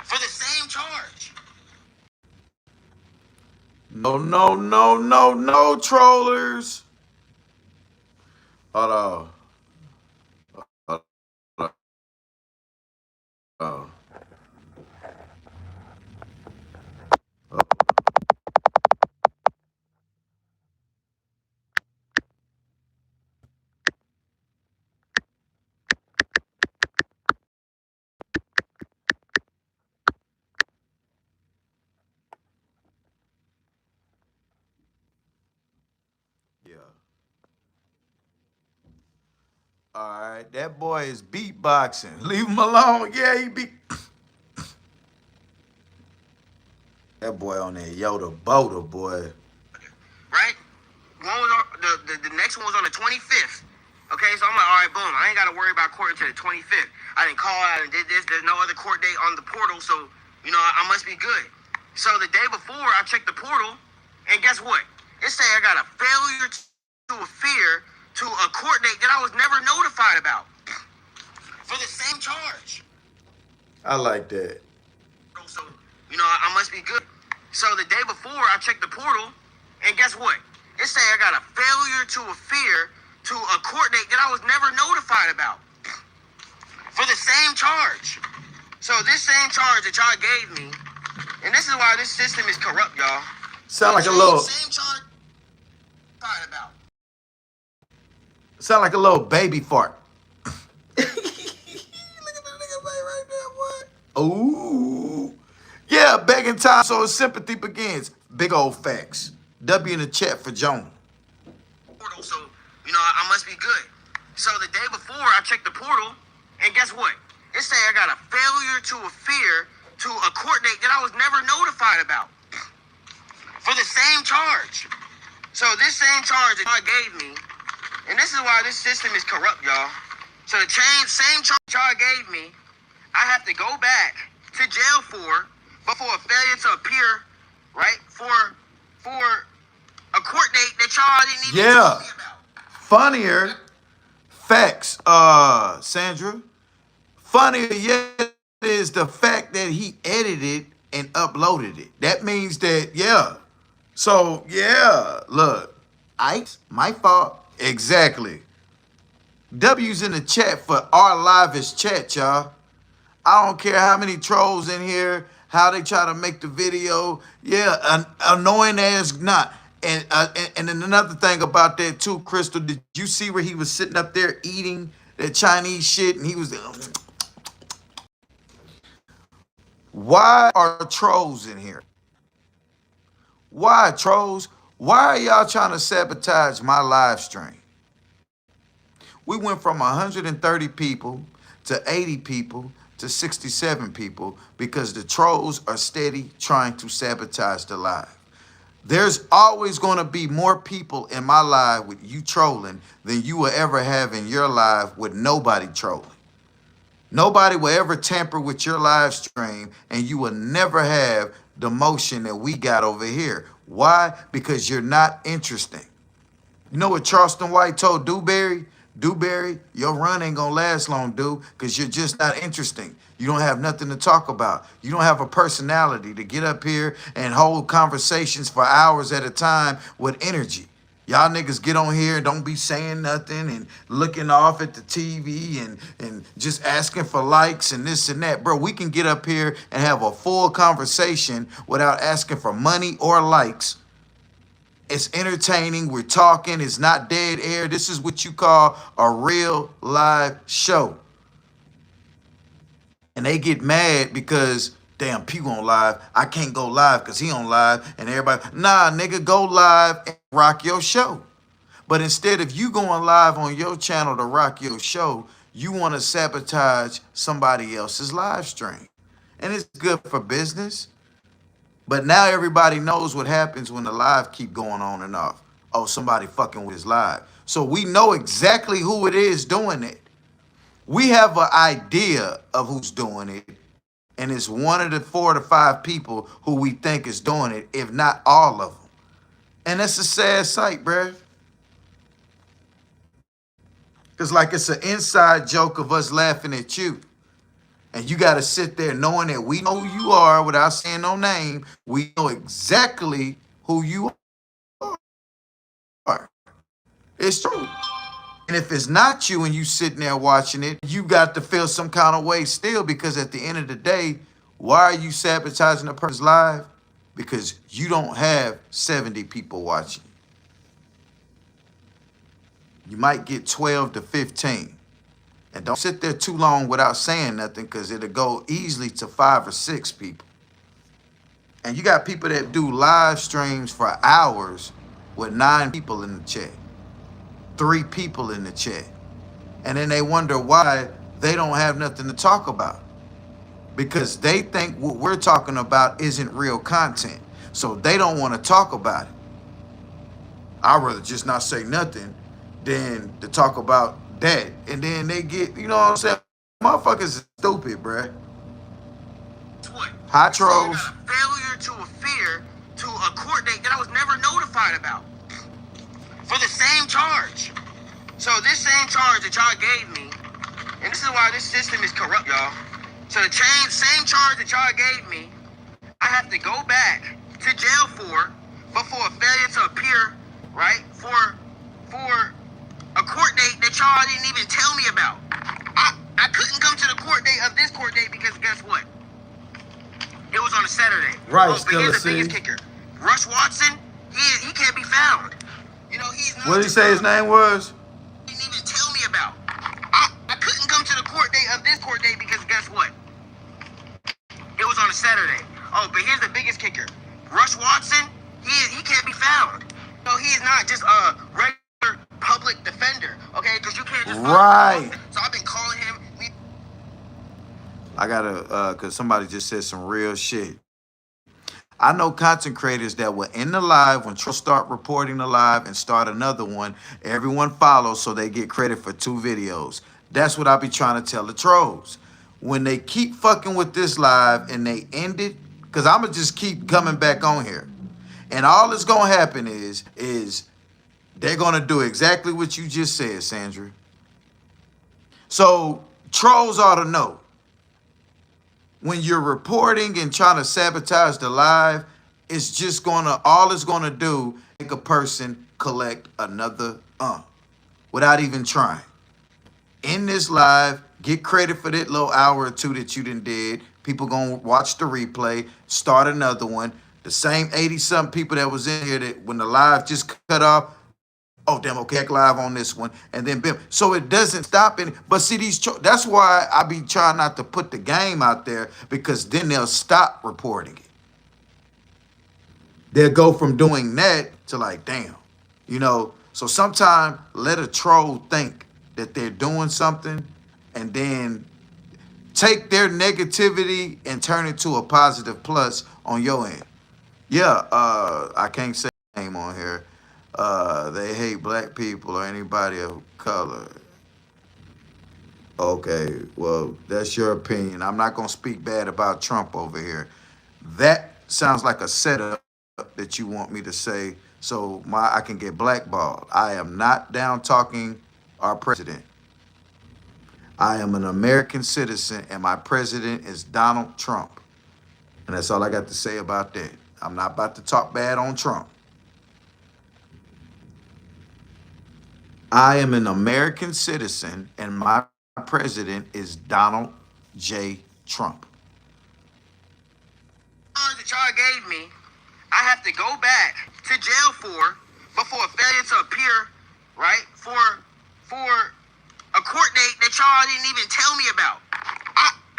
for the same charge. No, trollers. Hold on. Hold on. Yeah. All right, that boy is beatboxing. Leave him alone. Yeah, he be. That boy on that Yoda Boda, boy. Right? One was on, the next one was on the 25th. Okay, so I'm like, all right, boom. I ain't got to worry about court until the 25th. I didn't call out and did this. There's no other court date on the portal, so, you know, I must be good. So the day before, I checked the portal, and guess what? It said I got a failure to appear to a court date that I was never notified about for the same charge. I like that. So, you know, I must be good. So the day before, I checked the portal, and guess what? It said I got a failure to appear to a court date that I was never notified about for the same charge. So this same charge that y'all gave me, and this is why this system is corrupt, y'all. Sound like a little. Same charge. About. Sound like a little baby fart. Look at the nigga right there, boy. Ooh. Yeah, begging time so sympathy begins. Big old facts. W in the chat for Jonah. So, you know, I must be good. So the day before, I checked the portal, and guess what? It said I got a failure to appear to a court date that I was never notified about for the same charge. So this same charge that y'all gave me, and this is why this system is corrupt, y'all. So the same charge y'all gave me, I have to go back to jail but for a failure to appear, right? For a court date that y'all didn't even tell me about. Funnier facts, Sandra. Funnier yet is the fact that he edited and uploaded it. That means that, yeah. So, yeah, look, Ike's my fault. Exactly. W's in the chat for our livest chat, y'all. I don't care how many trolls in here, how they try to make the video. Yeah, annoying as not. And then another thing about that too, Crystal, did you see where he was sitting up there eating that Chinese shit and he was why are trolls in here? Why trolls? Why are y'all trying to sabotage my live stream? We went from 130 people to 80 people to 67 people because the trolls are steady trying to sabotage the live. There's always going to be more people in my live with you trolling than you will ever have in your live with nobody trolling. Nobody will ever tamper with your live stream, and you will never have the motion that we got over here. Why? Because you're not interesting. You know what Charleston White told Dewberry? Dewberry, your run ain't gonna last long, dude, because you're just not interesting. You don't have nothing to talk about. You don't have a personality to get up here and hold conversations for hours at a time with energy. Y'all niggas get on here and don't be saying nothing and looking off at the TV and just asking for likes and this and that. Bro, we can get up here and have a full conversation without asking for money or likes. It's entertaining. We're talking. It's not dead air. This is what you call a real live show. And they get mad because, damn, Pew on live. I can't go live because he on live. And everybody, nah, nigga, go live and rock your show. But instead of you going live on your channel to rock your show, you want to sabotage somebody else's live stream. And it's good for business. But now everybody knows what happens when the live keep going on and off. Oh, somebody fucking with his live. So we know exactly who it is doing it. We have an idea of who's doing it. And it's one of the 4 to 5 people who we think is doing it, if not all of them. And that's a sad sight, bruh. Because like it's an inside joke of us laughing at you. And you got to sit there knowing that we know who you are without saying no name. We know exactly who you are. It's true. And if it's not you and you sitting there watching it, you got to feel some kind of way still, because at the end of the day, why are you sabotaging a person's live? Because you don't have 70 people watching. You might get 12 to 15. And don't sit there too long without saying nothing, because it'll go easily to 5 or 6 people. And you got people that do live streams for hours with 9 people in the chat, 3 people in the chat. And then they wonder why they don't have nothing to talk about, because they think what we're talking about isn't real content. So they don't want to talk about it. I'd rather just not say nothing than to talk about that. And then they get, you know what I'm saying? Motherfuckers is stupid, bruh. What? Hot trolls. Failure to appear to a court date that I was never notified about for the same charge. So this same charge that y'all gave me, and this is why this system is corrupt, y'all. So the same charge that y'all gave me, I have to go back to jail for a failure to appear, right? For a court date that y'all didn't even tell me about. I couldn't come to the court date of this court date because guess what? It was on a Saturday. Right, but here's the biggest kicker. Rush Watson, he can't be found. You know, he's not. What did he say his name was? Didn't even tell me about. I couldn't come to the court date of this court date because guess what? It was on a Saturday. Oh, but here's the biggest kicker. Rush Watson, he can't be found. No, he is not just a regular public defender, okay? Because you can't just right. So I've been calling him. I gotta, cause somebody just said some real shit. I know content creators that were in the live when trolls start reporting the live and start another one. Everyone follows so they get credit for 2 videos. That's what I be trying to tell the trolls. When they keep fucking with this live and they end it, cause I'ma just keep coming back on here. And all that's gonna happen is they're gonna do exactly what you just said, Sandra. So trolls ought to know. When you're reporting and trying to sabotage the live, it's just all it's gonna do make a person collect another without even trying. In this live, get credit for that little hour or 2 that you done did. People gonna watch the replay, start another one. The same 80-something people that was in here that when the live just cut off, oh damn, okay, back live on this one, and then bim. So it doesn't stop any. But see that's why I be trying not to put the game out there, because then they'll stop reporting it. They'll go from doing that to like, damn, you know. So sometimes let a troll think that they're doing something, and then take their negativity and turn it to a positive plus on your end. Yeah, I can't say name on here. They hate black people or anybody of color. Okay, well, that's your opinion. I'm not gonna speak bad about Trump over here. That sounds like a setup that you want me to say so I can get blackballed. I am not down talking our president. I am an American citizen, and my president is Donald Trump. And that's all I got to say about that. I'm not about to talk bad on Trump. I am an American citizen, and my president is Donald J. Trump. That y'all gave me, I have to go back to jail for before failure to appear, right? For a court date that y'all didn't even tell me about.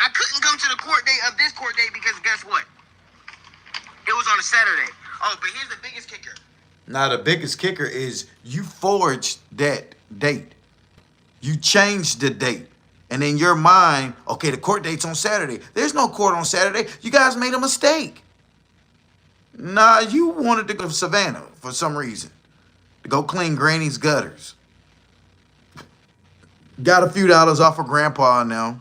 I couldn't come to the court date of this court date because guess what? It was on a Saturday. Oh, but here's the biggest kicker. Now, the biggest kicker is you forged that date. You changed the date. And in your mind, okay, the court date's on Saturday. There's no court on Saturday. You guys made a mistake. Nah, you wanted to go to Savannah for some reason. To go clean Granny's gutters. Got a few dollars off of Grandpa now.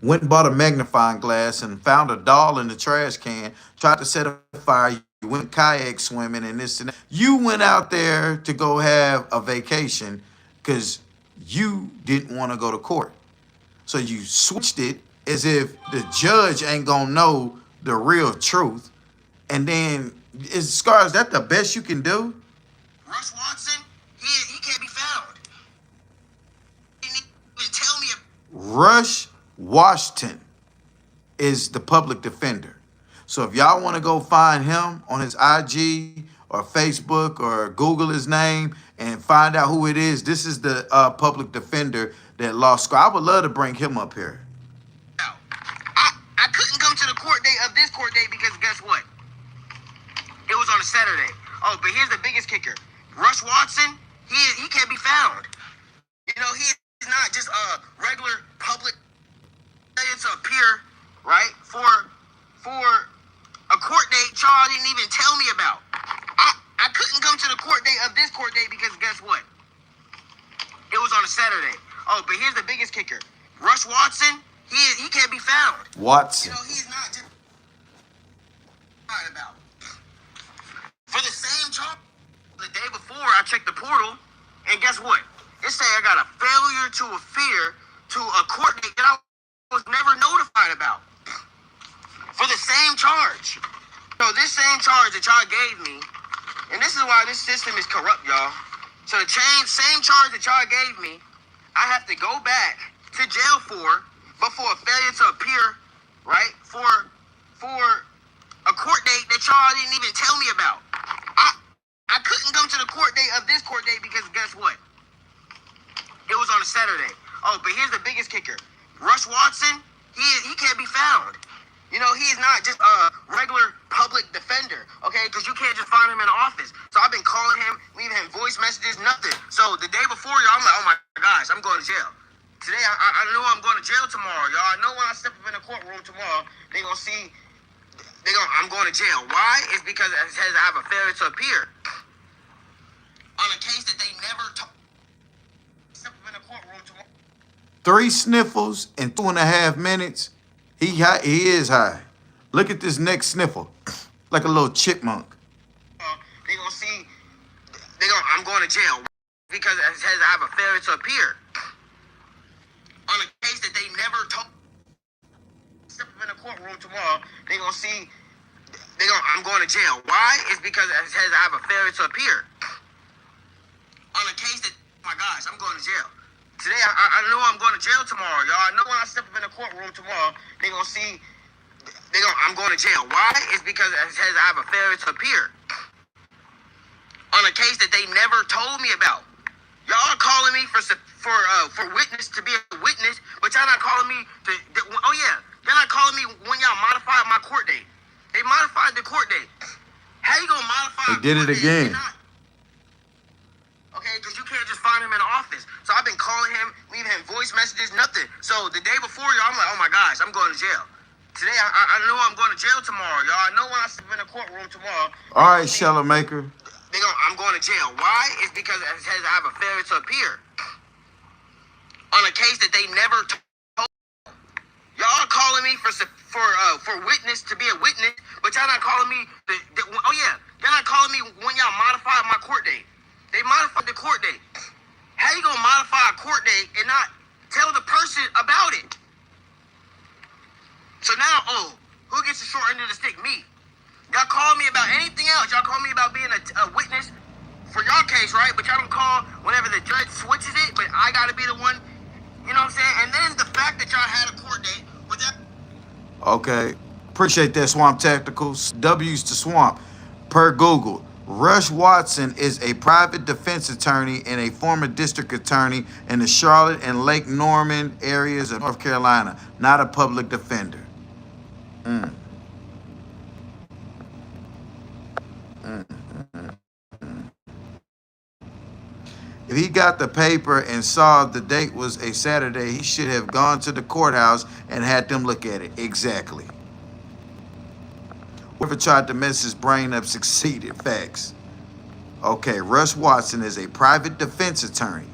Went and bought a magnifying glass and found a doll in the trash can. Tried to set a fire. You went kayak swimming and this and that. You went out there to go have a vacation because you didn't want to go to court. So you switched it as if the judge ain't gonna know the real truth. And then, Scar, is that the best you can do? Russ Watson, he can't be found. He didn't even tell me. Rush Washington is the public defender. So if y'all want to go find him on his IG or Facebook or Google his name and find out who it is, this is the public defender that lost Scar. I would love to bring him up here. I couldn't come to the court date of this court date because guess what? It was on a Saturday. Oh, but here's the biggest kicker. Russ Watson, he can't be found. You know, he is not just a regular public to appear, right, for a court date y'all didn't even tell me about. I couldn't come to the court date of this court date because guess what? It was on a Saturday. Oh, but here's the biggest kicker. Russ Watson, he can't be found. Watson. You know, he's not just about. For the same charge, the day before I checked the portal, and guess what? It said I got a failure to appear to a court date that I was never notified about. For the same charge. So this same charge that y'all gave me, and this is why this system is corrupt, y'all. So the same charge that y'all gave me, I have to go back to jail for before a failure to appear, right? For a court date that y'all didn't even tell me about. I couldn't come to the court date of this court date because guess what? It was on a Saturday. Oh, but here's the biggest kicker. Russ Watson, he can't be found. You know, he is not just a regular public defender, okay? Because you can't just find him in the office. So I've been calling him, leaving him voice messages, nothing. So the day before, y'all, I'm like, oh my gosh, I'm going to jail. Today, I know I'm going to jail tomorrow, y'all. I know when I step up in the courtroom tomorrow, they going to see, I'm going to jail. Why? It's because it says I have a failure to appear on a case that they never step up in the courtroom tomorrow. 3 sniffles in 2.5 minutes. He is high. Look at this next sniffle, like a little chipmunk. They gonna see. I'm going to jail because it says I have a failure to appear on a case that they never told. Step up in the courtroom tomorrow. They gonna see. I'm going to jail. Why? It's because it says I have a failure to appear on a case that. Oh my gosh, I'm going to jail. Today, I know I'm going to jail tomorrow, y'all. I know when I step up in the courtroom tomorrow, they gonna see. I'm going to jail. Why? It's because it says I have a failure to appear on a case that they never told me about. Y'all calling me for witness to be a witness, but y'all not calling me oh yeah, y'all not calling me when y'all modified my court date. They modified the court date. How you gonna modify? They did it again. Okay, because you can't just find him in the office. So I've been calling him, leaving him voice messages, nothing. So the day before, y'all, I'm like, oh my gosh, I'm going to jail. Today, I know I'm going to jail tomorrow, y'all. I know when I step in the courtroom tomorrow. All right, Sheller Maker. I'm going to jail. Why? It's because it says I have a failure to appear on a case that they never told. Y'all calling me for witness to be a witness, but y'all not calling me oh yeah, y'all not calling me when y'all modified my court date. They modified the court date. How you gonna modify a court date and not tell the person about it? So now, who gets the short end of the stick? Me. Y'all call me about anything else. Y'all call me about being a witness for y'all case, right? But y'all don't call whenever the judge switches it, but I gotta be the one, you know what I'm saying? And then the fact that y'all had a court date with that. Okay. Appreciate that, Swamp Tacticals. W's to Swamp. Per Google, Rush Watson is a private defense attorney and a former district attorney in the Charlotte and Lake Norman areas of North Carolina, not a public defender. If he got the paper and saw the date was a Saturday, he should have gone to the courthouse and had them look at it. Exactly. Whoever tried to mess his brain up succeeded. Facts. Okay, Rush Watson is a private defense attorney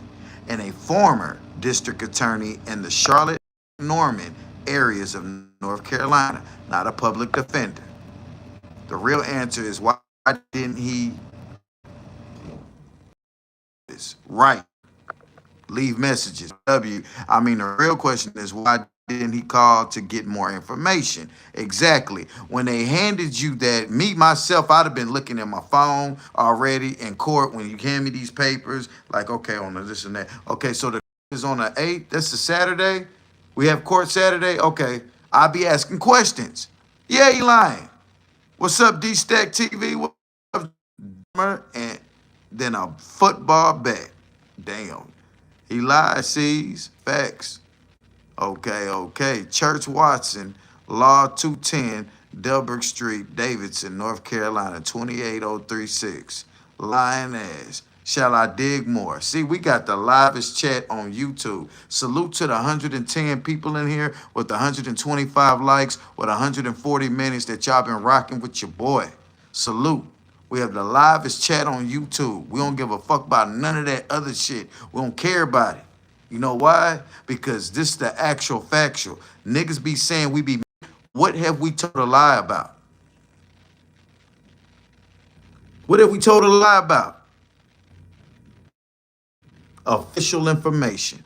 and a former district attorney in the Charlotte Norman areas of North Carolina, not a public defender. The real answer is why didn't he write, leave messages? The real question is why didn't he call to get more information? Exactly. When they handed you that, myself, I'd have been looking at my phone already in court when you hand me these papers, like, okay, on this and that. Okay, so the is on the 8th. That's the Saturday. We have court Saturday. Okay, I'll be asking questions. Yeah, he lying. What's up, D-Stack TV? What up, and then a football bet. Damn. He lied, sees. Facts. Okay. Church Watson, Law 210, Delbert Street, Davidson, North Carolina, 28036. Lying ass. Shall I dig more? See, we got the livest chat on YouTube. Salute to the 110 people in here with 125 likes, with 140 minutes that y'all been rocking with your boy. Salute. We have the livest chat on YouTube. We don't give a fuck about none of that other shit. We don't care about it. You know why? Because this is the actual factual. Niggas be saying we be. What have we told a lie about? What have we told a lie about? Official information.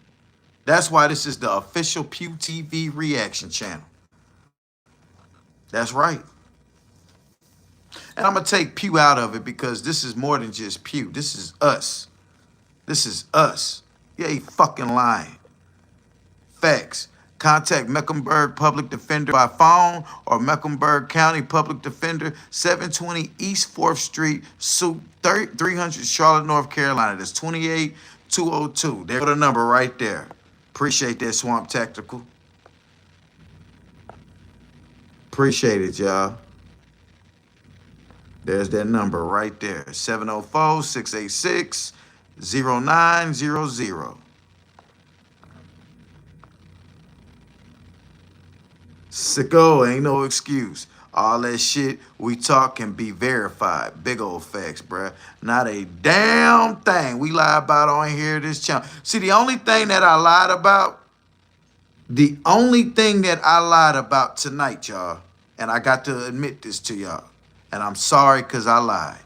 That's why this is the official PughTV reaction channel. That's right. And I'm going to take Pew out of it because this is more than just Pew. This is us. This is us. Yeah, he fucking lying. Facts. Contact Mecklenburg Public Defender by phone or Mecklenburg County Public Defender, 720 East 4th Street, Suite 300, Charlotte, North Carolina. That's 28202. There's the number right there. Appreciate that, Swamp Tactical. Appreciate it, y'all. There's that number right there, 704-686-0900. Sicko, ain't no excuse. All that shit we talk can be verified. Big old facts, bruh. Not a damn thing we lie about on here, this channel. See, the only thing that I lied about tonight, y'all, and I got to admit this to y'all, and I'm sorry because I lied.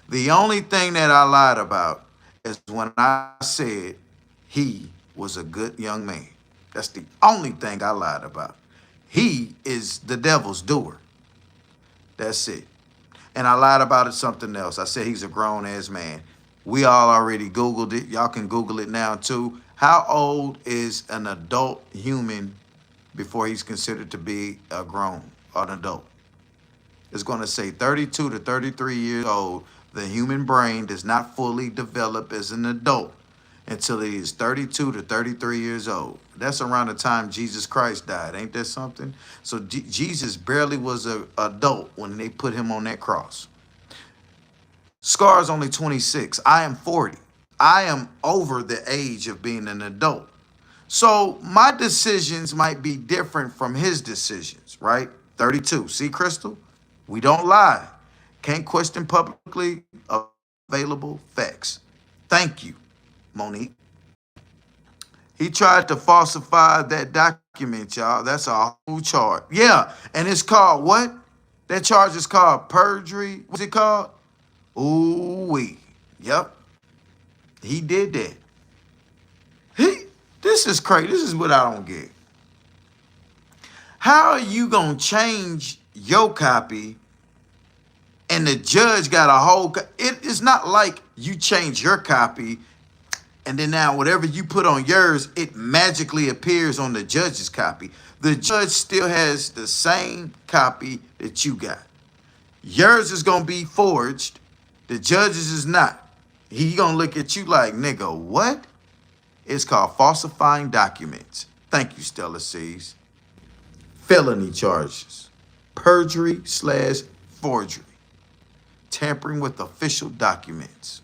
The only thing that I lied about is when I said he was a good young man. That's the only thing I lied about. He is the devil's doer. That's it. And I lied about it something else. I said he's a grown-ass man. We all already Googled it. Y'all can Google it now, too. How old is an adult human before he's considered to be a grown an adult. It's going to say 32 to 33 years old. The human brain does not fully develop as an adult until it is 32 to 33 years old. That's around the time Jesus Christ died. Ain't that something? So Jesus barely was an adult when they put him on that cross. Scar's only 26. I am 40. I am over the age of being an adult. So my decisions might be different from his decisions, right? 32. See, Crystal? We don't lie. Can't question publicly available facts. Thank you, Monique. He tried to falsify that document, y'all. That's a whole charge. Yeah, and it's called what? That charge is called perjury. What's it called? Ooh-wee. Yep. He did that. This is crazy. This is what I don't get. How are you going to change your copy and the judge got a whole... It's not like you change your copy and then now whatever you put on yours, it magically appears on the judge's copy. The judge still has the same copy that you got. Yours is going to be forged. The judge's is not. He going to look at you like, nigga, what? It's called falsifying documents. Thank you, Stella C's. Felony charges. Perjury/forgery. Tampering with official documents.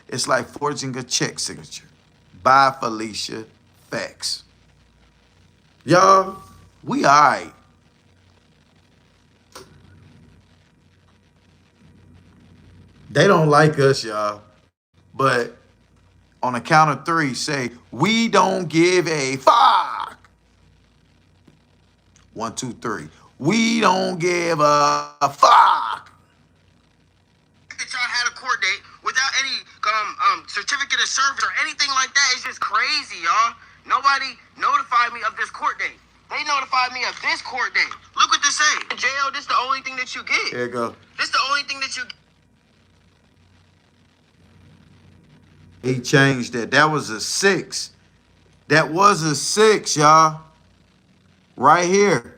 It's like forging a check signature. Bye, Felicia. Facts. Y'all, we all right. They don't like us, y'all. But on the count of three, say, we don't give a fuck. 1, 2, 3. We don't give a fuck. That y'all had a court date without any certificate of service or anything like that is just crazy, y'all. Nobody notified me of this court date. They notified me of this court date. Look what this say. Jail, this the only thing that you get. Here you go. This the only thing that you get. He changed that. That was a 6. That was a 6, y'all. Right here.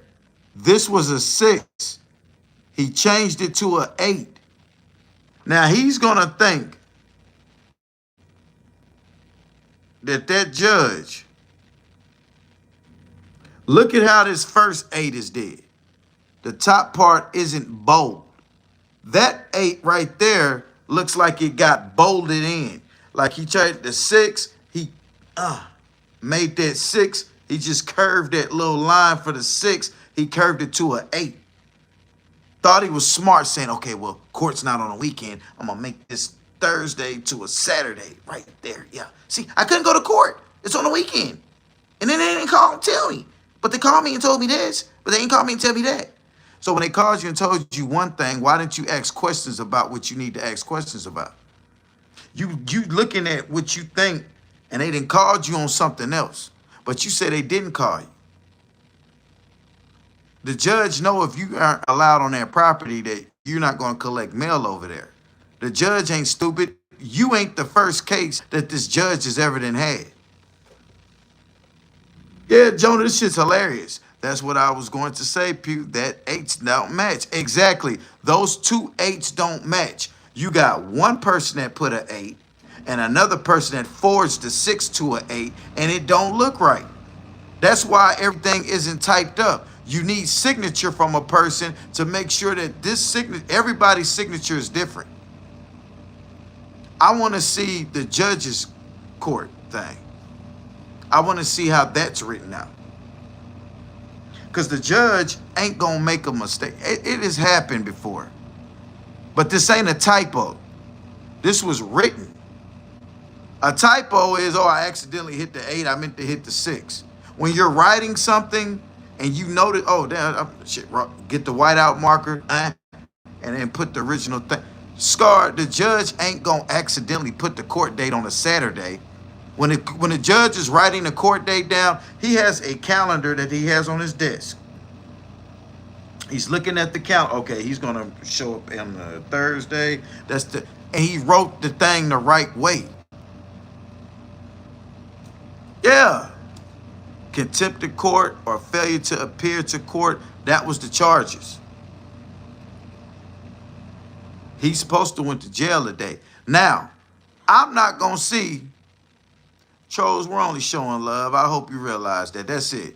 This was a 6. He changed it to an 8. Now he's going to think that judge, look at how this first 8 is did. The top part isn't bold. That 8 right there looks like it got bolded in. Like he tried the 6, he made that 6. He just curved that little line for the 6. He curved it to an 8. Thought he was smart saying, okay, well, court's not on a weekend. I'm going to make this Thursday to a Saturday right there. Yeah. See, I couldn't go to court. It's on a weekend. And then they didn't call and tell me. But they called me and told me this. But they didn't call me and tell me that. So when they called you and told you one thing, why didn't you ask questions about what you need to ask questions about? You looking at what you think, and they didn't call you on something else. But you said they didn't call you. The judge know if you aren't allowed on that property that you're not going to collect mail over there. The judge ain't stupid. You ain't the first case that this judge has ever had. Yeah, Jonah, this shit's hilarious. That's what I was going to say, Pew. That 8s don't match. Exactly. Those 2 8s don't match. You got one person that put an 8 and another person that forged the 6 to an 8, and it don't look right. That's why everything isn't typed up. You need signature from a person to make sure that everybody's signature is different. I want to see the judge's court thing. I want to see how that's written out. Because the judge ain't going to make a mistake. It has happened before. But this ain't a typo. This was written. A typo is, I accidentally hit the 8. I meant to hit the 6. When you're writing something and you notice, get the whiteout marker and then put the original thing. Scar, the judge ain't going to accidentally put the court date on a Saturday. When the judge is writing the court date down, he has a calendar that he has on his desk. He's looking at the calendar. Okay, he's going to show up on the Thursday. And he wrote the thing the right way. Yeah. Contempt of court or failure to appear to court That was the charges. He's supposed to went to jail today. Now, I'm not gonna see trolls. We're only showing love. I hope you realize that. That's it.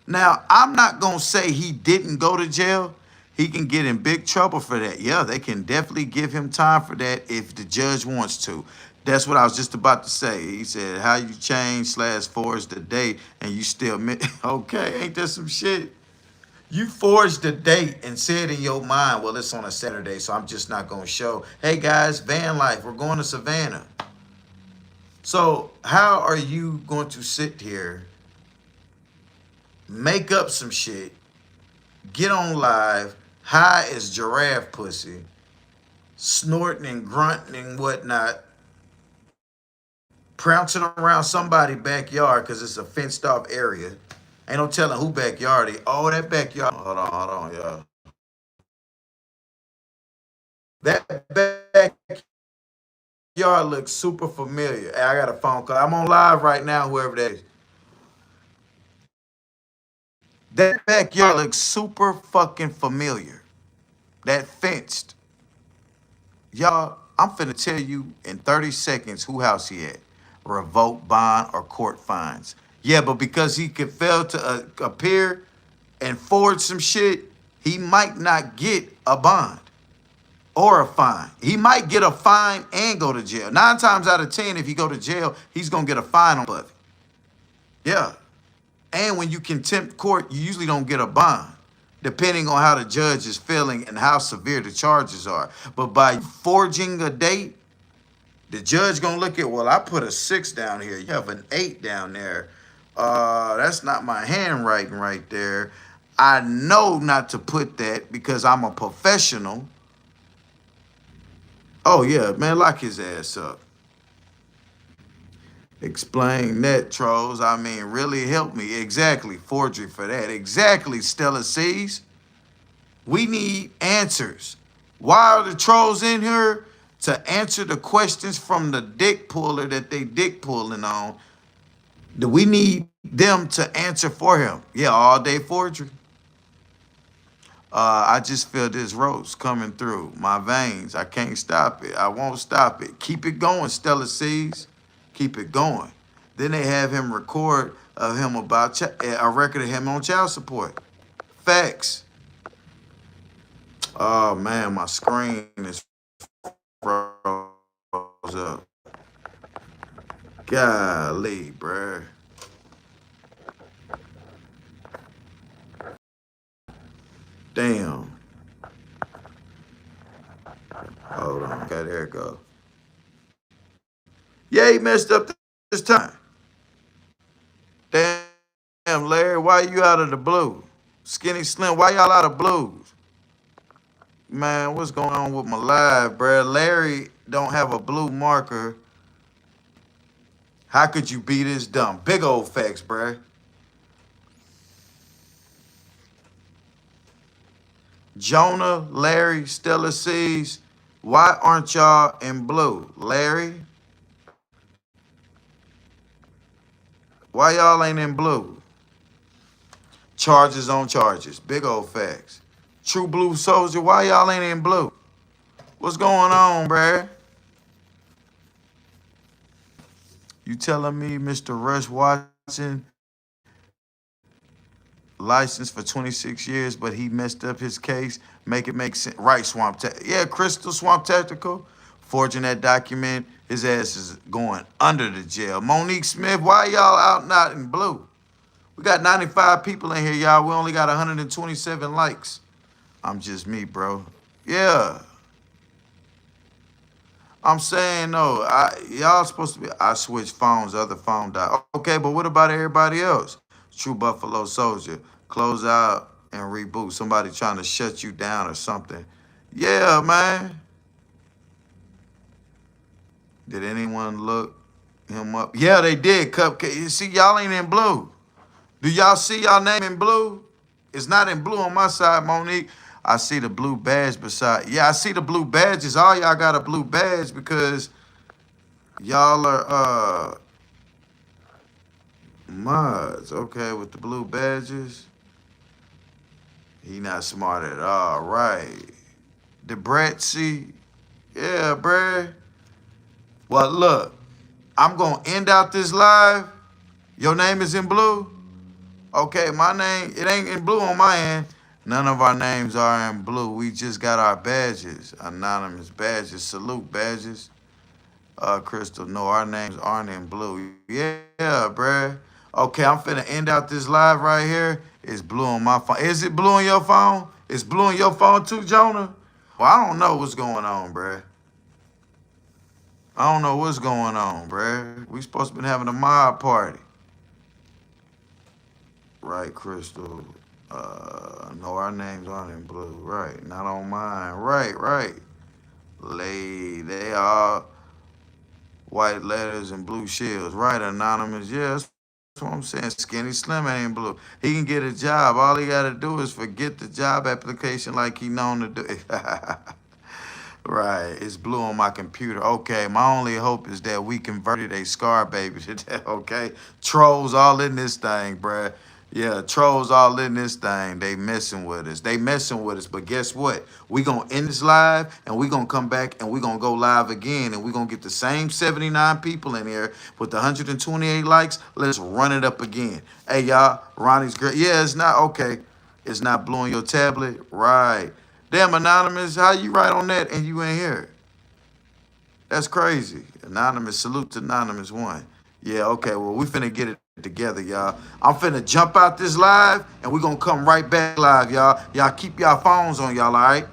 Now, I'm not gonna say he didn't go to jail. He can get in big trouble for that. Yeah, they can definitely give him time for that if the judge wants to. That's what I was just about to say. He said, "How you change / forge the date and you still okay? Ain't that some shit?" You forged the date and said in your mind, well, it's on a Saturday, so I'm just not going to show. Hey, guys, van life, we're going to Savannah. So how are you going to sit here, make up some shit, get on live, high as giraffe pussy, snorting and grunting and whatnot, pouncing around somebody's backyard because it's a fenced off area. Ain't no telling who backyard it. Oh, that backyard. Hold on, y'all. That backyard looks super familiar. Hey, I got a phone call. I'm on live right now, whoever that is. That backyard looks super fucking familiar. That fenced. Y'all, I'm finna tell you in 30 seconds who house he at. Revoke bond or court fines. Yeah, but because he could fail to appear and forge some shit, he might not get a bond or a fine. He might get a fine and go to jail. 9 times out of 10, if he go to jail, he's gonna get a fine on it. Yeah. And when you contempt court, you usually don't get a bond, depending on how the judge is feeling and how severe the charges are. But by forging a date, the judge gonna look at, well, I put a 6 down here. You have an 8 down there. That's not my handwriting right there. I know not to put that because I'm a professional. Oh yeah, man, lock his ass up. Explain that, trolls. I mean, really help me. Exactly, forgery for that. Exactly, Stella C's. We need answers. Why are the trolls in here? To answer the questions from the dick puller that they dick pulling on. Do we need them to answer for him? Yeah, all day forgery. I just feel this roast coming through my veins. I can't stop it. I won't stop it. Keep it going, Stella C's. Keep it going. Then they have him record of him about a record of him on child support. Facts. Oh man, my screen is froze up. Golly, bruh. Damn. Hold on. Okay, there it go. Yeah, he messed up this time. Damn, Larry, why you out of the blue? Skinny Slim, why y'all out of blues? Man, what's going on with my live, bruh? Larry don't have a blue marker. How could you be this dumb? Big old facts, bruh. Jonah, Larry, Stella C's, why aren't y'all in blue? Larry, why y'all ain't in blue? Charges on charges. Big old facts. True Blue Soldier, why y'all ain't in blue? What's going on, bruh? You telling me Mr. Rush Watson licensed for 26 years, but he messed up his case? Make it make sense. Right, yeah, Crystal Swamp Tactical, forging that document. His ass is going under the jail. Monique Smith, why y'all out not in blue? We got 95 people in here, y'all. We only got 127 likes. I'm just me, bro. Yeah. I'm saying no. Y'all supposed to be. I switched phones. Other phone died. Okay, but what about everybody else? True Buffalo Soldier. Close out and reboot. Somebody trying to shut you down or something. Yeah, man. Did anyone look him up? Yeah, they did. Cupcake. You see, y'all ain't in blue. Do y'all see y'all name in blue? It's not in blue on my side, Monique. I see the blue badge beside. Yeah, I see the blue badges. All y'all got a blue badge because y'all are mods. Okay, with the blue badges. He not smart at all, right? The Brett, see, yeah, bruh. Well, look, I'm gonna end out this live. Your name is in blue. Okay, my name, it ain't in blue on my end. None of our names are in blue. We just got our badges, anonymous badges, salute badges. Crystal, no, our names aren't in blue. Yeah, bruh. Okay, I'm finna end out this live right here. It's blue on my phone. Is it blue on your phone? It's blue on your phone too, Jonah? Well, I don't know what's going on, bruh. I don't know what's going on, bruh. We supposed to been having a mob party. Right, Crystal. No, our names aren't in blue. Right, not on mine. Right. They are white letters and blue shields. Right, anonymous. Yeah, that's what I'm saying. Skinny Slim ain't blue. He can get a job. All he gotta do is forget the job application like he known to do. Right, it's blue on my computer. Okay, my only hope is that we converted a scar baby to that. Okay, trolls all in this thing, bruh. Yeah, trolls all in this thing. They messing with us. They messing with us. But guess what? We gonna end this live and we gonna come back and we gonna go live again and we gonna get the same 79 people in here with the 128 likes. Let's run it up again. Hey y'all, Ronnie's great. Yeah, it's not okay. It's not blue on your tablet, right? Damn, Anonymous, how you write on that and you ain't here? That's crazy. Anonymous, salute to Anonymous one. Yeah, okay, well, we finna get it together, y'all. I'm finna jump out this live and we gonna come right back live, y'all. Y'all keep y'all phones on y'all, all right?